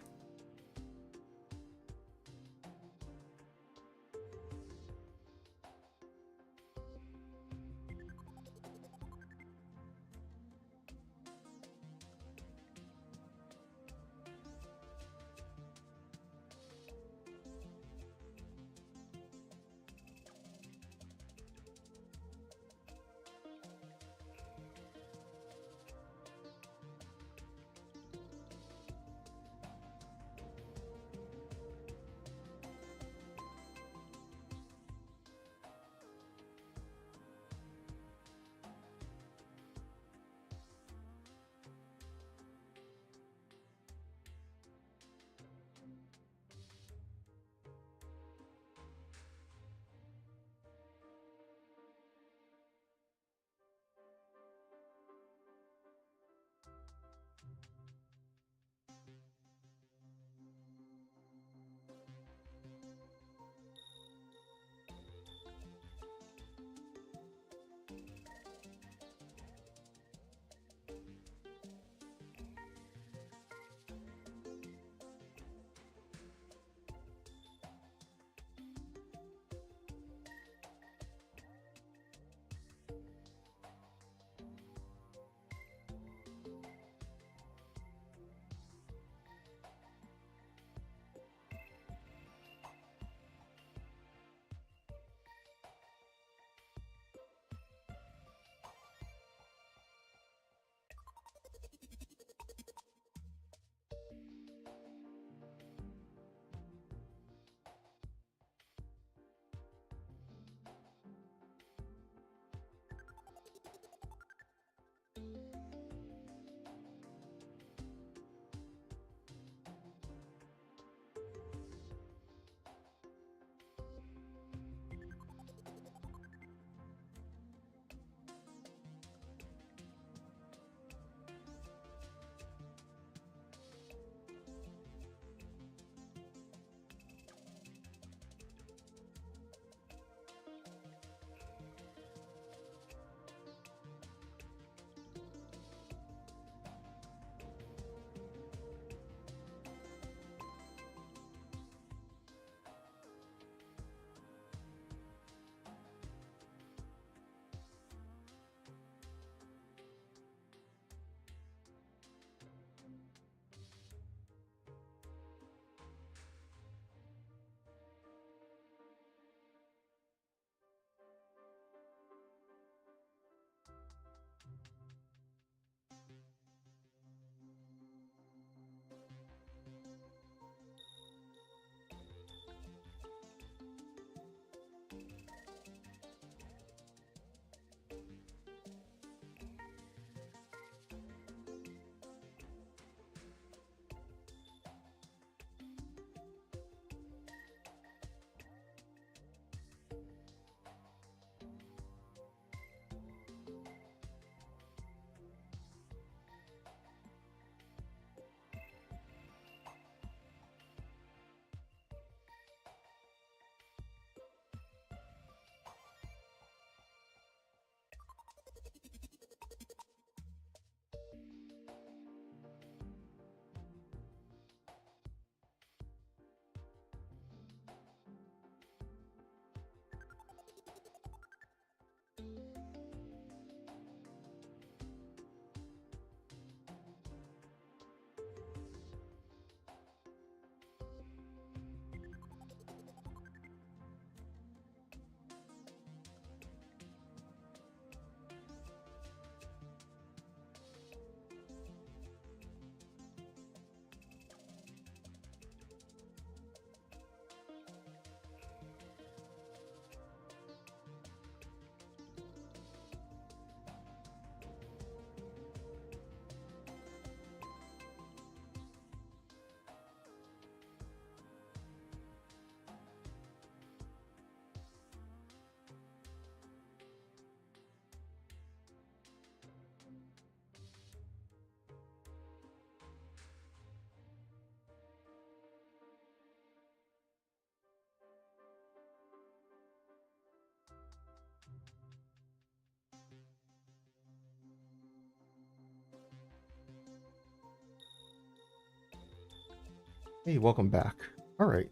Hey, welcome back. All right,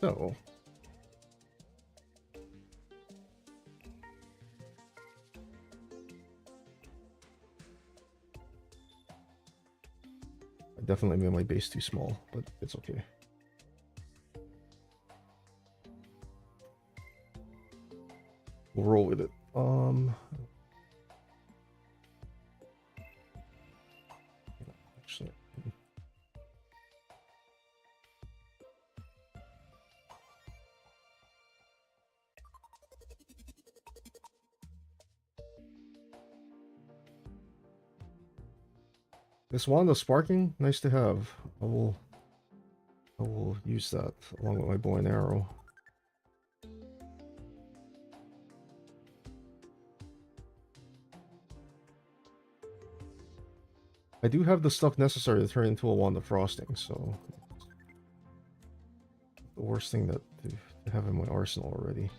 so I definitely made my base too small, but it's okay. We'll roll with it. Actually, this wand of sparking, nice to have. I will use that along with my bow and arrow. I do have the stuff necessary to turn into a wand of frosting, so the worst thing that to have in my arsenal already.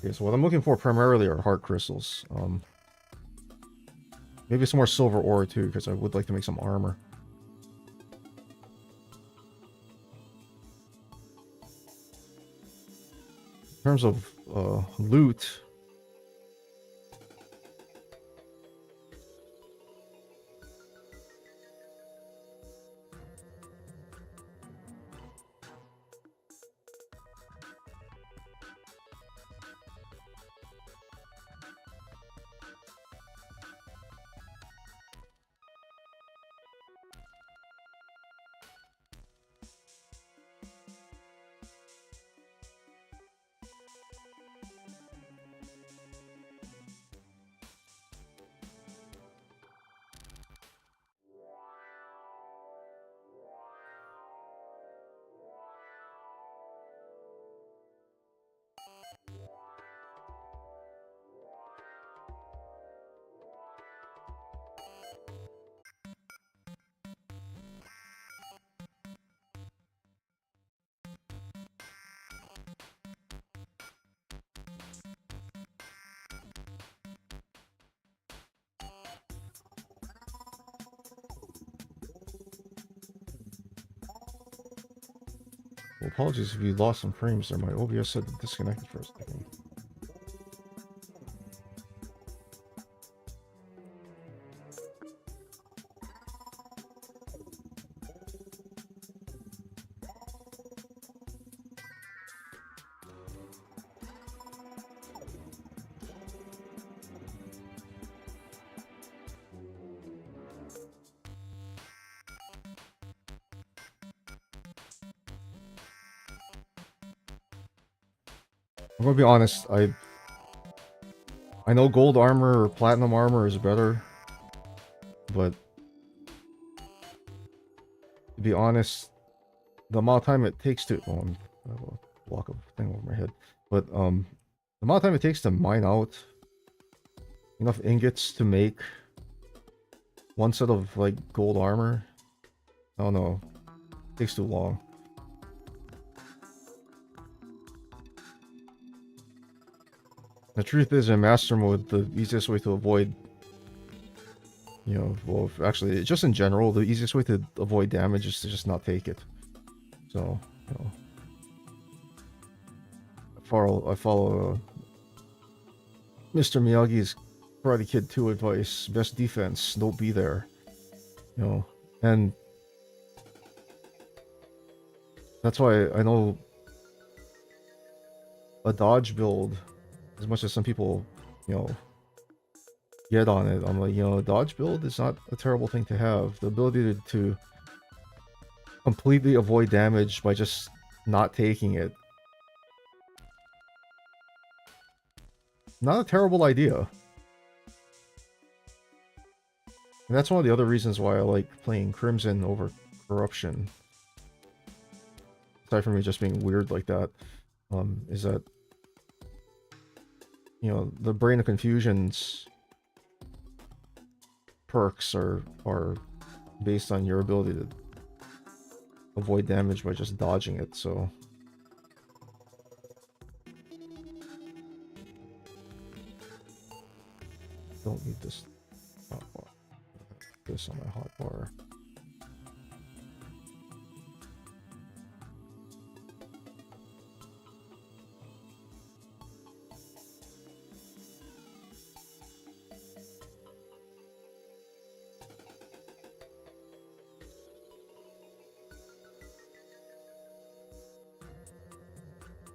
Okay, so what I'm looking for primarily are heart crystals. Maybe some more silver ore too, because I would like to make some armor. In terms of loot, well, apologies if you lost some frames there. My OBS said disconnected for a second. I'm gonna be honest, I know gold armor or platinum armor is better, but to be honest, the amount of time it takes to I have a block of thing over my head, but the amount of time it takes to mine out enough ingots to make one set of like gold armor, I don't know, it takes too long. The truth is, in master mode, the easiest way to avoid, you know, well, actually, just in general, the easiest way to avoid damage is to just not take it. So, you know, I follow Mr. Miyagi's Karate Kid 2 advice: best defense, don't be there. You know, and that's why I know a dodge build, as much as some people, you know, get on it, I'm like, you know, a dodge build is not a terrible thing to have. The ability to completely avoid damage by just not taking it. Not a terrible idea. And that's one of the other reasons why I like playing Crimson over Corruption. Aside from me just being weird like that, is that, you know, the Brain of Confusion's perks are based on your ability to avoid damage by just dodging it, so... Don't need this hotbar. This on my hotbar.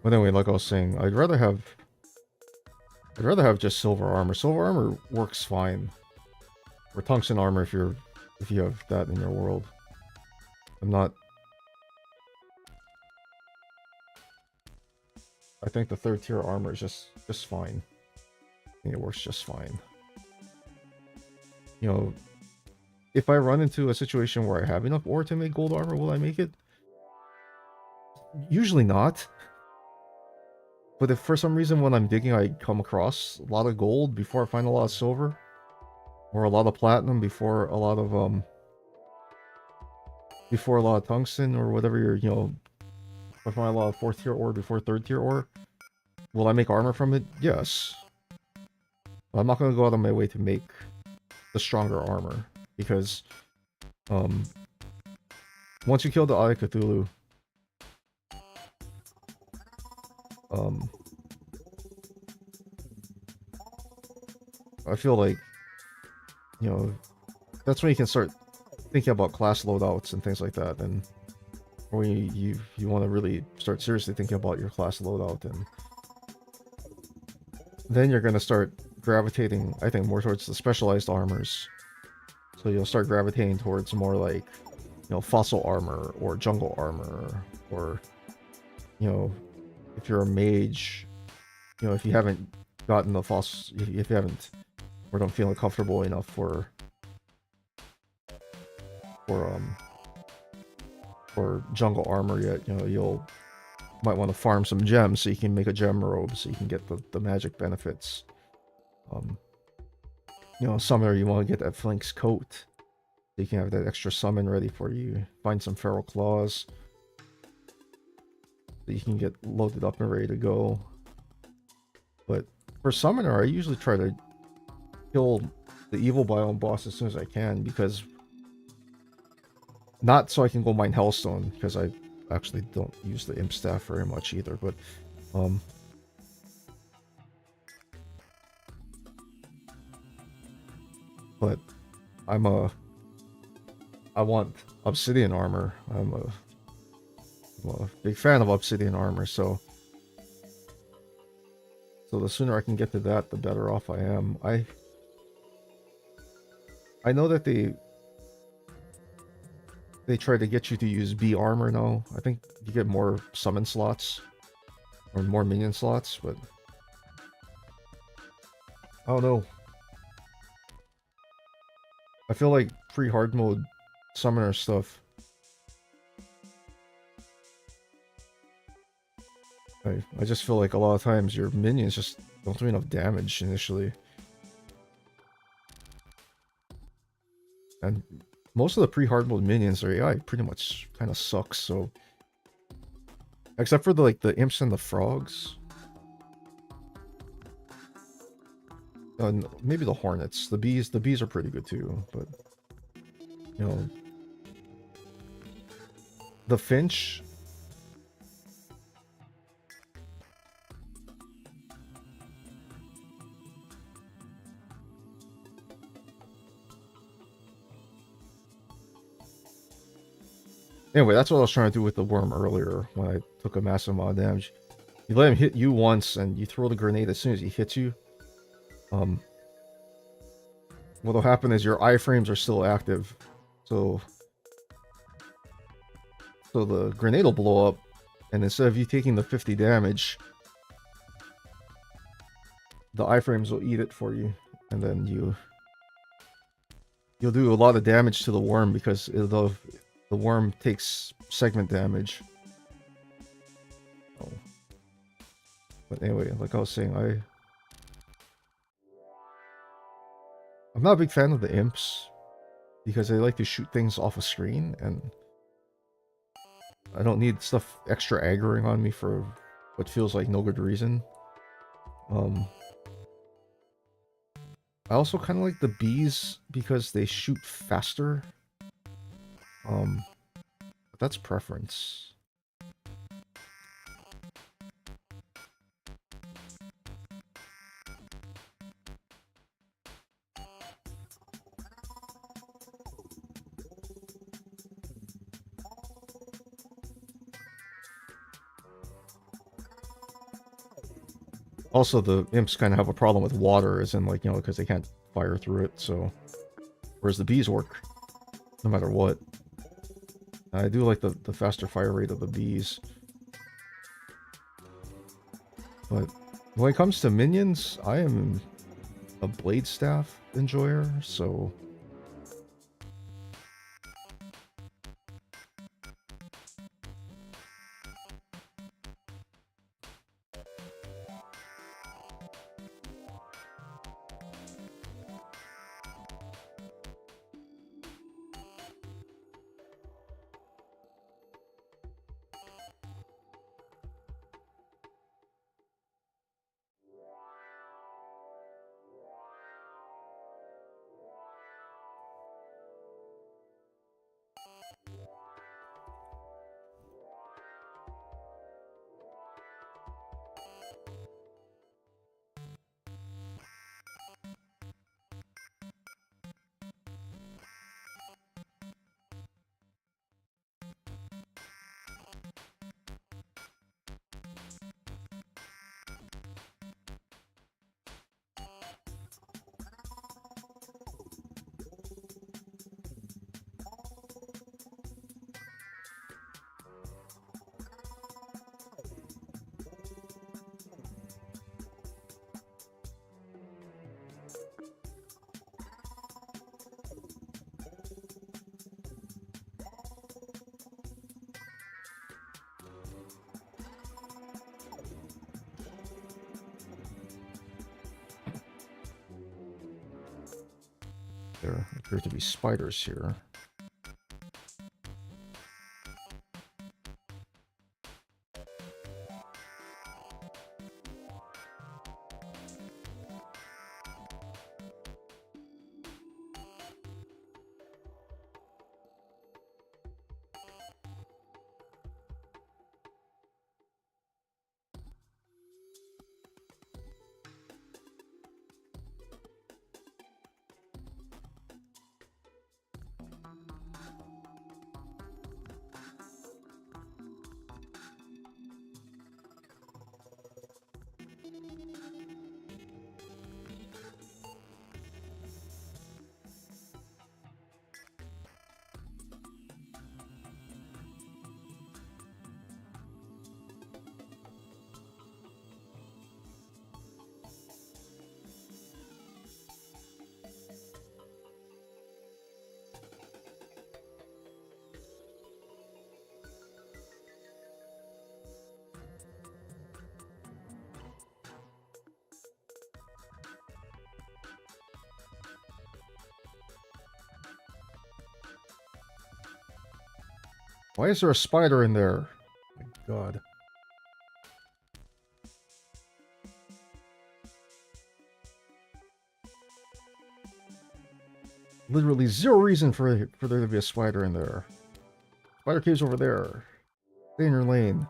But anyway, like I was saying, I'd rather have just silver armor. Silver armor works fine. Or tungsten armor if you have that in your world. I'm not... I think the third tier armor is just fine. I think it works just fine. You know, if I run into a situation where I have enough ore to make gold armor, will I make it? Usually not. But if for some reason when I'm digging I come across a lot of gold before I find a lot of silver, or a lot of platinum before a lot of tungsten, or whatever you're, you know, if I find a lot of 4th tier ore before 3rd tier ore, will I make armor from it? Yes. But I'm not going to go out of my way to make the stronger armor, because once you kill the Eye of Cthulhu, I feel like, you know, that's when you can start thinking about class loadouts and things like that, and when you want to really start seriously thinking about your class loadout, and then you're going to start gravitating, I think, more towards the specialized armors. So you'll start gravitating towards more like, you know, fossil armor or jungle armor, or, you know, if you're a mage, you know, if you haven't gotten the fossil, if you haven't, or don't feel comfortable enough for jungle armor yet, you know, you'll might want to farm some gems so you can make a gem robe so you can get the magic benefits. You know, summoner, you want to get that Flink's coat so you can have that extra summon ready for you. Find some feral claws so you can get loaded up and ready to go. But for summoner, I usually try to kill the evil biome boss as soon as I can, because not so I can go mine Hellstone, because I actually don't use the imp staff very much either, but I want obsidian armor. I'm a big fan of obsidian armor, so the sooner I can get to that, the better off I am. I know that they try to get you to use B armor now. I think you get more summon slots or more minion slots, but I don't know. I feel like pre-hard mode summoner stuff, I just feel like a lot of times your minions just don't do enough damage initially. And most of the pre-hard mode minions, their AI pretty much kind of sucks, so... Except for the imps and the frogs. And maybe the hornets. The bees are pretty good too, but... You know... The finch... Anyway, that's what I was trying to do with the worm earlier when I took a massive amount of damage. You let him hit you once and you throw the grenade as soon as he hits you. What'll happen is your iframes are still active. So the grenade will blow up, and instead of you taking the 50 damage, the iframes will eat it for you, and then you you'll do a lot of damage to the worm because the worm takes segment damage. Oh. But anyway, like I was saying, I'm not a big fan of the imps because they like to shoot things off a screen, and I don't need stuff extra aggroing on me for what feels like no good reason. I also kind of like the bees because they shoot faster. But that's preference. Also, the imps kind of have a problem with water, as in, like, you know, because they can't fire through it, so... Whereas the bees work, no matter what. I do like the faster fire rate of the bees. But when it comes to minions, I am a blade staff enjoyer, so... There appear to be spiders here. Why is there a spider in there? Oh my God. Literally zero reason for there to be a spider in there. Spider cave's over there. Stay in your lane.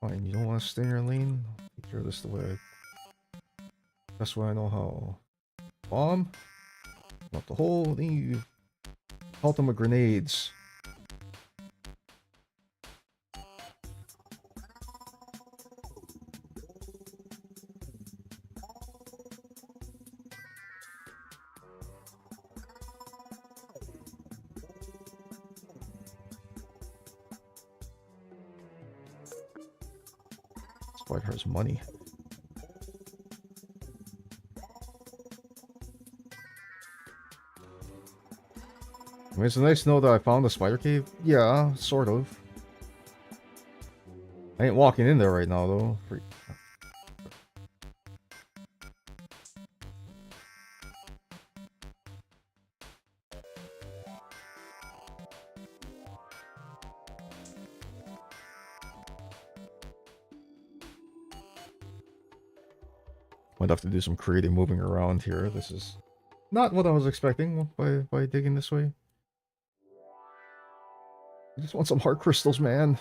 Fine, you don't want to stay in your lane? I'll take care of this the way that's what I know how. Bomb? Not the hole, then you pelt them with grenades. spider has money. I mean, it's nice to know that I found the spider cave. Yeah, sort of. I ain't walking in there right now, though. Might have to do some creative moving around here. This is not what I was expecting by digging this way. I just want some heart crystals, man.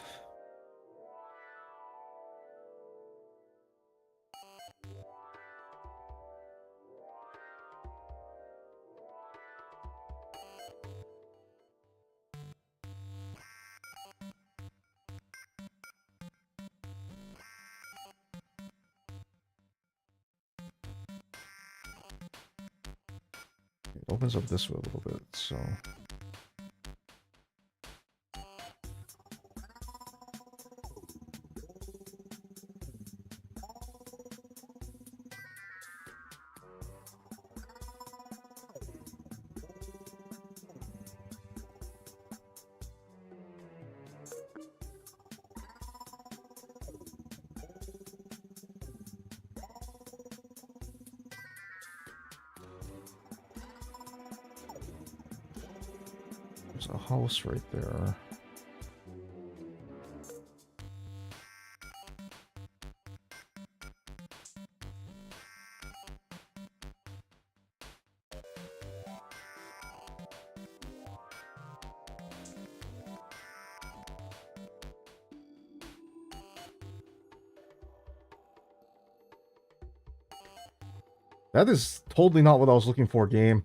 It opens up this way a little bit, so... There's a house right there. That is totally not what I was looking for, game.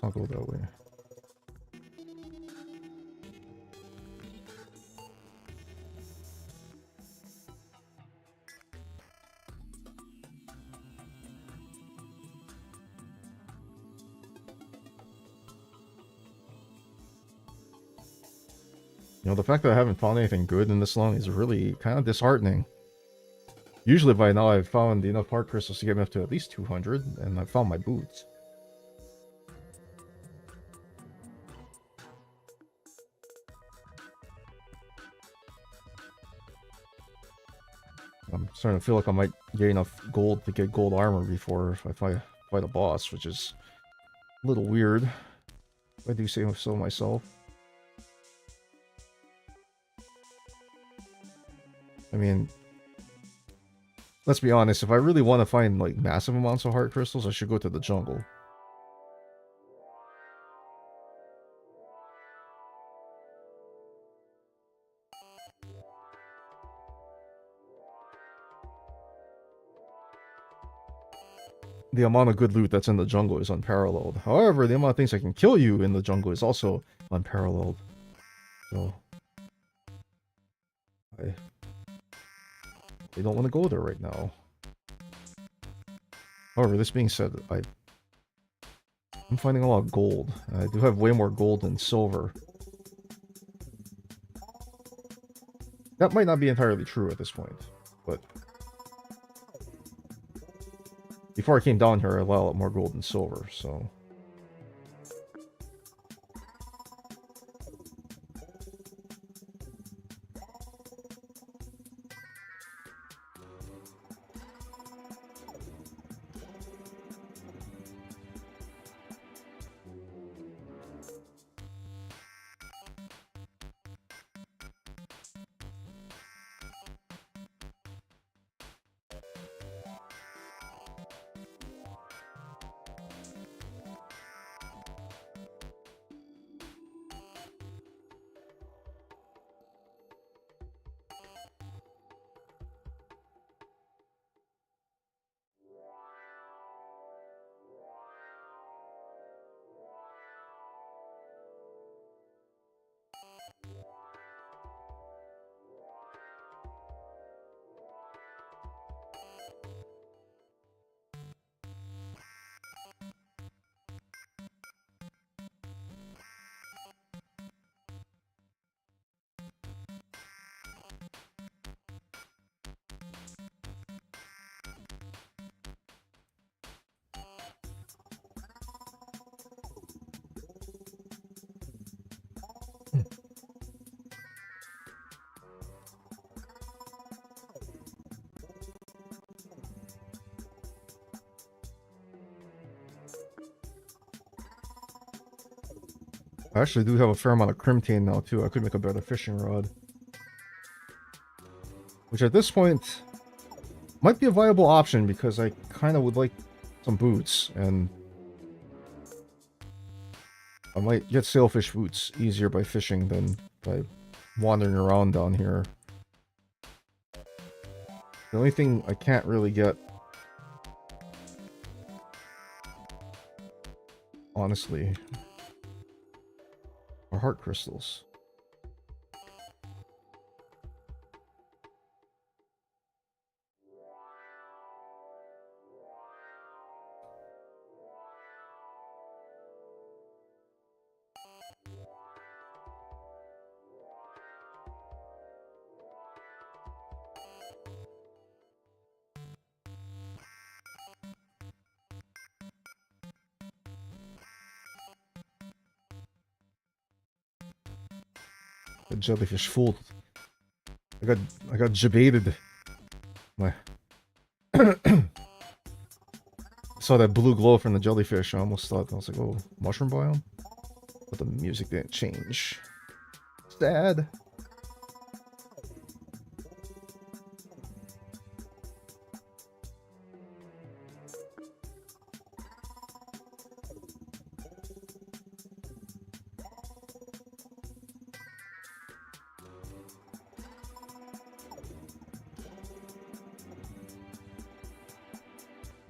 I'll go that way. You know, the fact that I haven't found anything good in this long is really kind of disheartening. Usually by now I've found enough heart crystals to get me up to at least 200, and I've found my boots. I'm starting to feel like I might get enough gold to get gold armor before I fight a boss, which is a little weird. If I do say so myself. I mean, let's be honest, if I really want to find like massive amounts of heart crystals, I should go to the jungle. The amount of good loot that's in the jungle is unparalleled. However, the amount of things that can kill you in the jungle is also unparalleled. So, I don't want to go there right now. However, this being said, I'm finding a lot of gold. I do have way more gold than silver. That might not be entirely true at this point, but before I came down here, I had a lot more gold than silver, so... I actually do have a fair amount of crimtane now, too. I could make a better fishing rod. Which at this point might be a viable option because I kind of would like some boots, and I might get sailfish boots easier by fishing than by wandering around down here. The only thing I can't really get, honestly, are heart crystals. The jellyfish fooled. I got jebaited. My saw that blue glow from the jellyfish. I almost thought, I was like, oh, mushroom biome? But the music didn't change. Sad.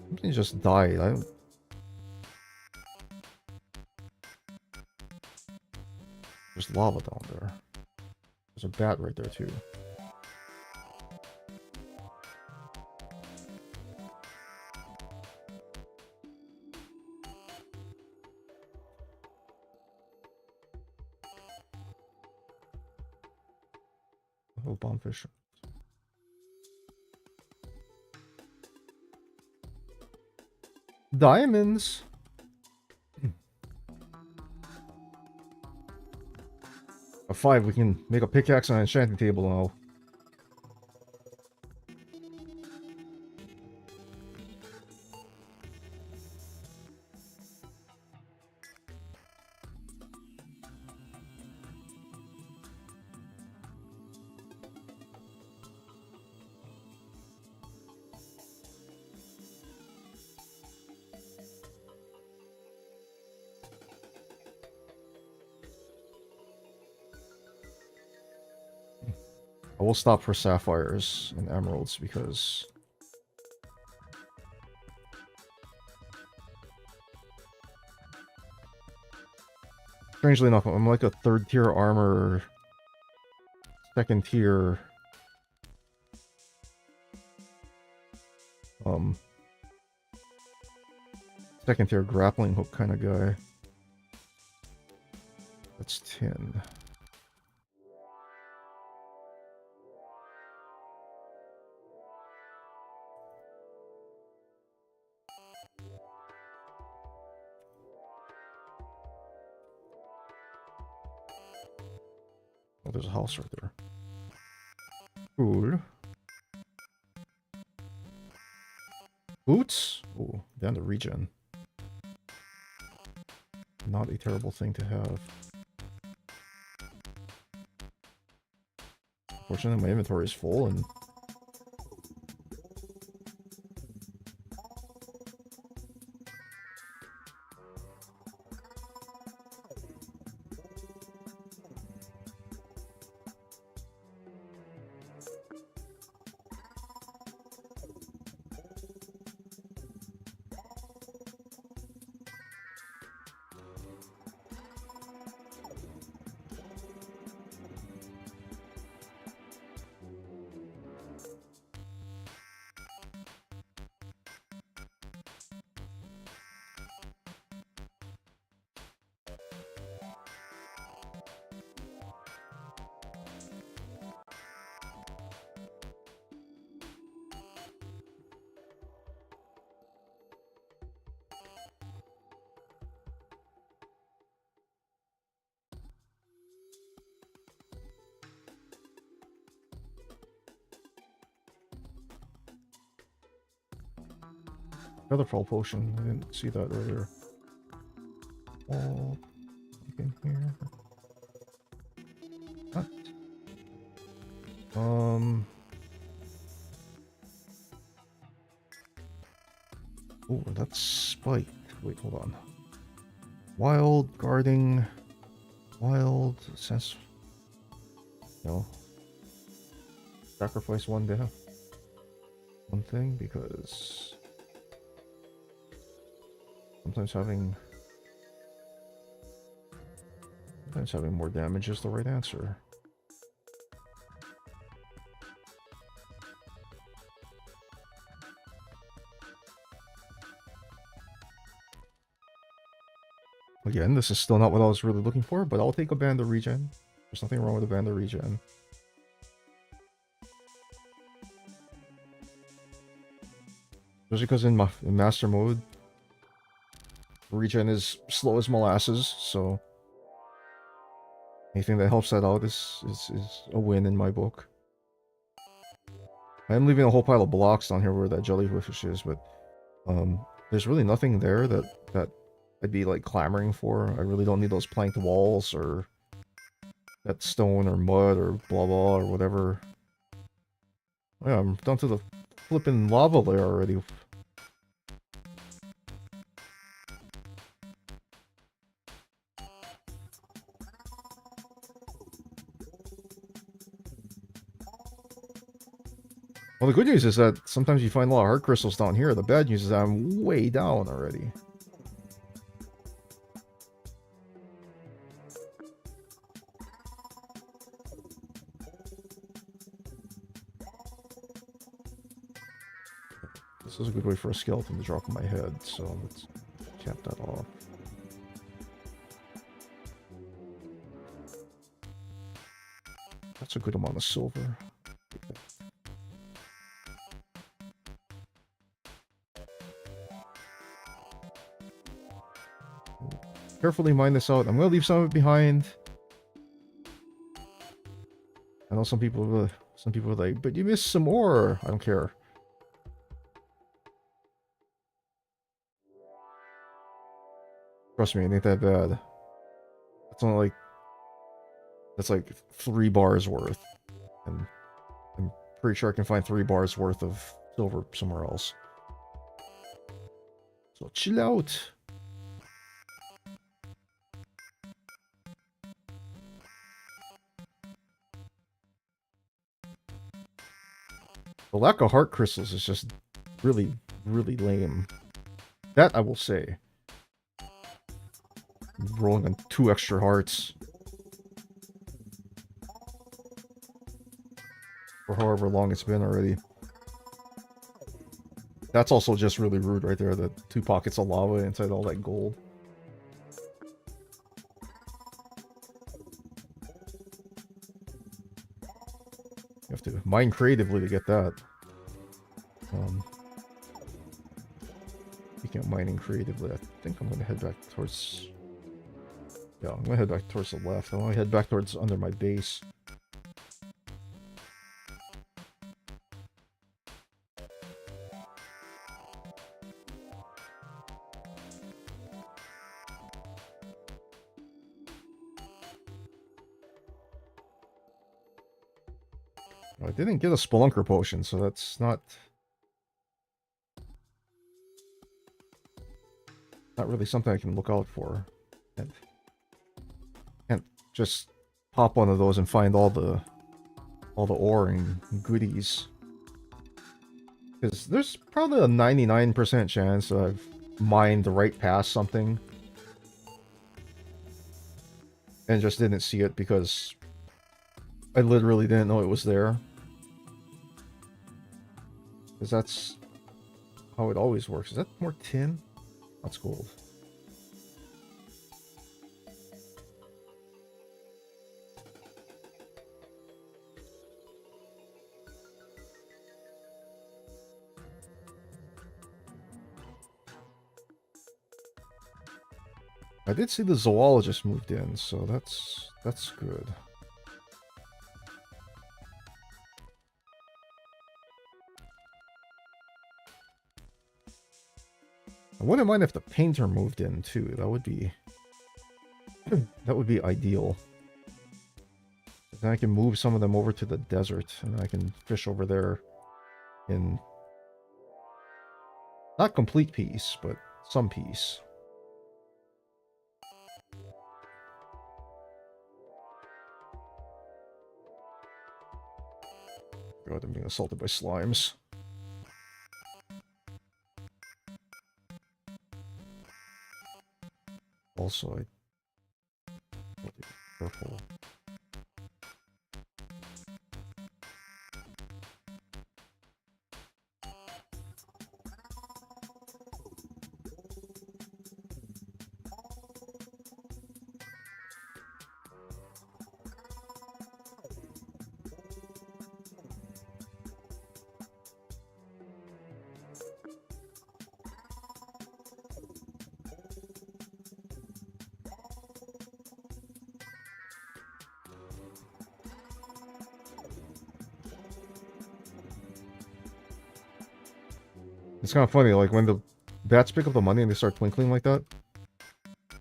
Something just died. I don't... There's lava down there. There's a bat right there too. Oh, bombfish. Diamonds. A 5, we can make a pickaxe on an enchanting table now. I will stop for sapphires and emeralds because strangely enough, I'm like a 3rd tier armor, 2nd tier second tier grappling hook kind of guy. That's 10. Oh, there's a house right there. Food. Boots? Oh, down to regen. Not a terrible thing to have. Unfortunately, my inventory is full and... Another fall potion. I didn't see that earlier. Oh, in here. What? Oh, that's spiked. Wait, hold on. Wild, guarding, wild, sense. No. Sacrifice one to one thing because sometimes having more damage is the right answer. Again, this is still not what I was really looking for, but I'll take a band of regen. There's nothing wrong with a band of regen. Especially because in master mode, regen is slow as molasses, so anything that helps that out is a win in my book. I am leaving a whole pile of blocks down here where that jellyfish is, but there's really nothing there that I'd be like clamoring for. I really don't need those planked walls or that stone or mud or blah blah or whatever. Yeah, I'm down to the flipping lava layer already. Well, the good news is that sometimes you find a lot of heart crystals down here. The bad news is that I'm way down already. This is a good way for a skeleton to drop on my head, so let's cap that off. That's a good amount of silver. Carefully mine this out. I'm gonna leave some of it behind. I know some people are like, but you missed some more. I don't care. Trust me, it ain't that bad. It's only like that's like 3 bars worth, and I'm pretty sure I can find 3 bars worth of silver somewhere else. So chill out. The lack of heart crystals is just really, really lame. That I will say. Rolling on 2 extra hearts. For however long it's been already. That's also just really rude right there, the 2 pockets of lava inside all that gold. You have to mine creatively to get that. Speaking of mining creatively, I think I'm going to head back towards... Yeah, I'm going to head back towards the left. I want to head back towards under my base. I didn't get a Spelunker potion, so that's not really something I can look out for. Can't just pop one of those and find all the ore and goodies. Because there's probably a 99% chance that I've mined right past something and just didn't see it because I literally didn't know it was there. Because that's how it always works. Is that more tin? That's gold. I did see the zoologist moved in, so that's good. I wouldn't mind if the painter moved in too. That would be ideal. Then I can move some of them over to the desert, and I can fish over there in not complete peace, but some peace. God, I'm being assaulted by slimes. Also, I be careful. It's kind of funny, like when the bats pick up the money and they start twinkling like that,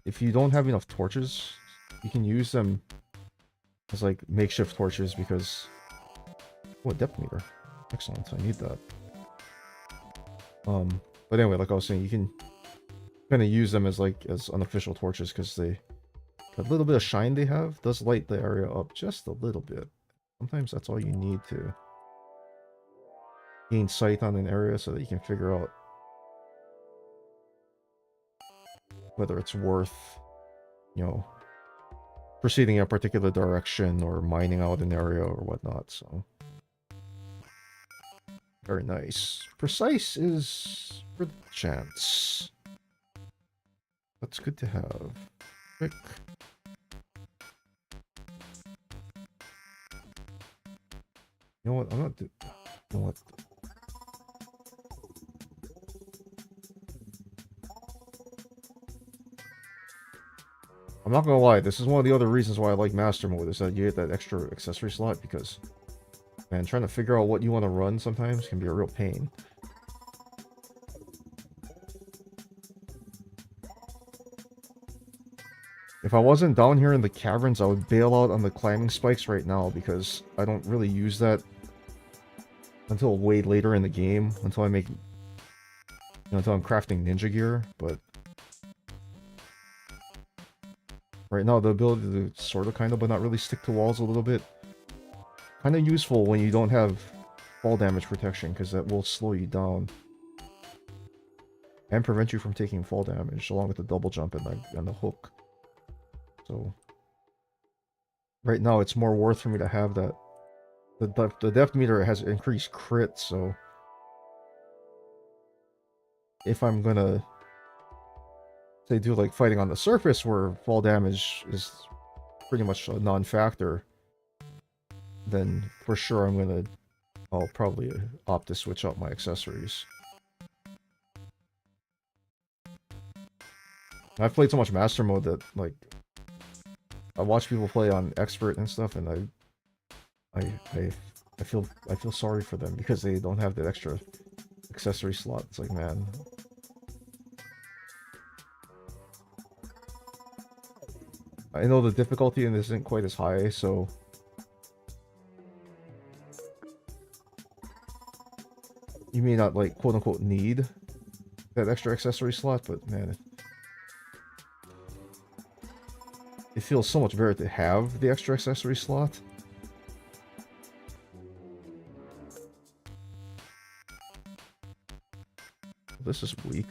if you don't have enough torches, you can use them as like makeshift torches because... Oh, a depth meter. Excellent, I need that. But anyway, like I was saying, you can kind of use them as like as unofficial torches because they... a little bit of shine they have does light the area up just a little bit. Sometimes that's all you need to gain sight on an area so that you can figure out whether it's worth, you know, proceeding in a particular direction or mining out an area or whatnot, so... Very nice. Precise is for the chance. That's good to have. Quick. You know what? I'm not... You know what? I'm not gonna lie, this is one of the other reasons why I like Master Mode, is that you get that extra accessory slot, because, man, trying to figure out what you want to run sometimes can be a real pain. If I wasn't down here in the caverns, I would bail out on the climbing spikes right now, because I don't really use that until way later in the game, until I make... You know, until I'm crafting ninja gear, but... Right now, the ability to sort of, kind of, but not really stick to walls a little bit. Kind of useful when you don't have fall damage protection, because that will slow you down. And prevent you from taking fall damage, along with the double jump and the hook. So... Right now, it's more worth for me to have that. The depth meter has increased crit, so... if I'm gonna say do like fighting on the surface where fall damage is pretty much a non-factor, then for sure I'll probably opt to switch out my accessories. I've played so much master mode that like I watch people play on expert and stuff, and I feel sorry for them because they don't have that extra accessory slot. It's like, man. I know the difficulty in this isn't quite as high, so you may not like quote unquote need that extra accessory slot, but man, it feels so much better to have the extra accessory slot. This is weak.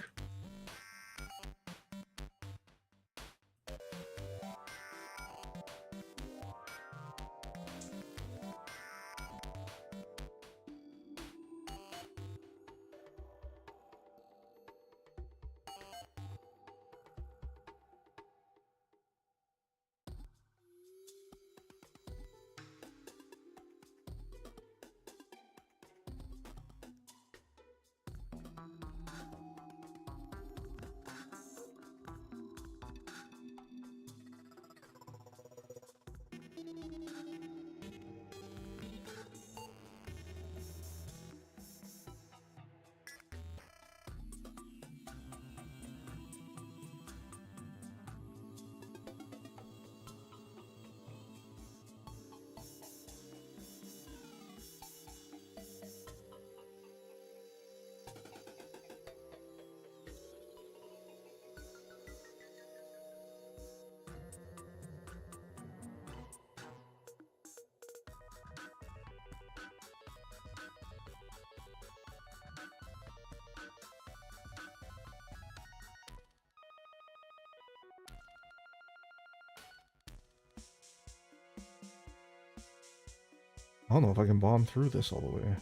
I don't know if I can bomb through this all the way.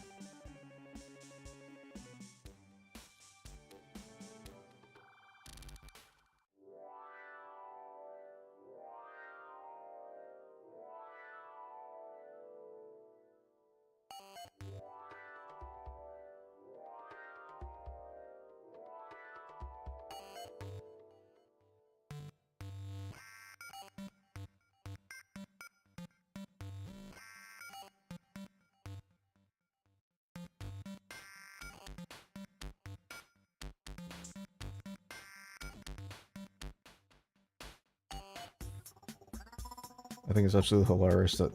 I think it's absolutely hilarious that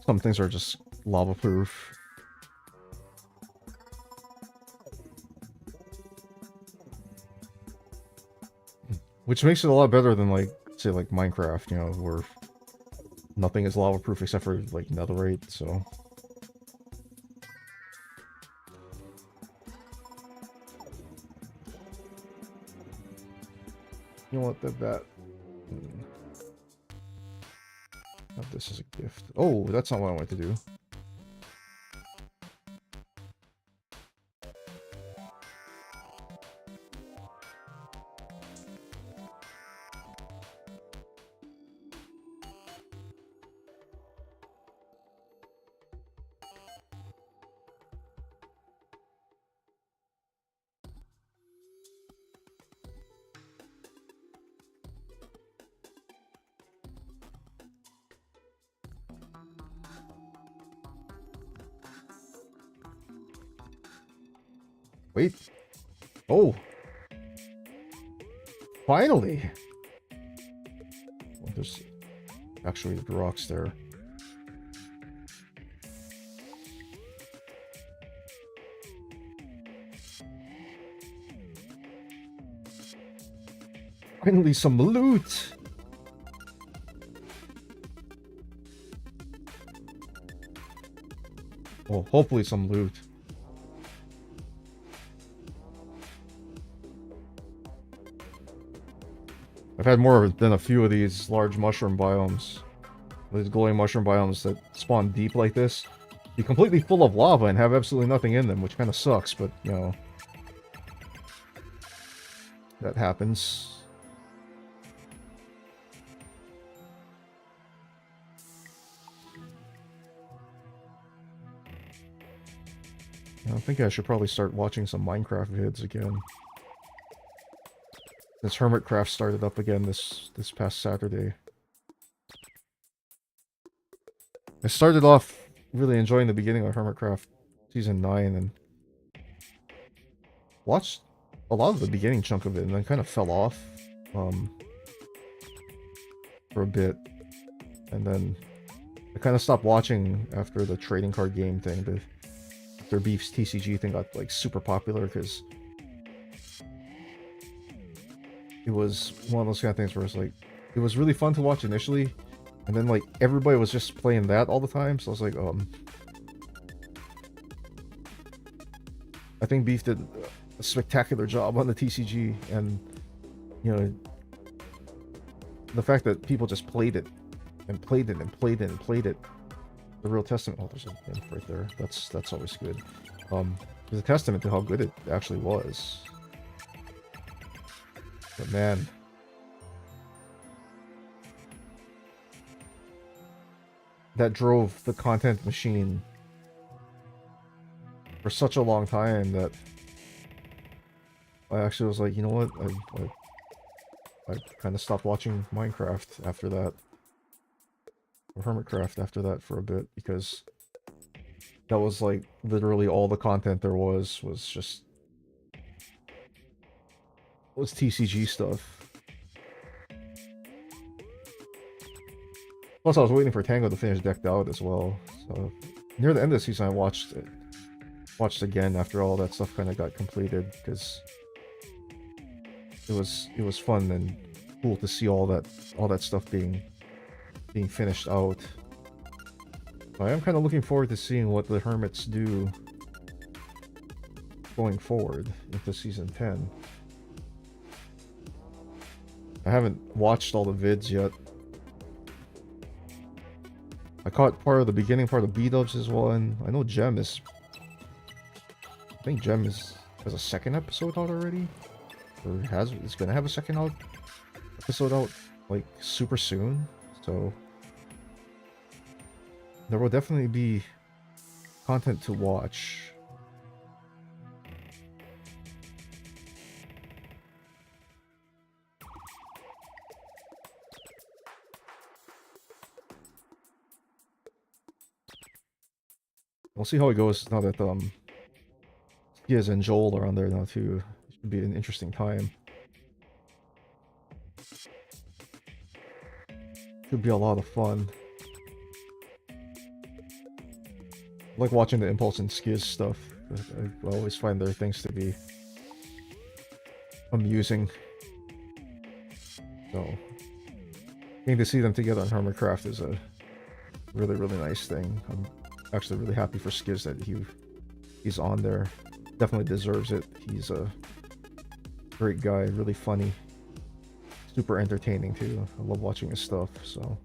some things are just lava proof. Which makes it a lot better than like, say like Minecraft, you know, where nothing is lava proof except for like netherite, so. You know what, that have this as a gift. Oh, that's not what I wanted to do. Wait. Oh. Finally. Well, there's actually the rocks there. Finally some loot. Well, hopefully some loot. I've had more than a few of these large mushroom biomes. These glowing mushroom biomes that spawn deep like this. Be completely full of lava and have absolutely nothing in them, which kind of sucks, but, you know. that happens. I think I should probably start watching some Minecraft vids again. This Hermitcraft started up again this past Saturday. I started off really enjoying the beginning of Hermitcraft Season 9 and watched a lot of the beginning chunk of it and then kind of fell off for a bit. And then I kind of stopped watching after the trading card game thing. Their Beef's TCG thing got like super popular because it was one of those kind of things where it's like, it was really fun to watch initially, and then like everybody was just playing that all the time, so I was like, I think Beef did a spectacular job on the TCG, and you know, the fact that people just played it and played it and played it and played it, the real testament. Oh, there's a imp right there. That's always good. It's a testament to how good it actually was. But man, that drove the content machine for such a long time that I actually was like, you know what, I kind of stopped watching Minecraft after that, or Hermitcraft after that for a bit, because that was like literally all the content there was just TCG stuff. Plus, I was waiting for Tango to finish Decked Out as well. So near the end of the season, I watched again after all that stuff kind of got completed, because it was fun and cool to see all that stuff being finished out. I am kind of looking forward to seeing what the Hermits do going forward into Season 10. I haven't watched all the vids yet. I caught part of the beginning part of B-Dubs as well, and I know Gem is... I think Gem has a second episode out already? Or is gonna have a second episode out, like, super soon, so... There will definitely be content to watch. We'll see how it goes now that Skiz and Joel are on there now too. It should be an interesting time. Should be a lot of fun. I like watching the Impulse and Skiz stuff. I always find their things to be amusing. So getting to see them together on Hermitcraft is a really, really nice thing. I'm actually really happy for Skiz that he's on there. Definitely deserves it. He's a great guy, really funny, super entertaining too. I love watching his stuff, so.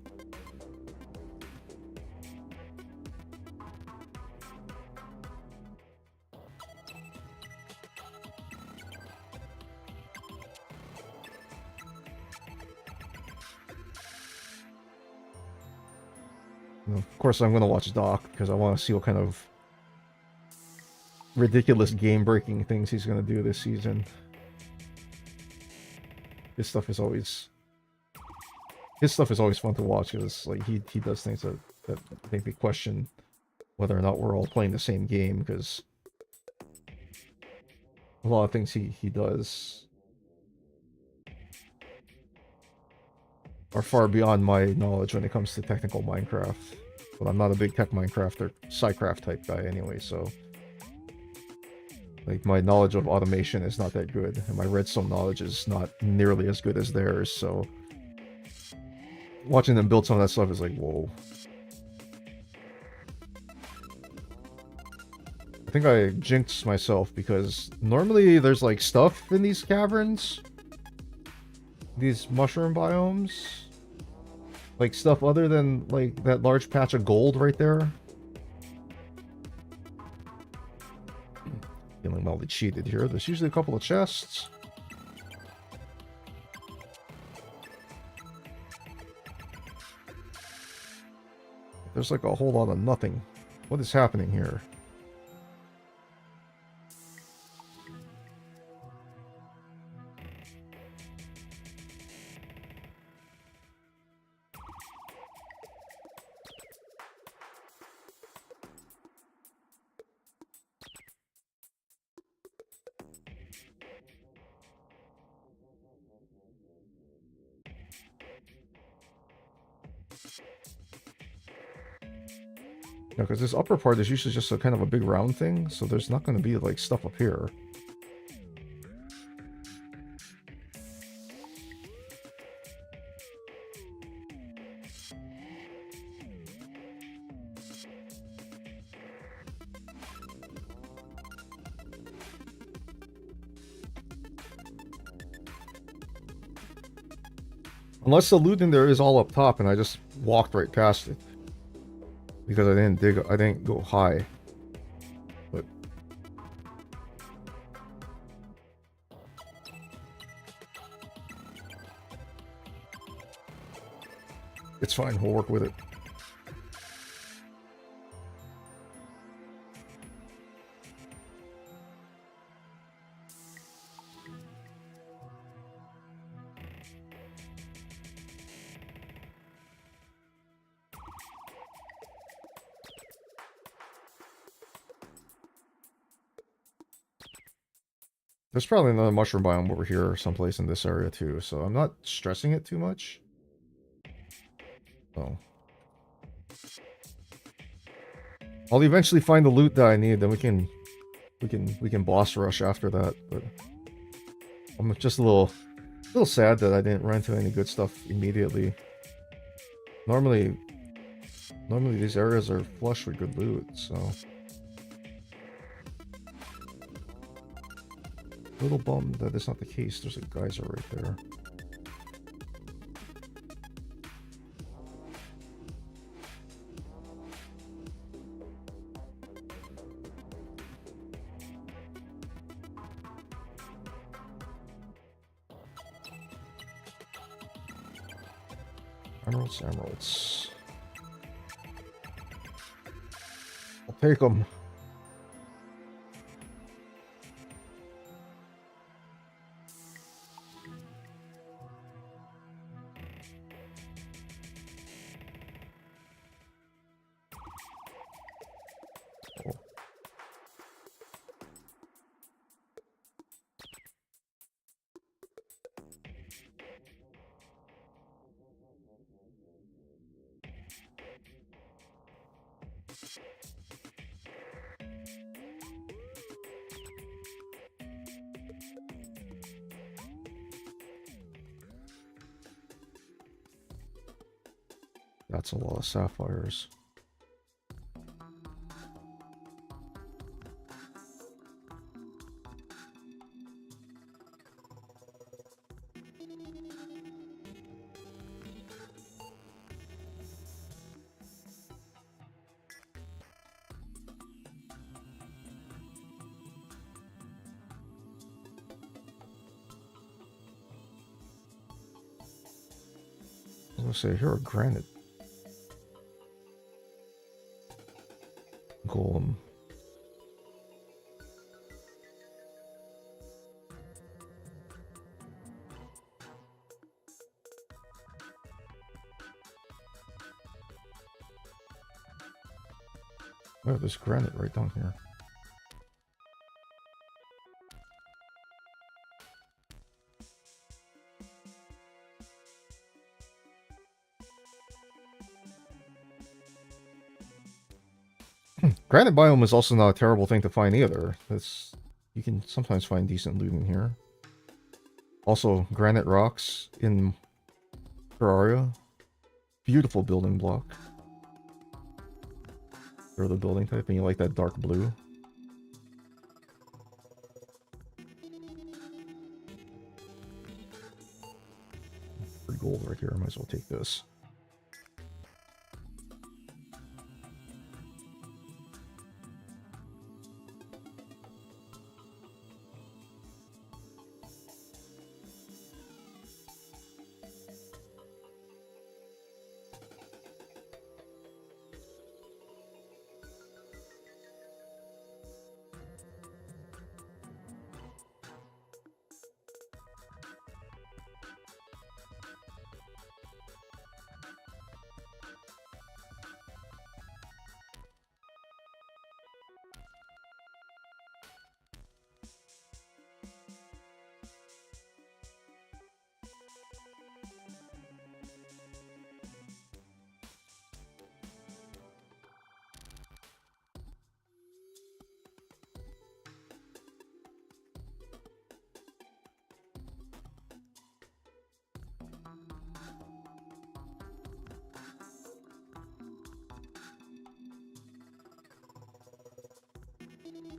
Of course, I'm going to watch Doc, because I want to see what kind of ridiculous game-breaking things he's going to do this season. His stuff is always fun to watch, because like he does things that make me question whether or not we're all playing the same game, because a lot of things he does are far beyond my knowledge when it comes to technical Minecraft. But I'm not a big tech Minecraft or Psycraft type guy anyway, so like my knowledge of automation is not that good, and my redstone knowledge is not nearly as good as theirs, so watching them build some of that stuff is like, whoa. I think I jinxed myself, because normally there's like stuff in these caverns, these mushroom biomes, like stuff other than like that large patch of gold right there. Feeling mildly cheated here. There's usually a couple of chests. There's like a whole lot of nothing. What is happening here? Yeah, because this upper part is usually just a kind of a big round thing, so there's not going to be like stuff up here. Unless the loot in there is all up top and I just walked right past it. Because I didn't go high. But it's fine, we'll work with it. There's probably another mushroom biome over here or someplace in this area too, so I'm not stressing it too much. Oh. I'll eventually find the loot that I need, then we can boss rush after that, but I'm just a little sad that I didn't run into any good stuff immediately. Normally these areas are flush with good loot, so a little bummed that it's not the case. There's a geyser right there. Emeralds. I'll take them. That's a lot of sapphires. I was gonna say, here are granite golem. Oh, there's granite right down here. Granite biome is also not a terrible thing to find either. You can sometimes find decent loot in here. Also, granite rocks in Terraria. Beautiful building block. Or the building type, and you like that dark blue. Free gold right here, I might as well take this.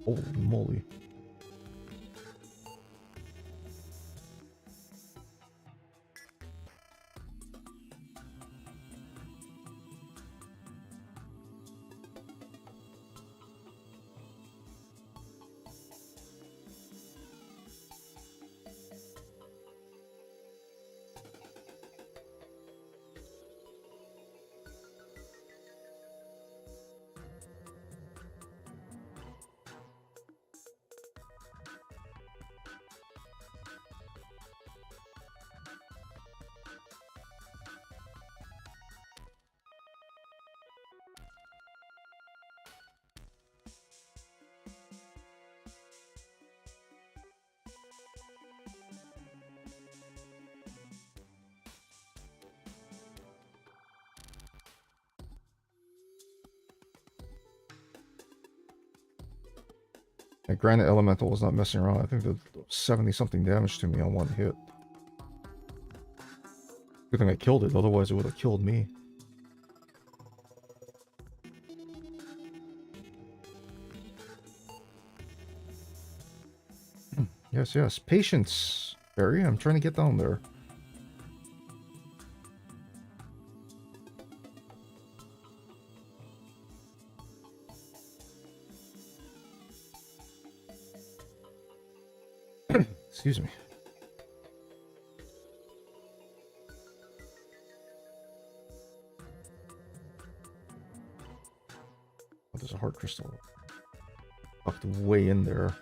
Holy moly. That Granite Elemental was not messing around. I think that 70 something damage to me on one hit. Good thing I killed it, otherwise it would have killed me. Yes, yes. Patience, Barry. I'm trying to get down there. Excuse me. Oh, there's a heart crystal tucked way in there.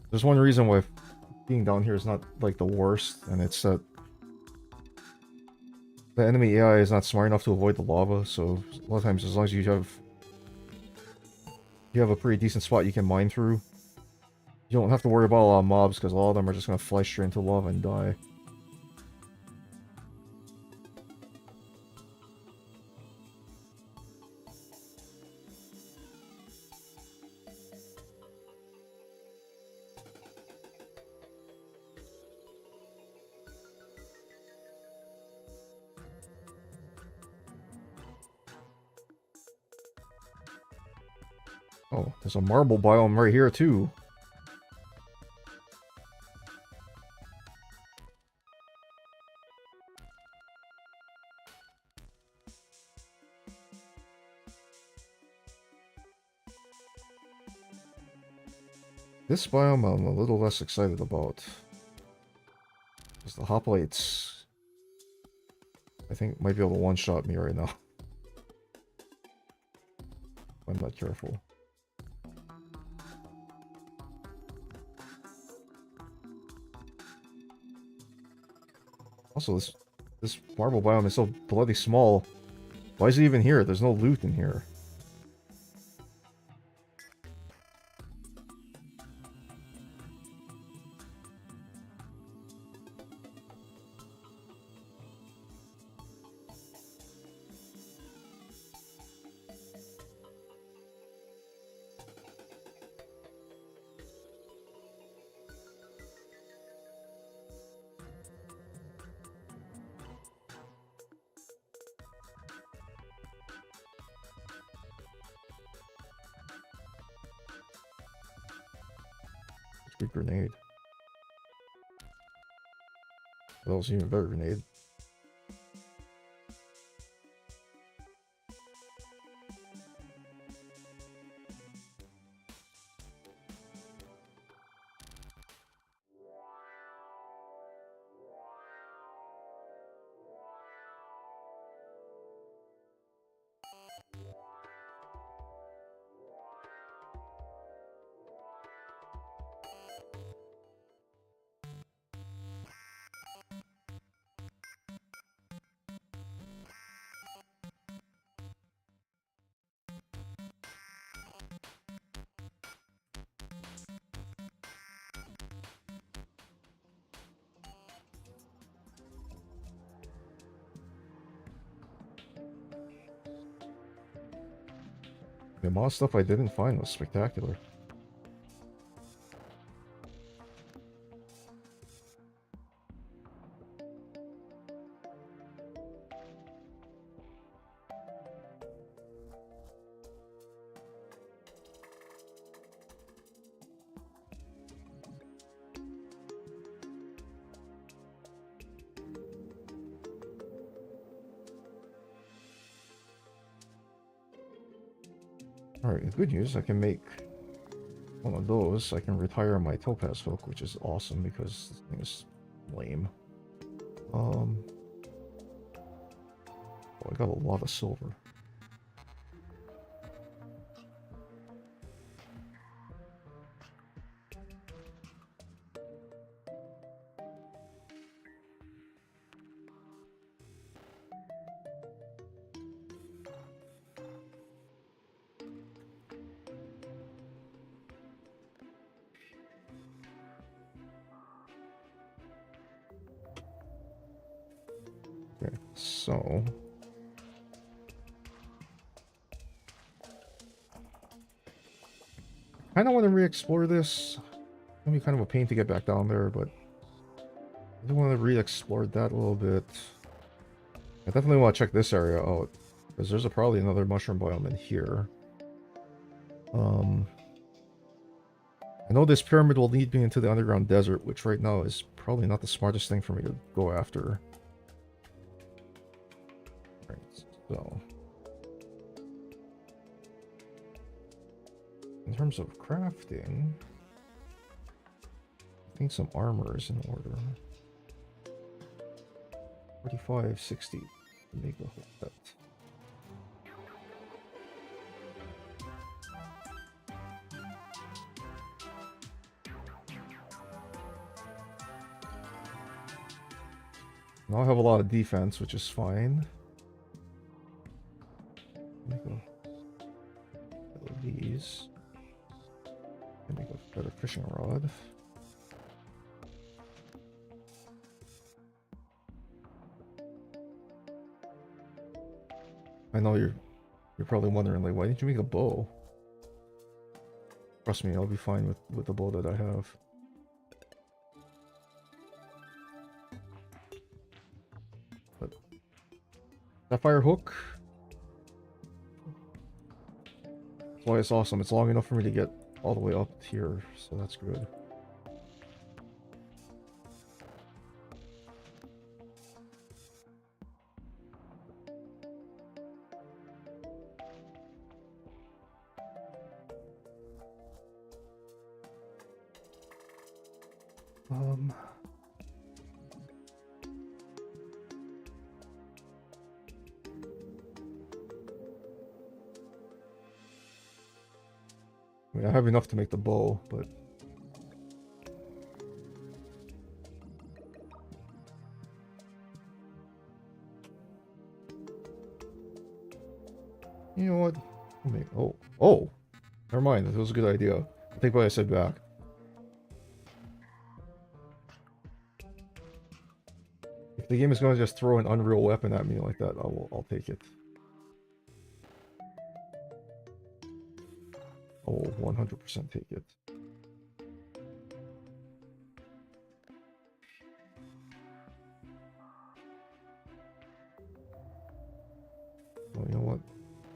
There's one reason why being down here is not like the worst, and it's that the enemy AI is not smart enough to avoid the lava, so a lot of times as long as you have a pretty decent spot you can mine through, you don't have to worry about a lot of mobs, because a lot of them are just going to fly straight into lava and die. Oh, there's a marble biome right here too. This biome I'm a little less excited about. Because the hoplites, I think, might be able to one-shot me right now. If I'm not careful. Also, this marble biome is so bloody small. Why is it even here? There's no loot in here. Good grenade. That was an even better grenade. The amount of stuff I didn't find was spectacular. Alright, good news, I can make one of those. I can retire my topaz hook, which is awesome because this thing is lame. Oh, I got a lot of silver. Okay, so I kind of want to re-explore this. It's gonna be kind of a pain to get back down there, but I do want to re-explore that a little bit. I definitely want to check this area out because there's probably another mushroom biome in here. I know this pyramid will lead me into the underground desert, which right now is probably not the smartest thing for me to go after. Right, so in terms of crafting, I think some armor is in order. 45, 60 to make a whole set. Now I have a lot of defense, which is fine. Make a these. And make a better fishing rod. I know you're probably wondering, like, why didn't you make a bow? Trust me, I'll be fine with the bow that I have. But sapphire hook. That's why it's awesome. It's long enough for me to get all the way up here, so that's good. I mean, I have enough to make the bow, but you know what? Oh, never mind. That was a good idea. I take what I said back. If the game is going to just throw an unreal weapon at me like that, I'll take it. I will 100% take it. Well, you know what?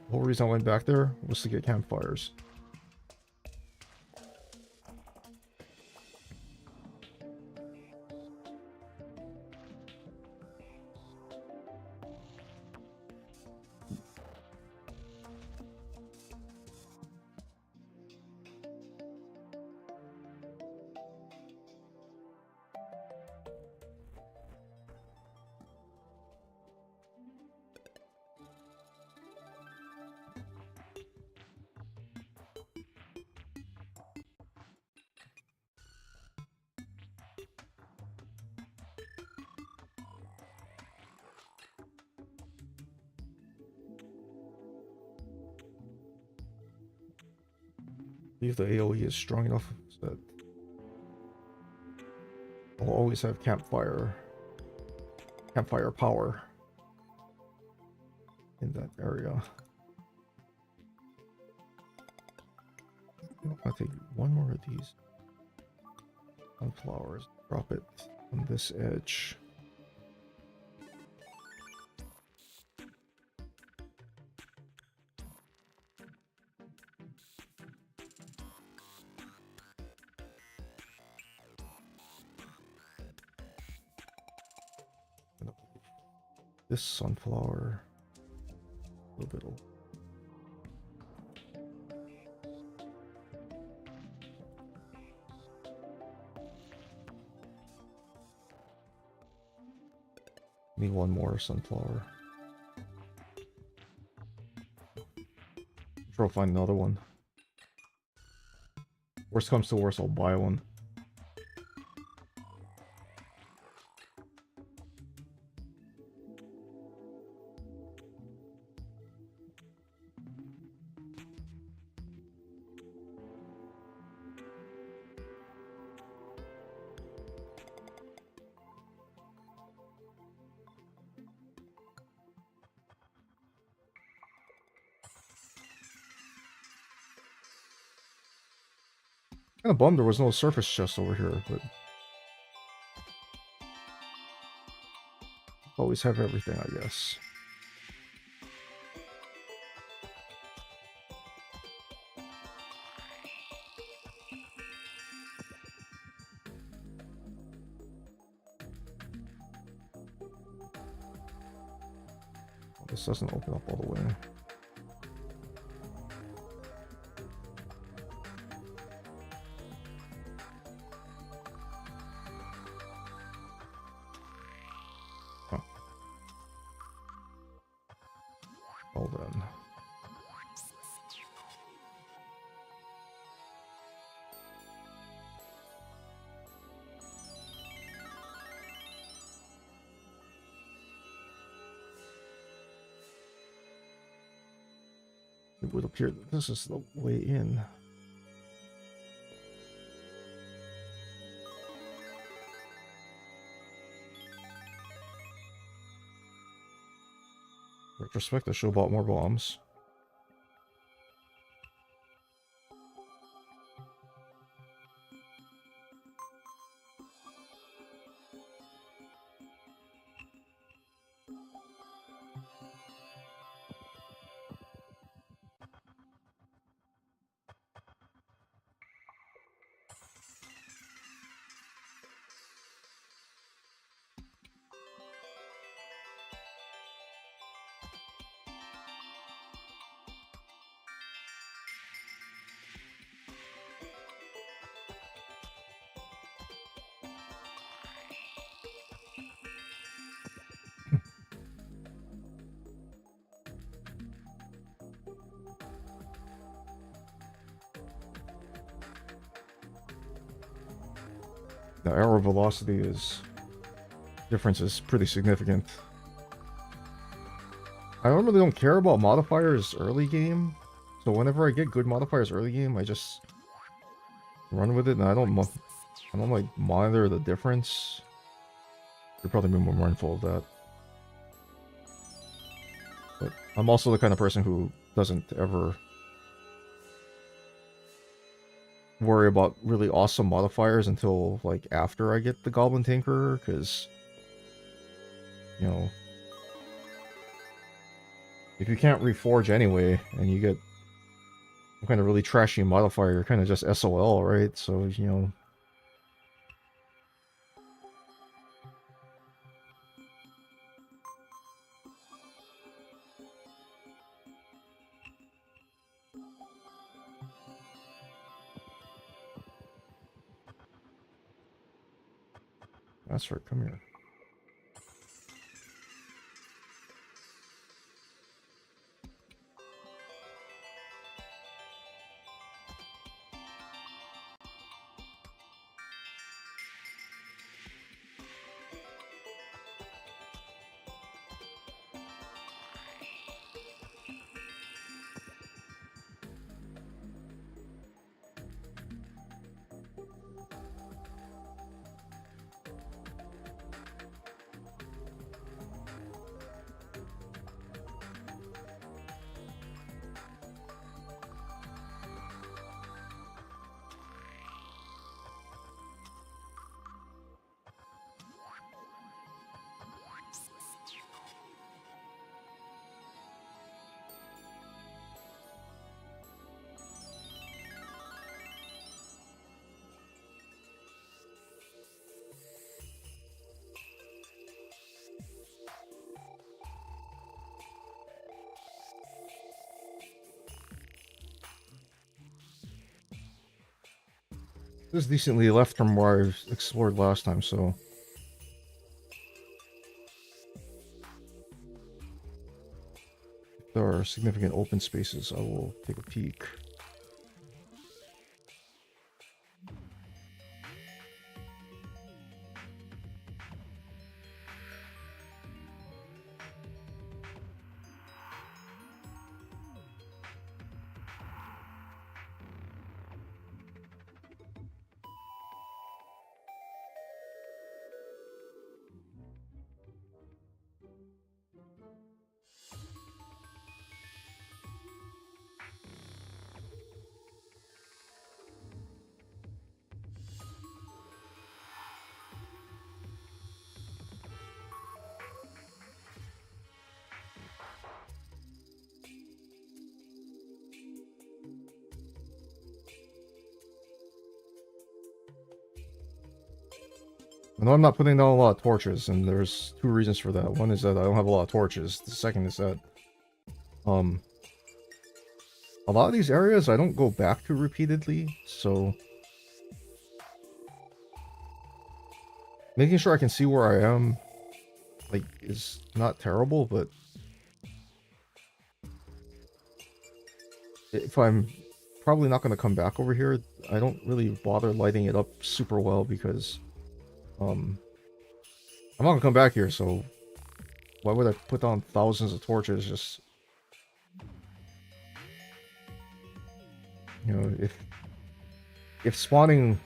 The whole reason I went back there was to get campfires. believe the AoE is strong enough that I'll always have campfire power in that area. I'll take one more of these sunflowers, drop it on this edge. This sunflower a little bit old. Need one more sunflower. I'm sure I'll find another one. Worst comes to worst, I'll buy one. Kind of bummed there was no surface chest over here, but always have everything, I guess. Oh, this doesn't open up all the way. Well then. It would appear that this is the way in. Retrospect, I should have bought more bombs. The arrow velocity difference is pretty significant. I normally don't care about modifiers early game, so whenever I get good modifiers early game, I just run with it, and I don't like monitor the difference. You'd probably be more mindful of that. But I'm also the kind of person who doesn't ever worry about really awesome modifiers until like after I get the Goblin Tinkerer, because you know, if you can't reforge anyway and you get some kind of really trashy modifier, you're kind of just SOL, right? So, you know, that's right, come here. This is decently left from where I explored last time, so if there are significant open spaces, I will take a peek. I know I'm not putting down a lot of torches, and there's two reasons for that. One is that I don't have a lot of torches. The second is that, um, a lot of these areas I don't go back to repeatedly, so making sure I can see where I am, like, is not terrible, but if I'm probably not going to come back over here, I don't really bother lighting it up super well because, I'm not going to come back here, so why would I put down thousands of torches just, you know, if spawning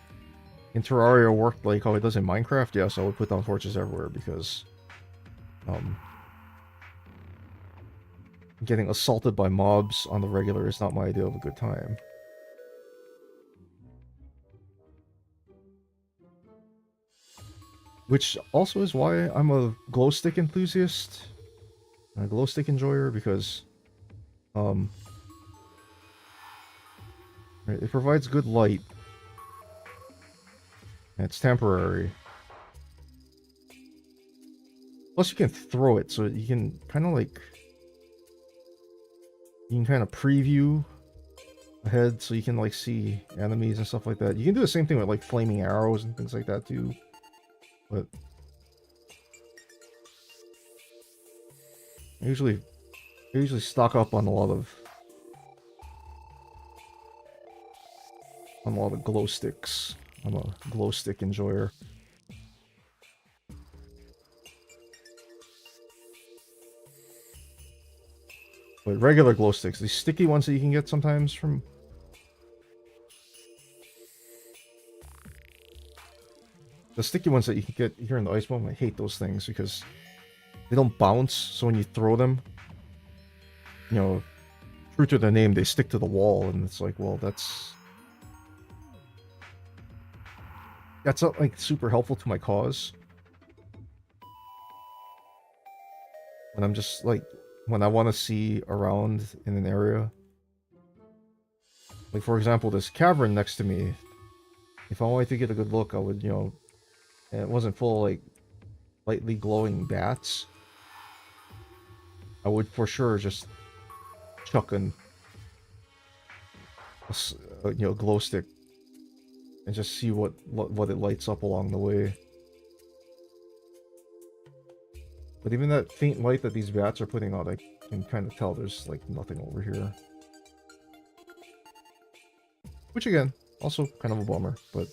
in Terraria worked like how it does in Minecraft, yes, I would put down torches everywhere because, getting assaulted by mobs on the regular is not my idea of a good time. Which also is why I'm a glow stick enthusiast, a glow stick enjoyer, because it provides good light. And it's temporary. Plus you can throw it, so you can kind of like, you can kind of preview ahead, so you can like see enemies and stuff like that. You can do the same thing with like flaming arrows and things like that too. But I usually stock up on a lot of glow sticks. I'm a glow stick enjoyer. But regular glow sticks, these sticky ones that you can get sometimes from... The sticky ones that you can get here in the ice bomb, I hate those things because they don't bounce, so when you throw them, you know, true to their name, they stick to the wall, and it's like, well, that's not, like, super helpful to my cause. When I'm just, like, when I want to see around in an area. Like, for example, this cavern next to me, if I wanted to get a good look, I would, you know, and it wasn't full of, like, lightly glowing bats, I would for sure just chuck a you know, glow stick and just see what it lights up along the way. But even that faint light that these bats are putting out, I can kind of tell there's like nothing over here. Which again, also kind of a bummer, but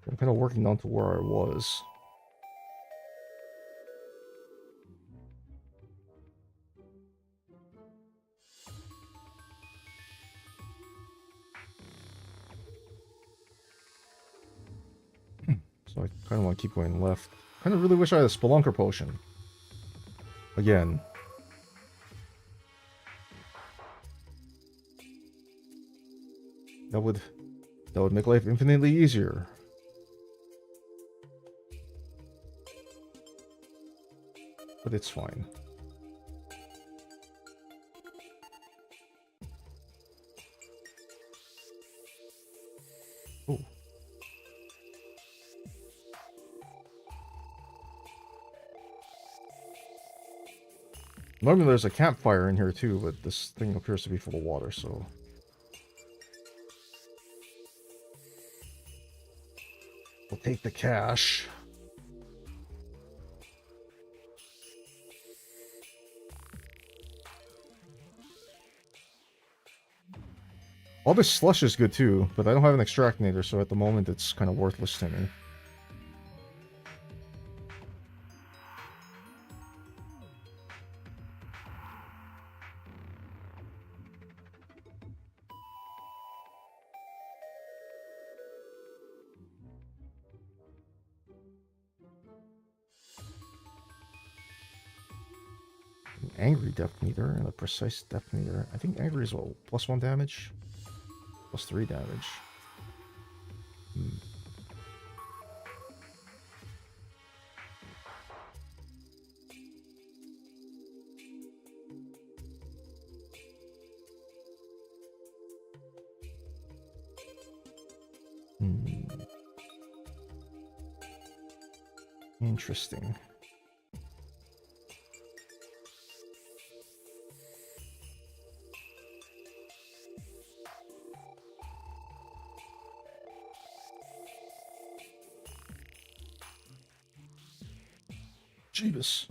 I'm kind of working down to where I was. So I kind of want to keep going left. Kind of really wish I had a Spelunker potion. Again. That would make life infinitely easier. But it's fine. Oh. Normally there's a campfire in here too, but this thing appears to be full of water, so... we'll take the cash. All this slush is good too, but I don't have an extractinator, so at the moment it's kind of worthless to me. An angry depth meter and a precise depth meter. I think angry is what, +1 damage? +3 damage. Interesting. Jeebus.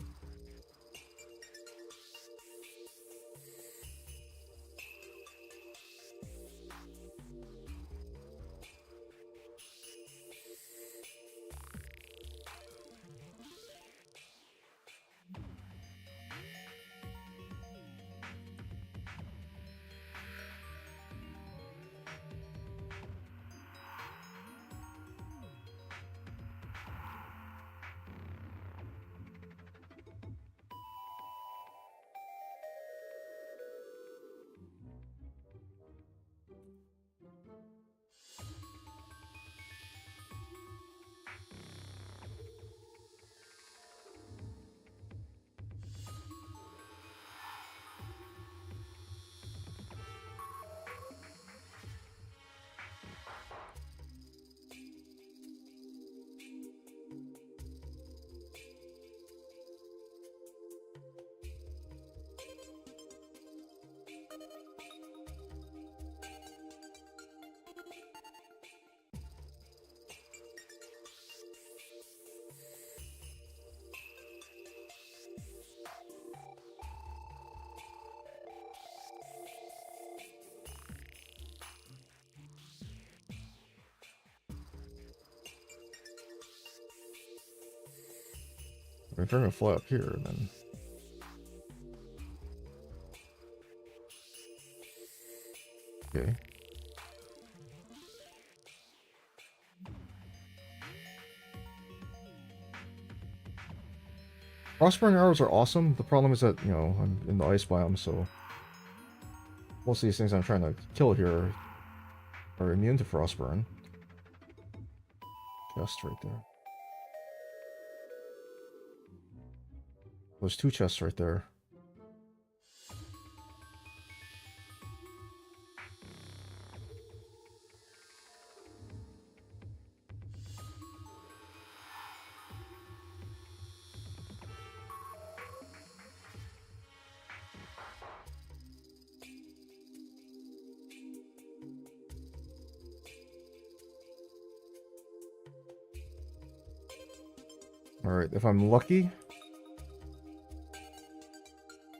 If I'm gonna fly up here, then... okay. Crossburn arrows are awesome. The problem is that, you know, I'm in the ice biome, so... most of these things I'm trying to kill here are immune to frostburn. Chest right there. There's 2 chests right there. Alright, if I'm lucky,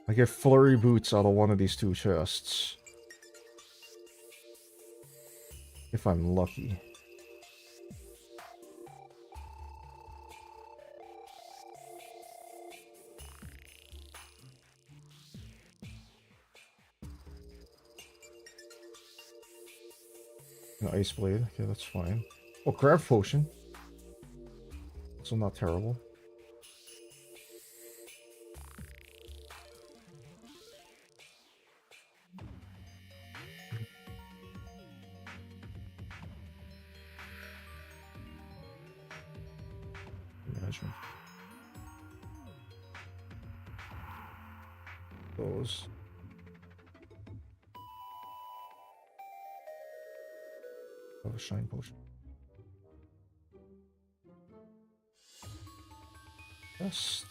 I get flurry boots out of one of these 2 chests. If I'm lucky. An ice blade, okay, that's fine. Oh, crab potion. So not terrible. Management. Those. Oh, shine potion. Just.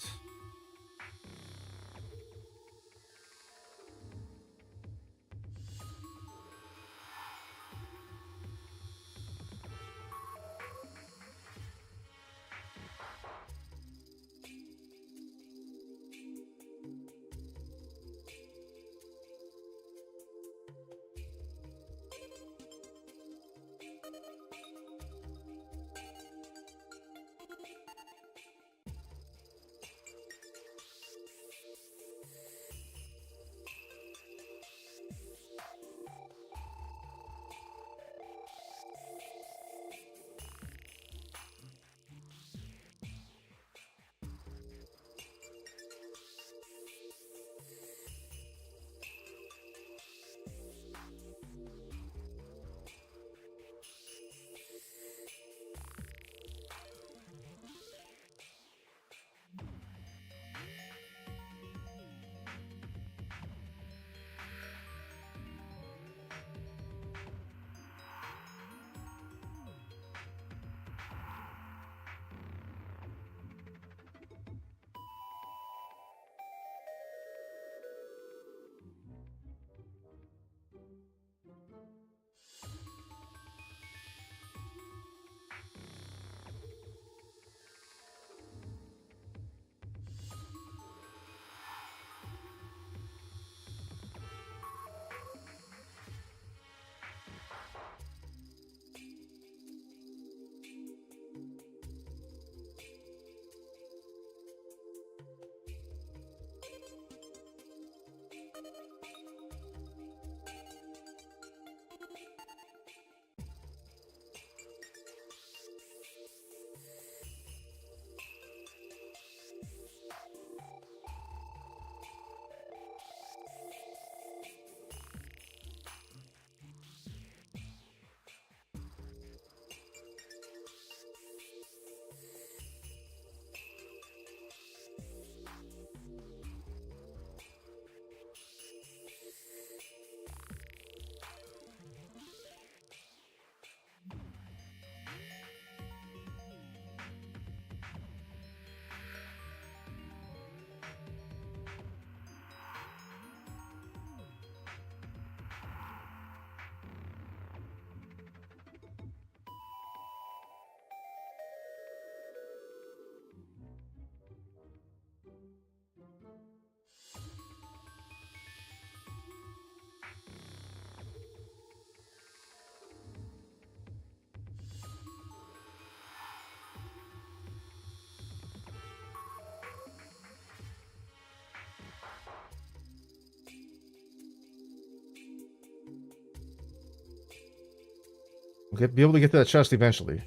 Okay, be able to get to that chest eventually.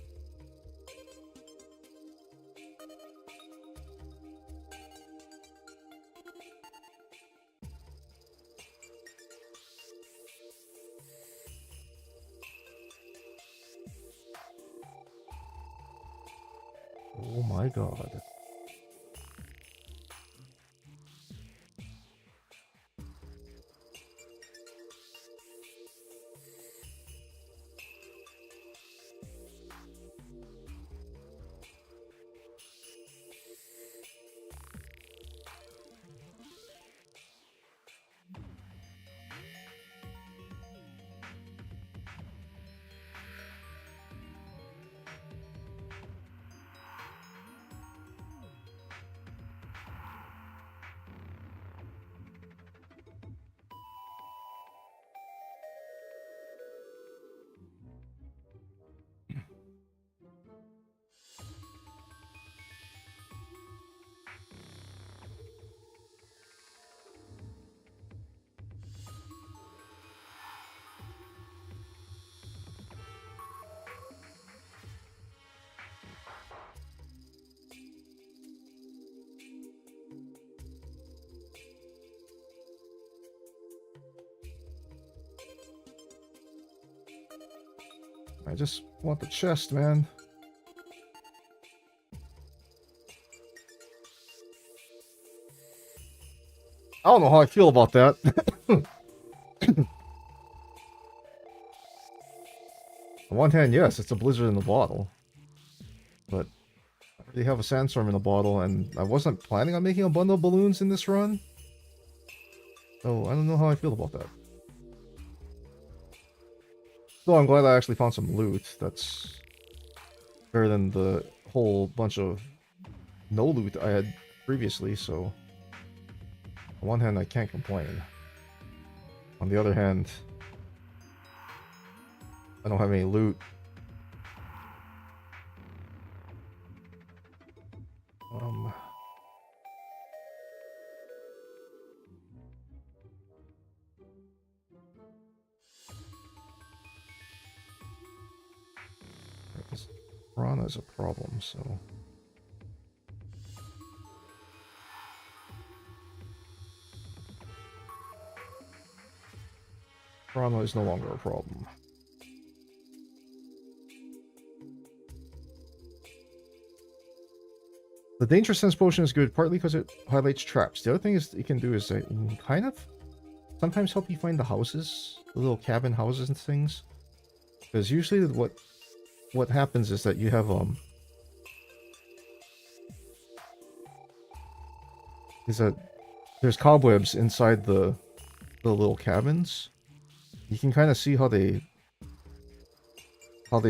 Oh my god. I just want the chest, man. I don't know how I feel about that. On one hand, yes, it's a blizzard in the bottle. But I already have a sandstorm in the bottle, and I wasn't planning on making a bundle of balloons in this run. So I don't know how I feel about that. So I'm glad I actually found some loot. That's better than the whole bunch of no loot I had previously, so on one hand I can't complain. On the other hand, I don't have any loot. Piranha is a problem, so... Piranha is no longer a problem. The Danger Sense potion is good, partly because it highlights traps. The other thing is you can do is it can kind of sometimes help you find the houses, the little cabin houses and things. Because usually what happens is that you have is that there's cobwebs inside the little cabins. You can kind of see how they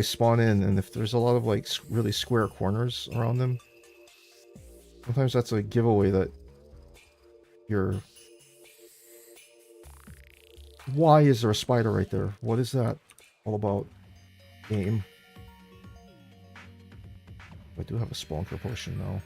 spawn in, and if there's a lot of like really square corners around them, sometimes that's a giveaway that you're... Why is there a spider right there? What is that all about, game? I do have a Spelunker potion now.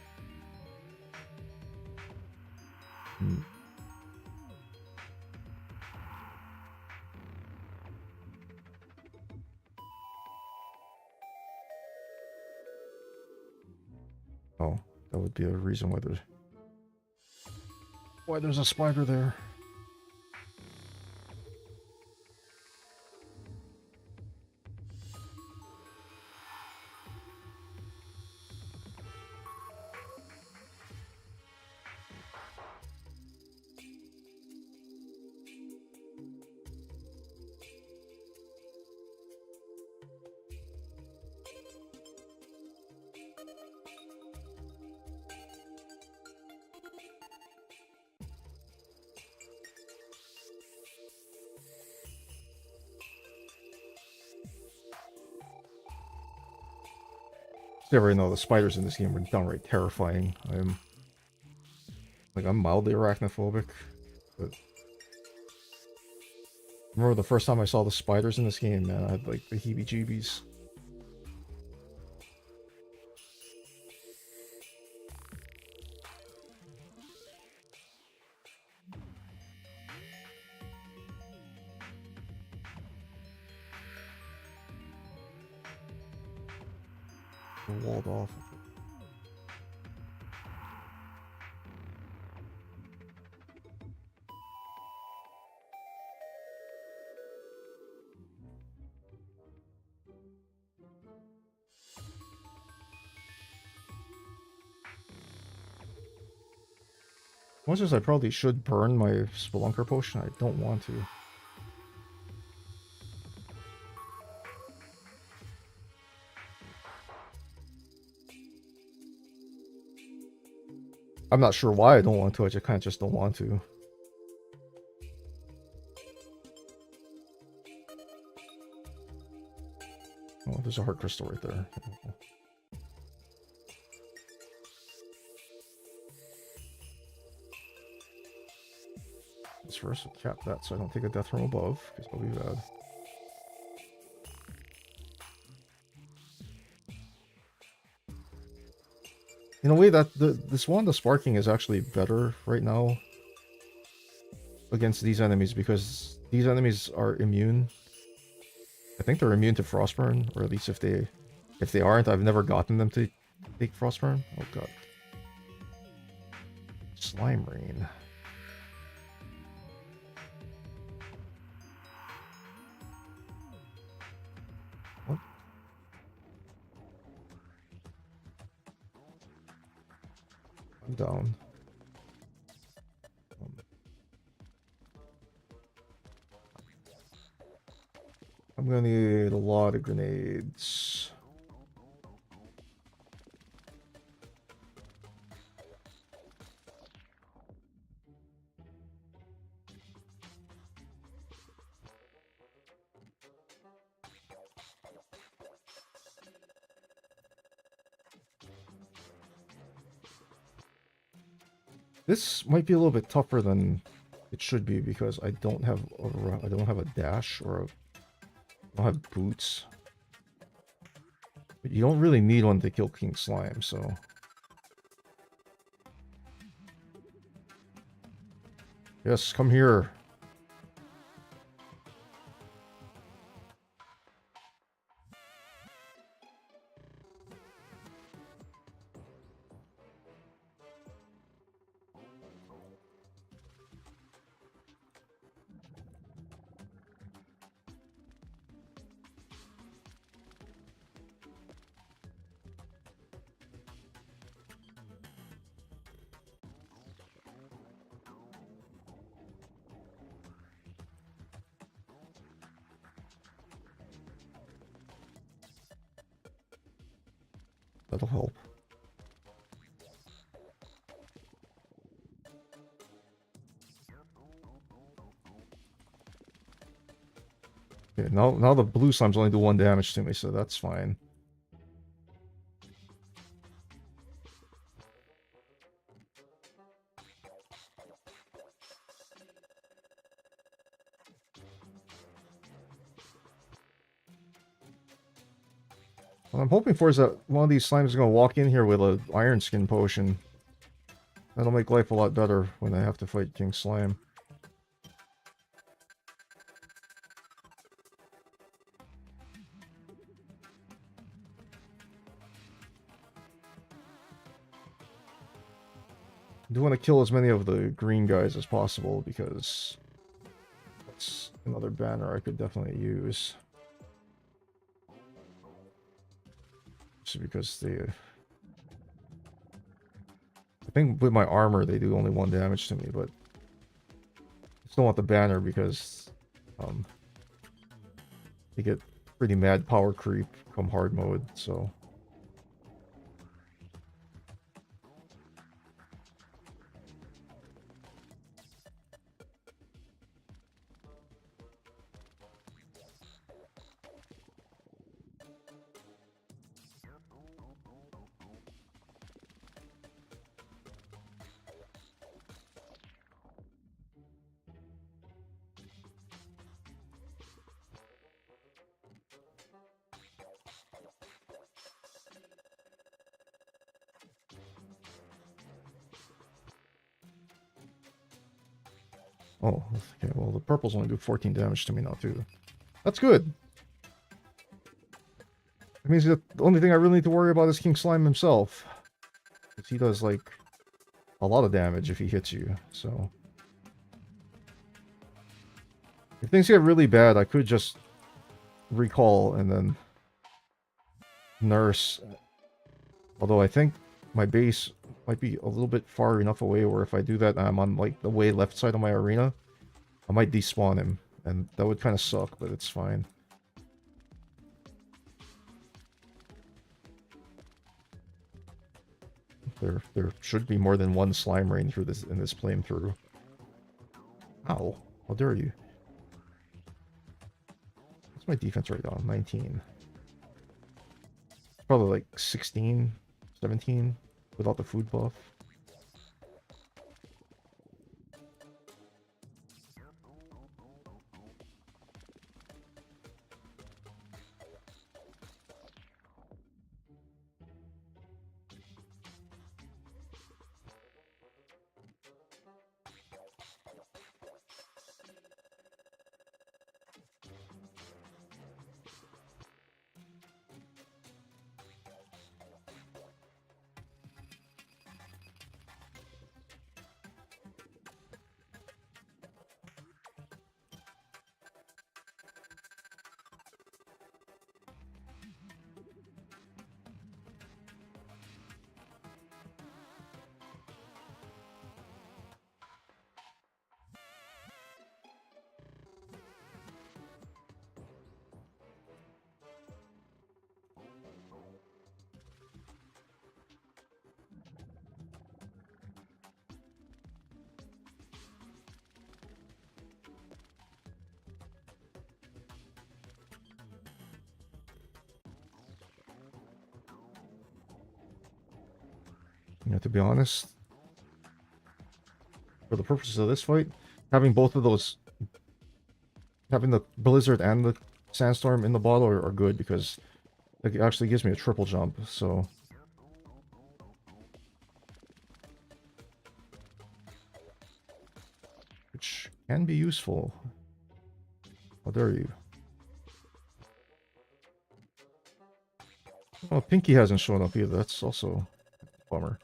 Oh, that would be a reason why there's a spider there. You already know the spiders in this game are downright terrifying. I'm mildly arachnophobic, but I remember the first time I saw the spiders in this game, man, I had like the heebie-jeebies. They're walled off. Much as I probably should burn my Spelunker potion, I don't want to. I'm not sure why I don't want to, I just kind of just don't want to. Oh, there's a heart crystal right there. Let's first cap that so I don't take a death from above, because that'll be bad. In a way, that this one, the sparking is actually better right now against these enemies, because these enemies are immune. I think they're immune to Frostburn, or at least if they aren't, I've never gotten them to take Frostburn. Oh god. Slime Rain. What? I'm down. I'm gonna need a lot of grenades. This might be a little bit tougher than it should be because I don't have a dash or I don't have boots. But you don't really need one to kill King Slime, so yes, come here. That'll help. Okay, now the blue slimes only do 1 damage to me, so that's fine. What I'm hoping for is that one of these slimes is going to walk in here with a iron skin potion. That'll make life a lot better when I have to fight King Slime. I do want to kill as many of the green guys as possible because that's another banner I could definitely use. Just because they... I think with my armor they do only 1 damage to me, but I still want the banner because they get pretty mad power creep come hard mode, so... Oh, okay, well the purples only do 14 damage to me now too. That's good! That means that the only thing I really need to worry about is King Slime himself. Because he does, like, a lot of damage if he hits you, so... If things get really bad, I could just recall and then nurse. Although I think my base might be a little bit far enough away where if I do that and I'm on, like, the way left side of my arena, I might despawn him. And that would kind of suck, but it's fine. There should be more than 1 slime rain through this in this playthrough. Ow. How dare you. What's my defense right now? 19. Probably like 16, 17 without the food buff. You know, to be honest, for the purposes of this fight, having both of those, having the Blizzard and the Sandstorm in the bottle are good because it actually gives me a triple jump, so... which can be useful. How dare you? Oh, Pinky hasn't shown up either. That's also a bummer.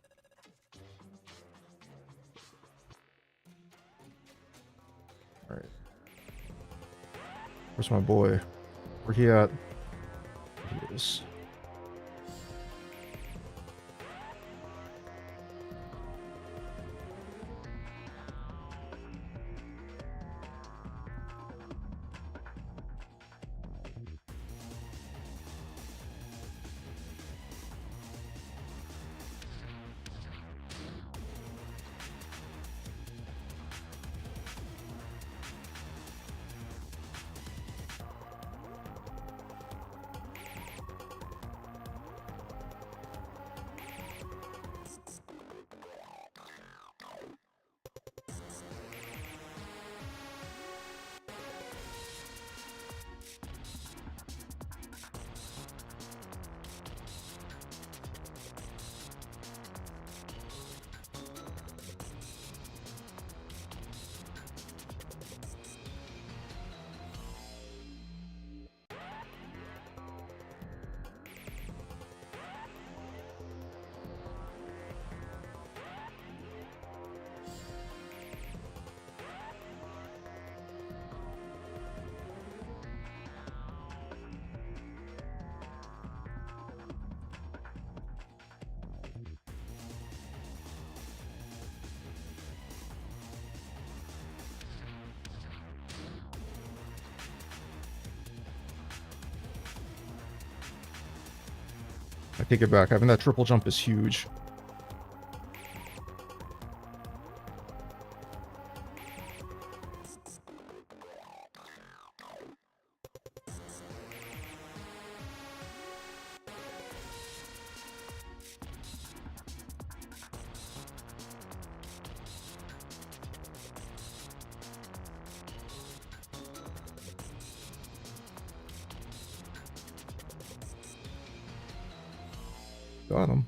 Alright. Where's my boy? Where he at? He is. I take it back. Having that triple jump is huge. Got him.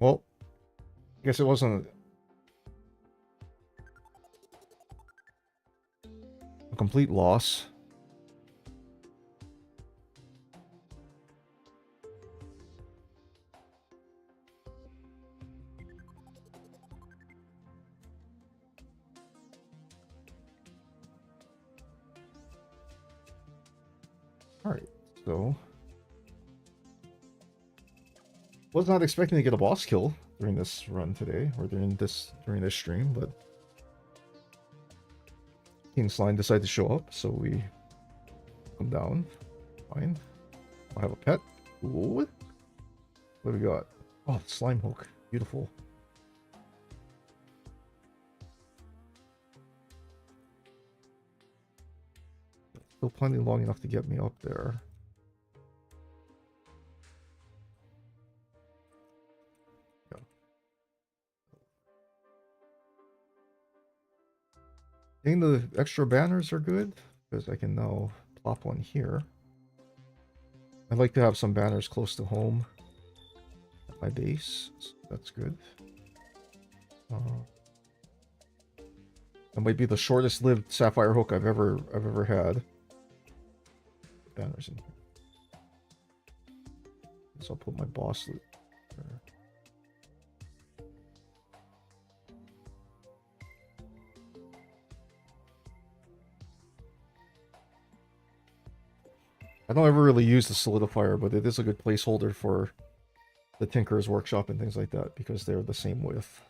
Well, I guess it wasn't a complete loss. Alright, so... was not expecting to get a boss kill during this run today, or during this stream, but King Slime decided to show up, so we come down. Fine. I have a pet. Ooh. What do we got? Oh, slime hook. Beautiful. Still plenty long enough to get me up there. I think the extra banners are good, because I can now plop one here. I'd like to have some banners close to home at my base, so that's good. That might be the shortest lived sapphire hook I've ever had. Banners in here. So I'll put my boss loot there. I don't ever really use the solidifier, but it is a good placeholder for the Tinker's Workshop and things like that, because they're the same width.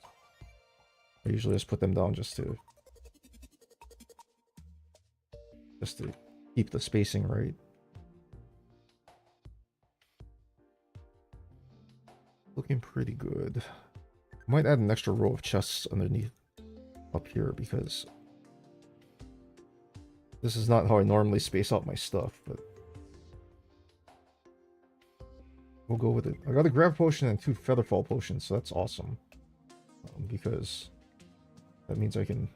I usually just put them down just to keep the spacing right. Looking pretty good. Might add an extra row of chests underneath up here, because this is not how I normally space out my stuff, but we'll go with it. I got a grab potion and 2 featherfall potions, so that's awesome. Because that means I can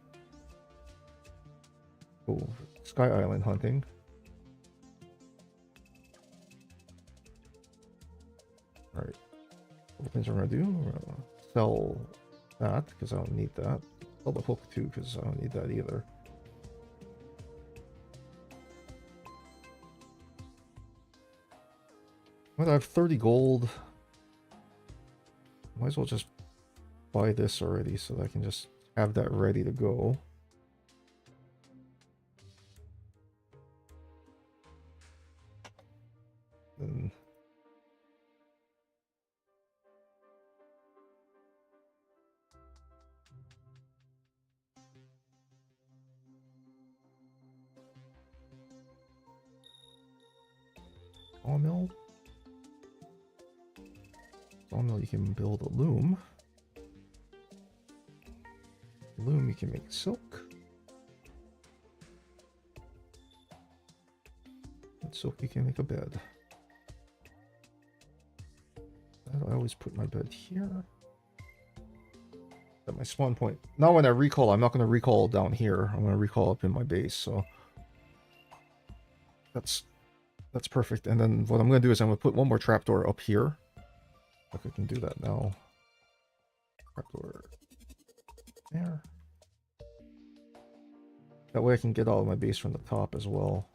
go Sky Island hunting. Alright. What things we're gonna do? We're gonna sell that, because I don't need that. Sell the hook too, because I don't need that either. But I have 30 gold. Might as well just buy this already so that I can just have that ready to go. Then sawmill. Sawmill, you can build a loom. Loom, you can make silk. And silk, you can make a bed. I always put my bed here. At my spawn point. Now when I recall, I'm not going to recall down here. I'm going to recall up in my base, so that's perfect. And then what I'm going to do is I'm going to put one more trapdoor up here. If I can do that now. Trapdoor there. That way I can get all of my base from the top as well.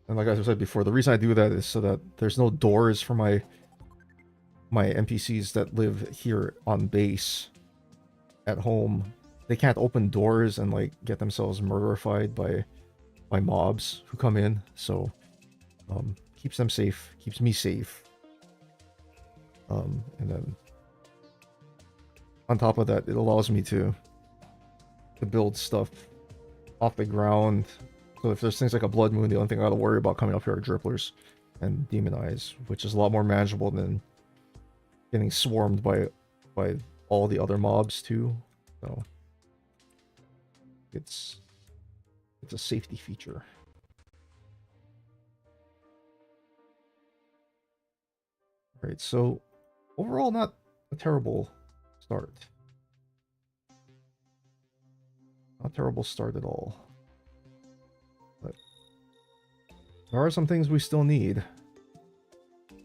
And like I said before, the reason I do that is so that there's no doors for my NPCs that live here on base at home. They can't open doors and like get themselves murderified by mobs who come in. So keeps them safe, keeps me safe. And then on top of that, it allows me to build stuff off the ground. So if there's things like a blood moon, the only thing I gotta worry about coming up here are dripplers and demon eyes, which is a lot more manageable than getting swarmed by all the other mobs too. So it's a safety feature. Right, so overall not a terrible start. Not a terrible start at all. But there are some things we still need.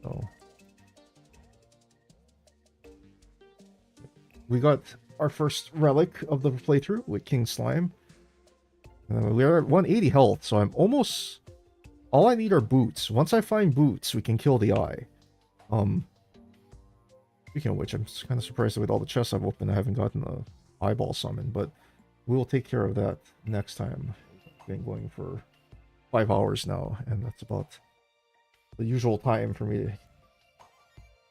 So we got our first relic of the playthrough with King Slime. We are at 180 health, so I'm almost... All I need are boots. Once I find boots, we can kill the eye. Speaking of which, I'm kind of surprised that with all the chests I've opened, I haven't gotten the eyeball summon, but we will take care of that next time. I've been going for 5 hours now, and that's about the usual time for me to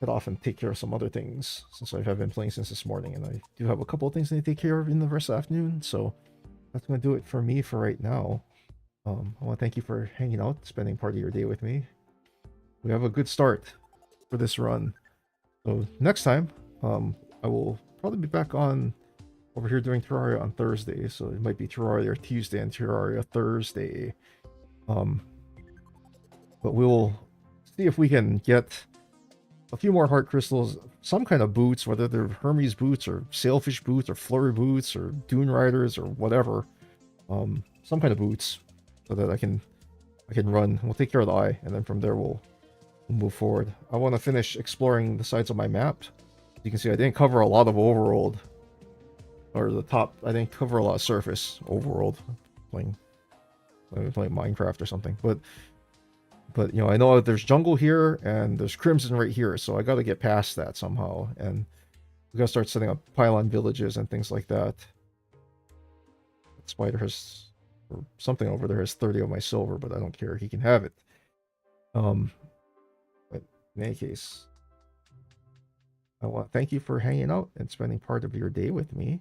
head off and take care of some other things, since I have been playing since this morning, and I do have a couple of things I need to take care of in the rest of the afternoon, so that's going to do it for me for right now. I want to thank you for hanging out, spending part of your day with me. We have a good start for this run. So next time, I will probably be back on over here doing Terraria on Thursday. So it might be Terraria Tuesday and Terraria Thursday. But we'll see if we can get a few more heart crystals, some kind of boots, whether they're Hermes boots or sailfish boots or flurry boots or dune riders or whatever. Some kind of boots so that I can run. We'll take care of the eye, and then from there we'll move forward. I want to finish exploring the sides of my map. You can see I didn't cover a lot of overworld, or the top. I didn't cover a lot of surface overworld playing Minecraft or something. But But, you know, I know there's jungle here and there's crimson right here, so I got to get past that somehow. And we got to start setting up pylon villages and things like that. Spider has, or something over there has 30 of my silver, but I don't care. He can have it. But in any case, I want to thank you for hanging out and spending part of your day with me.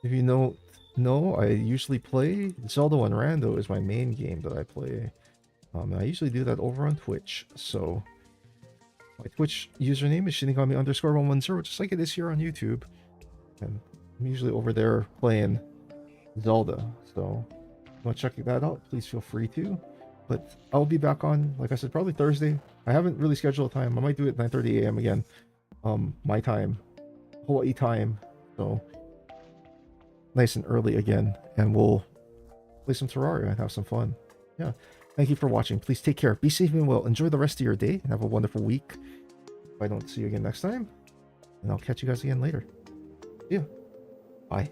If you don't know, I usually play Zelda and Rando is my main game that I play. And I usually do that over on Twitch. So my Twitch username is Shinigami_110, just like it is here on YouTube. And I'm usually over there playing Zelda. So if you want to check that out, please feel free to. But I'll be back on, like I said, probably Thursday. I haven't really scheduled a time. I might do it at 9:30 a.m. again. My time. Hawaii time. So nice and early again. And we'll play some Terraria and have some fun. Yeah. Thank you for watching. Please take care. Be safe and well. Enjoy the rest of your day and have a wonderful week. If I don't see you again next time, and I'll catch you guys again later. See ya. Bye.